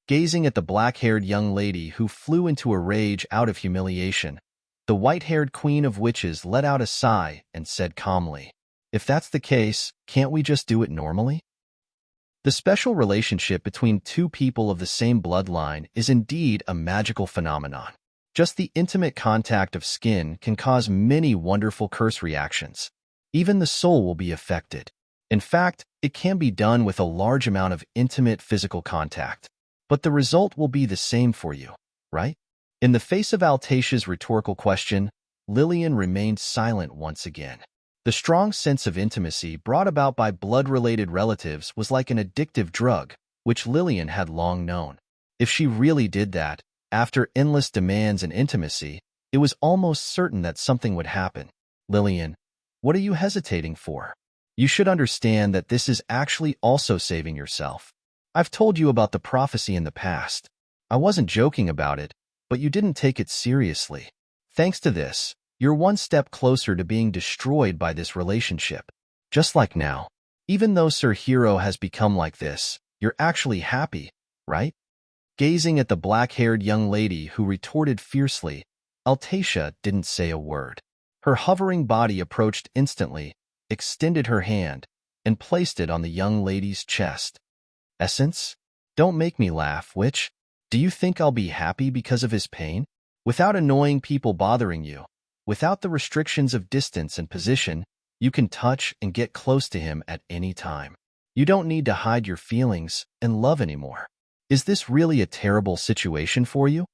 Gazing at the black-haired young lady who flew into a rage out of humiliation, the white-haired Queen of Witches let out a sigh and said calmly, "If that's the case, can't we just do it normally?" The special relationship between two people of the same bloodline is indeed a magical phenomenon. Just the intimate contact of skin can cause many wonderful curse reactions. Even the soul will be affected. In fact, it can be done with a large amount of intimate physical contact. But the result will be the same for you, right? In the face of Altatia's rhetorical question, Lillian remained silent once again. The strong sense of intimacy brought about by blood-related relatives was like an addictive drug, which Lillian had long known. If she really did that, after endless demands and intimacy, it was almost certain that something would happen. Lillian, what are you hesitating for? You should understand that this is actually also saving yourself. I've told you about the prophecy in the past. I wasn't joking about it, but you didn't take it seriously. Thanks to this, you're one step closer to being destroyed by this relationship. Just like now. Even though Sir Hero has become like this, you're actually happy, right? Gazing at the black-haired young lady who retorted fiercely, Altatia didn't say a word. Her hovering body approached instantly, extended her hand, and placed it on the young lady's chest. Essence? Don't make me laugh, witch. Do you think I'll be happy because of his pain? Without annoying people bothering you, without the restrictions of distance and position, you can touch and get close to him at any time. You don't need to hide your feelings and love anymore. Is this really a terrible situation for you?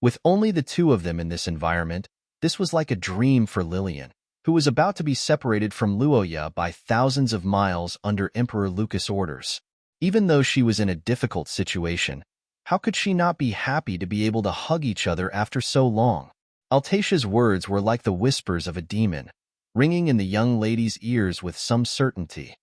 With only the two of them in this environment, this was like a dream for Lillian, who was about to be separated from Luoya by thousands of miles under Emperor Lucas' orders. Even though she was in a difficult situation, how could she not be happy to be able to hug each other after so long? Altatia's words were like the whispers of a demon, ringing in the young lady's ears with some certainty.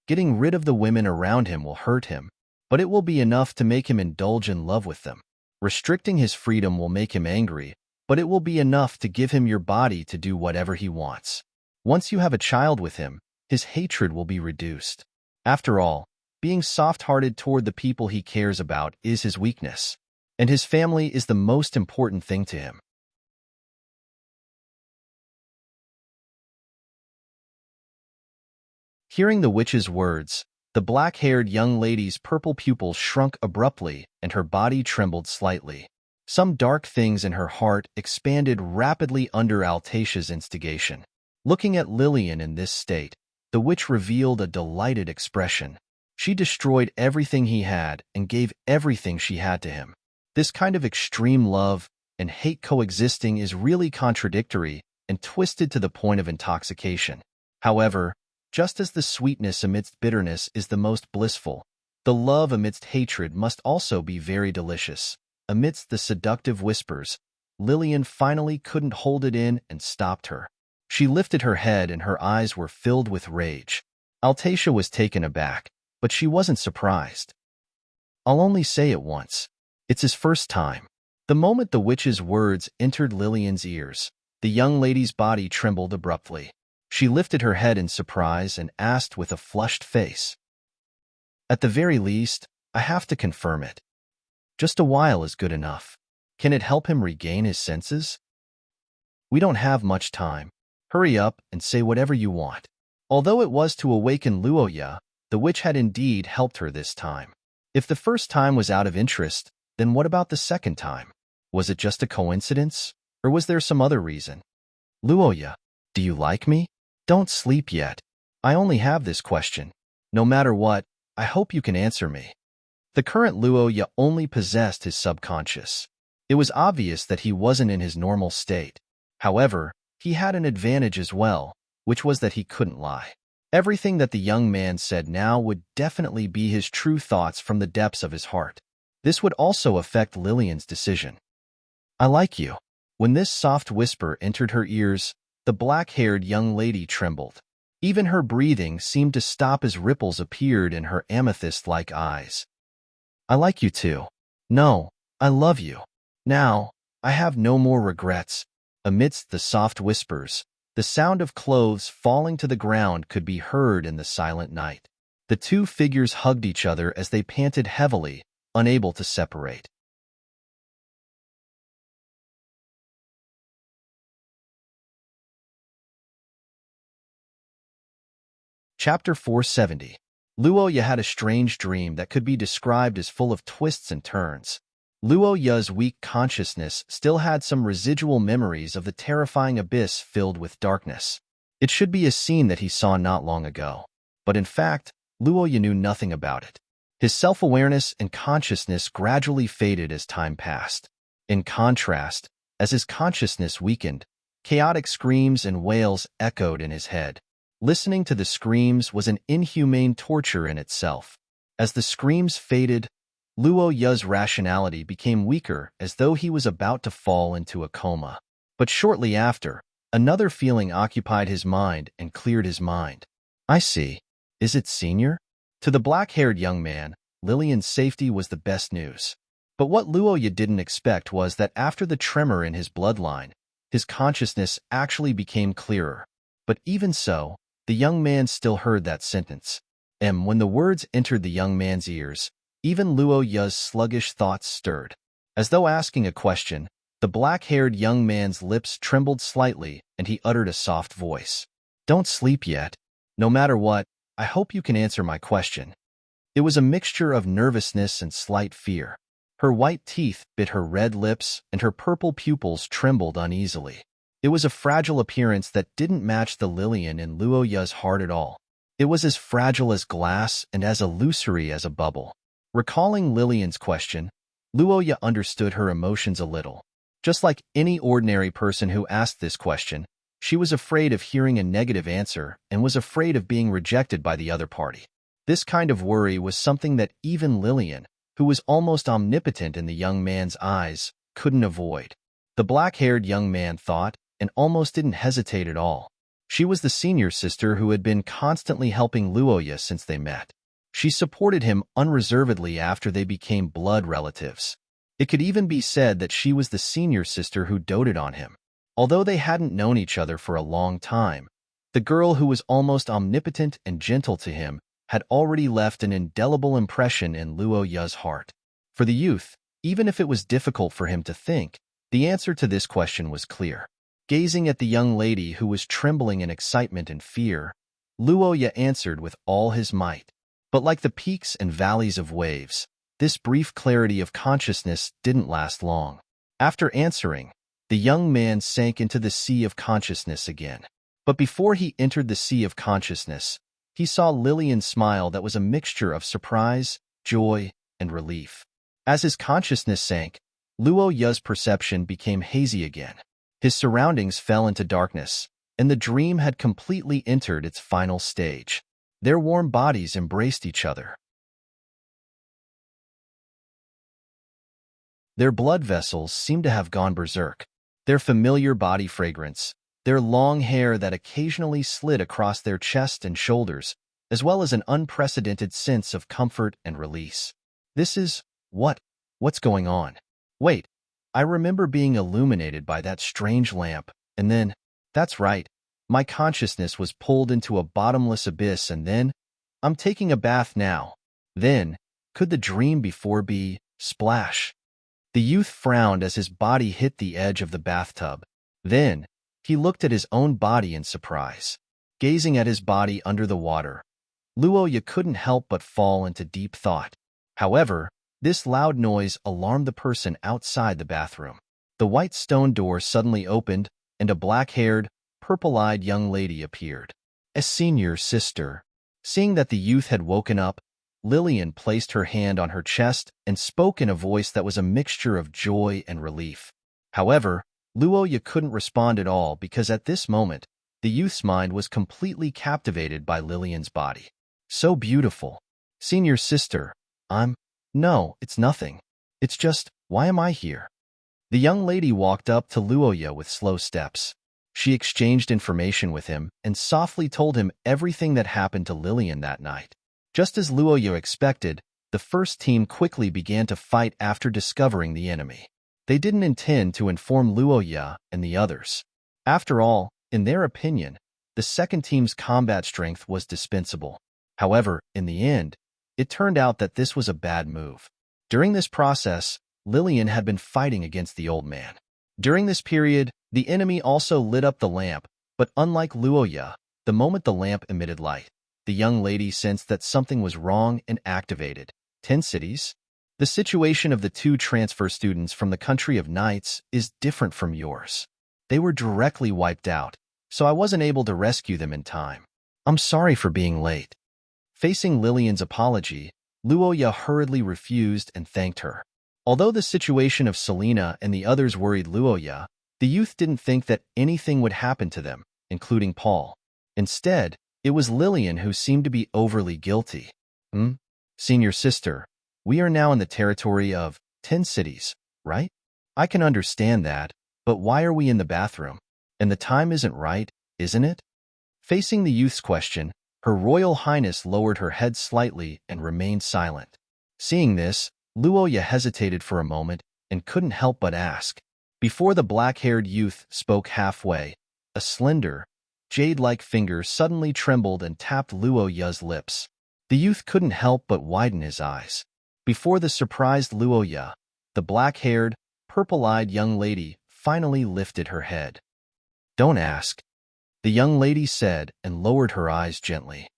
Getting rid of the women around him will hurt him, but it will be enough to make him indulge in love with them. Restricting his freedom will make him angry, but it will be enough to give him your body to do whatever he wants. Once you have a child with him, his hatred will be reduced. After all, being soft-hearted toward the people he cares about is his weakness, and his family is the most important thing to him. Hearing the witch's words, the black-haired young lady's purple pupils shrunk abruptly and her body trembled slightly. Some dark things in her heart expanded rapidly under Altatia's instigation. Looking at Lillian in this state, the witch revealed a delighted expression. She destroyed everything he had and gave everything she had to him. This kind of extreme love and hate coexisting is really contradictory and twisted to the point of intoxication. However, just as the sweetness amidst bitterness is the most blissful, the love amidst hatred must also be very delicious. Amidst the seductive whispers, Lillian finally couldn't hold it in and stopped her. She lifted her head and her eyes were filled with rage. Altatia was taken aback, but she wasn't surprised. I'll only say it once. It's his first time. The moment the witch's words entered Lillian's ears, the young lady's body trembled abruptly. She lifted her head in surprise and asked with a flushed face. At the very least, I have to confirm it. Just a while is good enough. Can it help him regain his senses? We don't have much time. Hurry up and say whatever you want. Although it was to awaken Luoya, the witch had indeed helped her this time. If the first time was out of interest, then what about the second time? Was it just a coincidence, or was there some other reason? Luoya, do you like me? Don't sleep yet. I only have this question. No matter what, I hope you can answer me. The current Luoya only possessed his subconscious. It was obvious that he wasn't in his normal state. However, he had an advantage as well, which was that he couldn't lie. Everything that the young man said now would definitely be his true thoughts from the depths of his heart. This would also affect Lillian's decision. I like you. When this soft whisper entered her ears, the black-haired young lady trembled. Even her breathing seemed to stop as ripples appeared in her amethyst-like eyes. I like you too. No, I love you. Now, I have no more regrets. Amidst the soft whispers, the sound of clothes falling to the ground could be heard in the silent night. The two figures hugged each other as they panted heavily, unable to separate. Chapter 470. Luoya had a strange dream that could be described as full of twists and turns. Luoya's weak consciousness still had some residual memories of the terrifying abyss filled with darkness. It should be a scene that he saw not long ago. But in fact, Luoya knew nothing about it. His self-awareness and consciousness gradually faded as time passed. In contrast, as his consciousness weakened, chaotic screams and wails echoed in his head. Listening to the screams was an inhumane torture in itself. As the screams faded, Luo Ya's rationality became weaker, as though he was about to fall into a coma. But shortly after, another feeling occupied his mind and cleared his mind. I see. Is it Senior? To the black-haired young man, Lillian's safety was the best news. But what Luo Ya didn't expect was that after the tremor in his bloodline, his consciousness actually became clearer. But even so, the young man still heard that sentence. And when the words entered the young man's ears, even Luo Ya's sluggish thoughts stirred. As though asking a question, the black-haired young man's lips trembled slightly and he uttered a soft voice. Don't sleep yet. No matter what, I hope you can answer my question. It was a mixture of nervousness and slight fear. Her white teeth bit her red lips and her purple pupils trembled uneasily. It was a fragile appearance that didn't match the Lillian in Luo Ya's heart at all. It was as fragile as glass and as illusory as a bubble. Recalling Lillian's question, Luo Ya understood her emotions a little. Just like any ordinary person who asked this question, she was afraid of hearing a negative answer and was afraid of being rejected by the other party. This kind of worry was something that even Lillian, who was almost omnipotent in the young man's eyes, couldn't avoid. The black-haired young man thought, and almost didn't hesitate at all. She was the senior sister who had been constantly helping Luo Ya since they met. She supported him unreservedly after they became blood relatives. It could even be said that she was the senior sister who doted on him. Although they hadn't known each other for a long time, the girl who was almost omnipotent and gentle to him had already left an indelible impression in Luo Ya's heart. For the youth, even if it was difficult for him to think, the answer to this question was clear. Gazing at the young lady who was trembling in excitement and fear, Luo Ya answered with all his might. But like the peaks and valleys of waves, this brief clarity of consciousness didn't last long. After answering, the young man sank into the sea of consciousness again. But before he entered the sea of consciousness, he saw Lillian's smile that was a mixture of surprise, joy, and relief. As his consciousness sank, Luo Ya's perception became hazy again. His surroundings fell into darkness, and the dream had completely entered its final stage. Their warm bodies embraced each other. Their blood vessels seemed to have gone berserk. Their familiar body fragrance, their long hair that occasionally slid across their chest and shoulders, as well as an unprecedented sense of comfort and release. This is what's going on? Wait, I remember being illuminated by that strange lamp, and then, that's right, my consciousness was pulled into a bottomless abyss, and then, I'm taking a bath now. Then, could the dream before be, splash? The youth frowned as his body hit the edge of the bathtub. Then, he looked at his own body in surprise. Gazing at his body under the water, Luo Ya couldn't help but fall into deep thought. However, this loud noise alarmed the person outside the bathroom. The white stone door suddenly opened, and a black-haired, purple-eyed young lady appeared. A senior sister. Seeing that the youth had woken up, Lillian placed her hand on her chest and spoke in a voice that was a mixture of joy and relief. However, Luo Ya couldn't respond at all because at this moment, the youth's mind was completely captivated by Lillian's body. So beautiful. Senior sister, No, it's nothing. It's just, why am I here? The young lady walked up to Luo Ya with slow steps. She exchanged information with him and softly told him everything that happened to Lillian that night. Just as Luo Ya expected, the first team quickly began to fight after discovering the enemy. They didn't intend to inform Luo Ya and the others. After all, in their opinion, the second team's combat strength was dispensable. However, in the end, it turned out that this was a bad move. During this process, Lillian had been fighting against the old man. During this period, the enemy also lit up the lamp, but unlike Luo Ya, the moment the lamp emitted light, the young lady sensed that something was wrong and activated. 10 cities? The situation of the 2 transfer students from the country of knights is different from yours. They were directly wiped out, so I wasn't able to rescue them in time. I'm sorry for being late. Facing Lillian's apology, Luo Ya hurriedly refused and thanked her. Although the situation of Selena and the others worried Luoya, the youth didn't think that anything would happen to them, including Paul. Instead, it was Lillian who seemed to be overly guilty. Senior sister, we are now in the territory of 10 cities, right? I can understand that, but why are we in the bathroom? And the time isn't right, isn't it? Facing the youth's question, Her Royal Highness lowered her head slightly and remained silent. Seeing this, Luoya hesitated for a moment and couldn't help but ask. Before the black-haired youth spoke halfway, a slender, jade-like finger suddenly trembled and tapped Luoya's lips. The youth couldn't help but widen his eyes. Before the surprised Luoya, the black-haired, purple-eyed young lady finally lifted her head. Don't ask, the young lady said and lowered her eyes gently.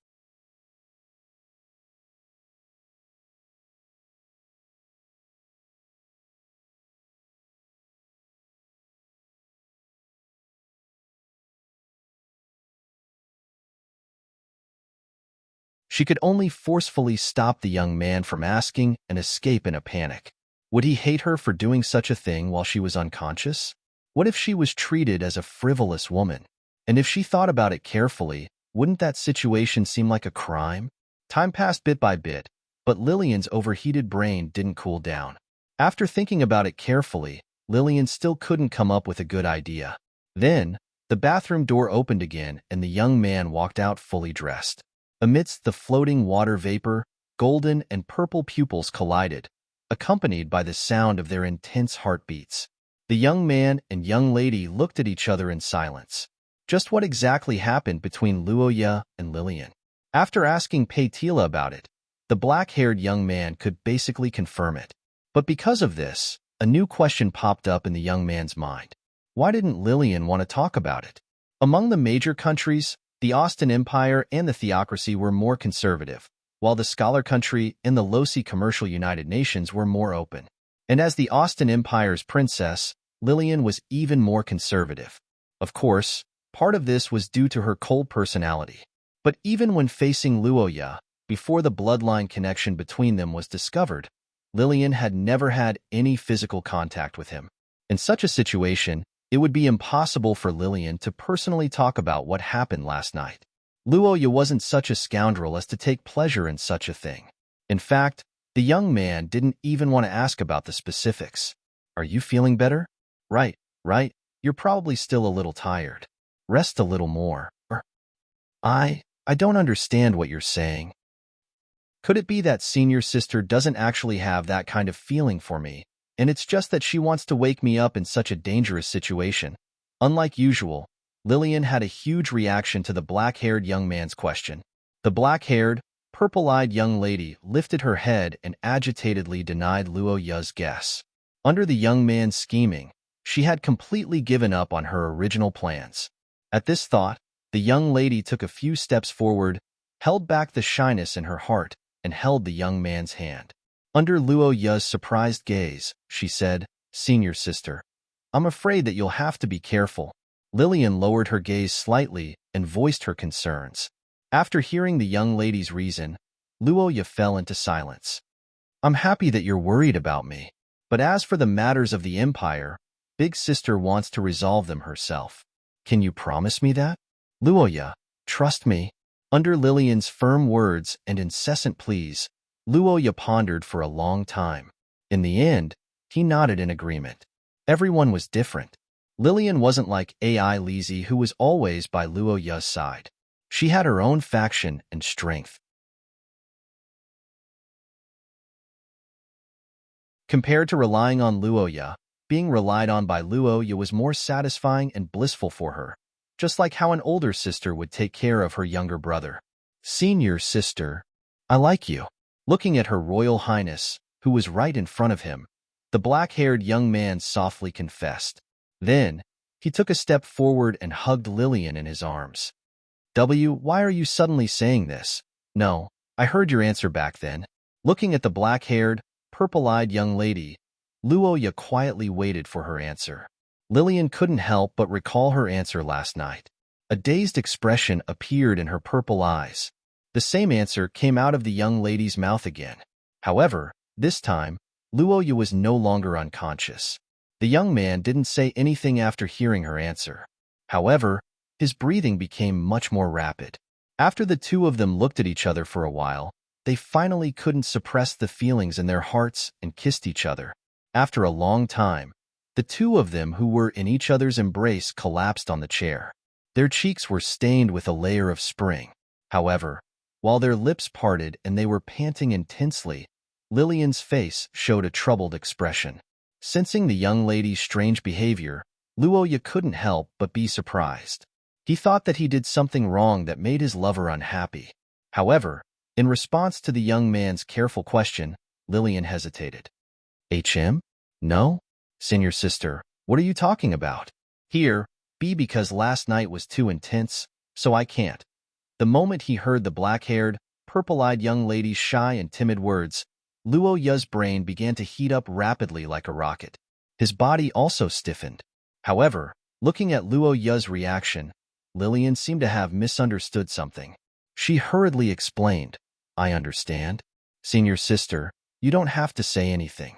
She could only forcefully stop the young man from asking and escape in a panic. Would he hate her for doing such a thing while she was unconscious? What if she was treated as a frivolous woman? And if she thought about it carefully, wouldn't that situation seem like a crime? Time passed bit by bit, but Lillian's overheated brain didn't cool down. After thinking about it carefully, Lillian still couldn't come up with a good idea. Then, the bathroom door opened again and the young man walked out fully dressed. Amidst the floating water vapor, golden and purple pupils collided, accompanied by the sound of their intense heartbeats. The young man and young lady looked at each other in silence. Just what exactly happened between Luoya and Lillian? After asking Paitila about it, the black-haired young man could basically confirm it. But because of this, a new question popped up in the young man's mind. Why didn't Lillian want to talk about it? Among the major countries, the Austin Empire and the Theocracy were more conservative, while the Scholar Country and the Losi Commercial United Nations were more open. And as the Austin Empire's princess, Lillian was even more conservative. Of course, part of this was due to her cold personality. But even when facing Luoya, before the bloodline connection between them was discovered, Lillian had never had any physical contact with him. In such a situation, it would be impossible for Lillian to personally talk about what happened last night. Luoya wasn't such a scoundrel as to take pleasure in such a thing. In fact, the young man didn't even want to ask about the specifics. Are you feeling better? Right. You're probably still a little tired. Rest a little more. I don't understand what you're saying. Could it be that senior sister doesn't actually have that kind of feeling for me, and it's just that she wants to wake me up in such a dangerous situation? Unlike usual, Lillian had a huge reaction to the black-haired young man's question. The black-haired, purple-eyed young lady lifted her head and agitatedly denied Luoya's guess. Under the young man's scheming, she had completely given up on her original plans. At this thought, the young lady took a few steps forward, held back the shyness in her heart, and held the young man's hand. Under Luoya's surprised gaze, she said, "Senior sister, I'm afraid that you'll have to be careful." Lillian lowered her gaze slightly and voiced her concerns. After hearing the young lady's reason, Luoya fell into silence. "I'm happy that you're worried about me, but as for the matters of the Empire, Big Sister wants to resolve them herself. Can you promise me that? Luoya, trust me." Under Lillian's firm words and incessant pleas, Luoya pondered for a long time. In the end, he nodded in agreement. Everyone was different. Lillian wasn't like AI Lizzie, who was always by Luoya's side. She had her own faction and strength. Compared to relying on Luoya, being relied on by Luoya was more satisfying and blissful for her, just like how an older sister would take care of her younger brother. "Senior sister, I like you." Looking at Her Royal Highness, who was right in front of him, the black-haired young man softly confessed. Then, he took a step forward and hugged Lillian in his arms. Why are you suddenly saying this? No, I heard your answer back then." Looking at the black-haired, purple-eyed young lady, Luoya quietly waited for her answer. Lillian couldn't help but recall her answer last night. A dazed expression appeared in her purple eyes. The same answer came out of the young lady's mouth again. However, this time, Luoya was no longer unconscious. The young man didn't say anything after hearing her answer. However, his breathing became much more rapid. After the two of them looked at each other for a while, they finally couldn't suppress the feelings in their hearts and kissed each other. After a long time, the two of them who were in each other's embrace collapsed on the chair. Their cheeks were stained with a layer of spring. However, while their lips parted and they were panting intensely, Lillian's face showed a troubled expression. Sensing the young lady's strange behavior, Luoya couldn't help but be surprised. He thought that he did something wrong that made his lover unhappy. However, in response to the young man's careful question, Lillian hesitated. HM? No? Senior sister, what are you talking about? Here, B, because last night was too intense, so I can't. The moment he heard the black-haired, purple-eyed young lady's shy and timid words, Luoya's brain began to heat up rapidly like a rocket. His body also stiffened. However, looking at Luoya's reaction, Lillian seemed to have misunderstood something. She hurriedly explained, I understand. Senior sister, you don't have to say anything.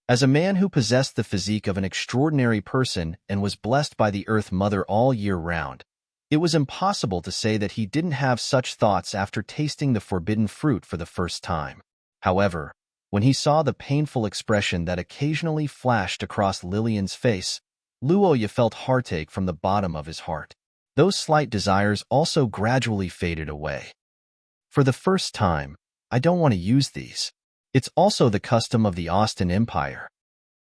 As a man who possessed the physique of an extraordinary person and was blessed by the Earth Mother all year round, it was impossible to say that he didn't have such thoughts after tasting the forbidden fruit for the first time. However, when he saw the painful expression that occasionally flashed across Lillian's face, Luoya felt heartache from the bottom of his heart. Those slight desires also gradually faded away. For the first time, I don't want to use these. It's also the custom of the Austin Empire.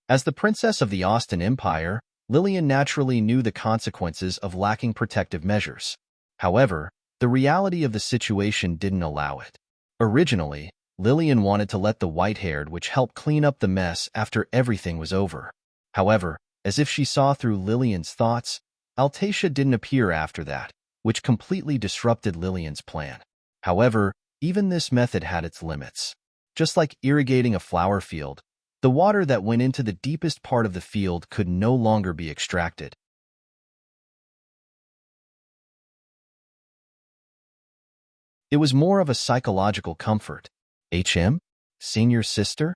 As the princess of the Austin Empire, Lillian naturally knew the consequences of lacking protective measures. However, the reality of the situation didn't allow it. Originally, Lillian wanted to let the white-haired witch help clean up the mess after everything was over. However, as if she saw through Lillian's thoughts, Altacia didn't appear after that, which completely disrupted Lillian's plan. However, even this method had its limits. Just like irrigating a flower field, the water that went into the deepest part of the field could no longer be extracted. It was more of a psychological comfort. HM? Senior sister?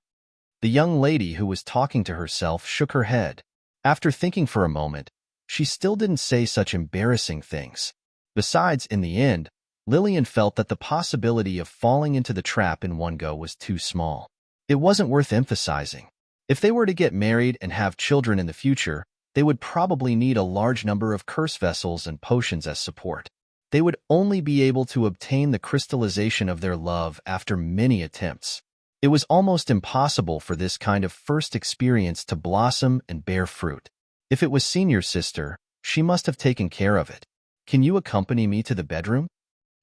The young lady who was talking to herself shook her head. After thinking for a moment, she still didn't say such embarrassing things. Besides, in the end, Lillian felt that the possibility of falling into the trap in one go was too small. It wasn't worth emphasizing. If they were to get married and have children in the future, they would probably need a large number of curse vessels and potions as support. They would only be able to obtain the crystallization of their love after many attempts. It was almost impossible for this kind of first experience to blossom and bear fruit. If it was senior sister, she must have taken care of it. Can you accompany me to the bedroom?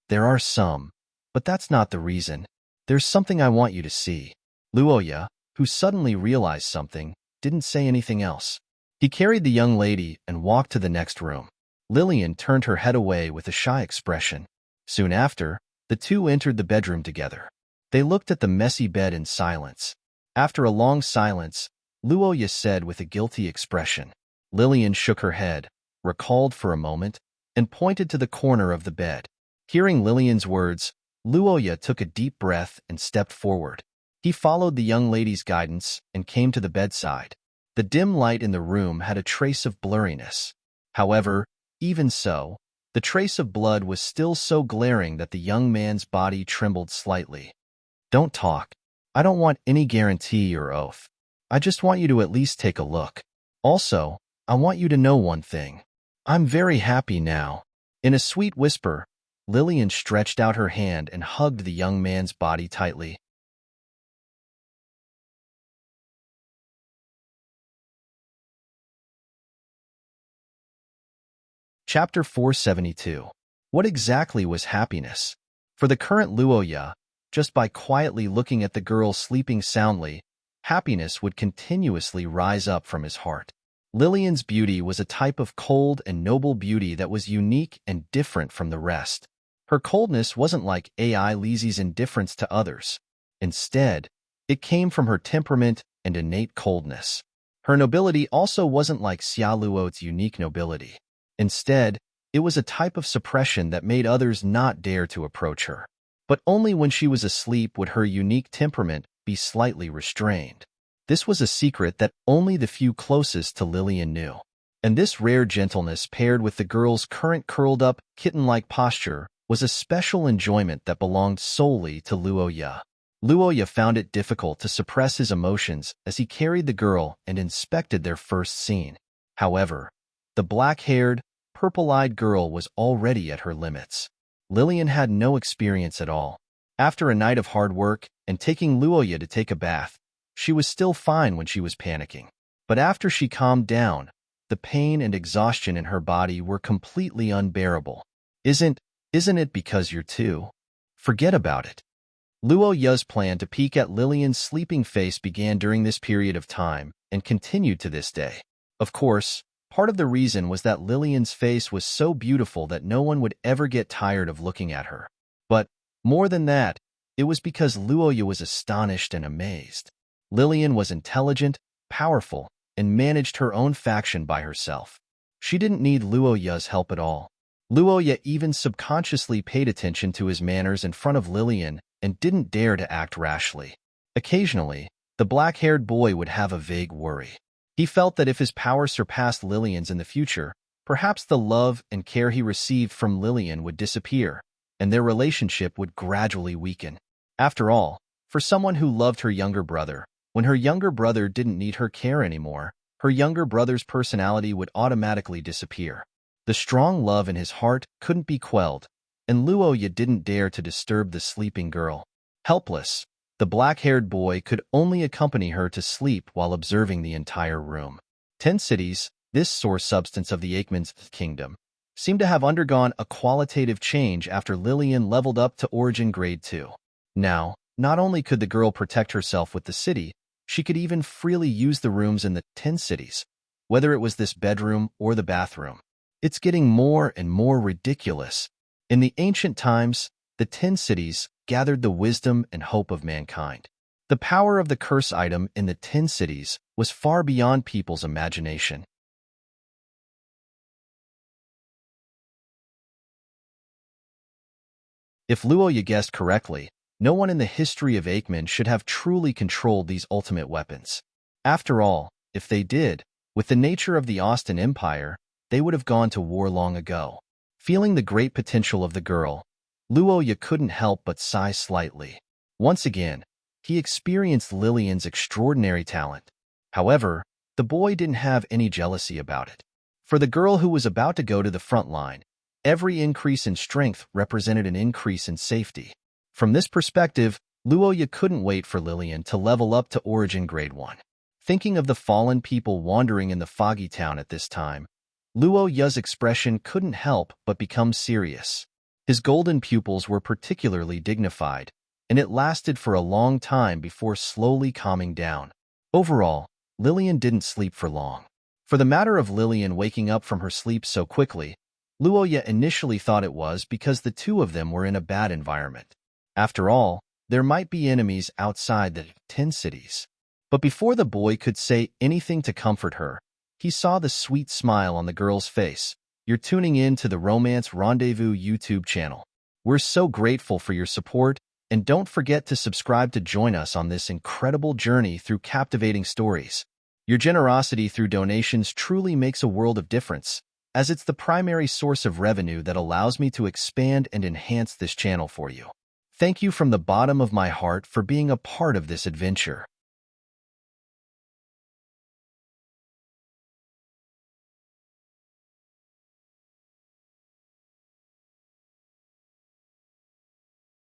There are some, but that's not the reason. There's something I want you to see. Luoya, who suddenly realized something, didn't say anything else. He carried the young lady and walked to the next room. Lillian turned her head away with a shy expression. Soon after, the two entered the bedroom together. They looked at the messy bed in silence. After a long silence, Luoya said with a guilty expression. Lillian shook her head, recalled for a moment, and pointed to the corner of the bed. Hearing Lillian's words, Luoya took a deep breath and stepped forward. He followed the young lady's guidance and came to the bedside. The dim light in the room had a trace of blurriness. However, even so, the trace of blood was still so glaring that the young man's body trembled slightly. Don't talk. I don't want any guarantee or oath. I just want you to at least take a look. Also, I want you to know one thing. I'm very happy now. In a sweet whisper, Lillian stretched out her hand and hugged the young man's body tightly. Chapter 472. What exactly was happiness? For the current Luoya, just by quietly looking at the girl sleeping soundly, happiness would continuously rise up from his heart. Lillian's beauty was a type of cold and noble beauty that was unique and different from the rest. Her coldness wasn't like Ai Lizi's indifference to others. Instead, it came from her temperament and innate coldness. Her nobility also wasn't like Xia Luo's unique nobility. Instead, it was a type of suppression that made others not dare to approach her. But only when she was asleep would her unique temperament be slightly restrained. This was a secret that only the few closest to Lillian knew. And this rare gentleness paired with the girl's current curled-up, kitten-like posture was a special enjoyment that belonged solely to Luoya. Luoya found it difficult to suppress his emotions as he carried the girl and inspected their first scene. However, the black-haired, purple-eyed girl was already at her limits. Lillian had no experience at all. After a night of hard work and taking Luoya to take a bath, she was still fine when she was panicking. But after she calmed down, the pain and exhaustion in her body were completely unbearable. Isn't it because you're two? Forget about it. Luoya's plan to peek at Lillian's sleeping face began during this period of time and continued to this day. Of course, part of the reason was that Lillian's face was so beautiful that no one would ever get tired of looking at her. But, more than that, it was because Luoya was astonished and amazed. Lillian was intelligent, powerful, and managed her own faction by herself. She didn't need Luoya's help at all. Luoya even subconsciously paid attention to his manners in front of Lillian and didn't dare to act rashly. Occasionally, the black-haired boy would have a vague worry. He felt that if his power surpassed Lillian's in the future, perhaps the love and care he received from Lillian would disappear, and their relationship would gradually weaken. After all, for someone who loved her younger brother, when her younger brother didn't need her care anymore, her younger brother's personality would automatically disappear. The strong love in his heart couldn't be quelled, and Luoya didn't dare to disturb the sleeping girl. Helpless, the black-haired boy could only accompany her to sleep while observing the entire room. 10 cities, this source substance of the Aikman's kingdom, seemed to have undergone a qualitative change after Lillian leveled up to Origin Grade 2. Now, not only could the girl protect herself with the city, she could even freely use the rooms in the 10 cities, whether it was this bedroom or the bathroom. It's getting more and more ridiculous. In the ancient times, the 10 cities gathered the wisdom and hope of mankind. The power of the curse item in the 10 cities was far beyond people's imagination. If Luoya guessed correctly, no one in the history of Aikman should have truly controlled these ultimate weapons. After all, if they did, with the nature of the Austin Empire, they would have gone to war long ago. Feeling the great potential of the girl, Luoya couldn't help but sigh slightly. Once again, he experienced Lillian's extraordinary talent. However, the boy didn't have any jealousy about it. For the girl who was about to go to the front line, every increase in strength represented an increase in safety. From this perspective, Luoya couldn't wait for Lillian to level up to Origin Grade 1. Thinking of the fallen people wandering in the foggy town at this time, Luoya's expression couldn't help but become serious. His golden pupils were particularly dignified, and it lasted for a long time before slowly calming down. Overall, Lillian didn't sleep for long. For the matter of Lillian waking up from her sleep so quickly, Luoya initially thought it was because the two of them were in a bad environment. After all, there might be enemies outside the 10 cities. But before the boy could say anything to comfort her, he saw the sweet smile on the girl's face. You're tuning in to the Romance Rendezvous YouTube channel. We're so grateful for your support, and don't forget to subscribe to join us on this incredible journey through captivating stories. Your generosity through donations truly makes a world of difference, as it's the primary source of revenue that allows me to expand and enhance this channel for you. Thank you from the bottom of my heart for being a part of this adventure.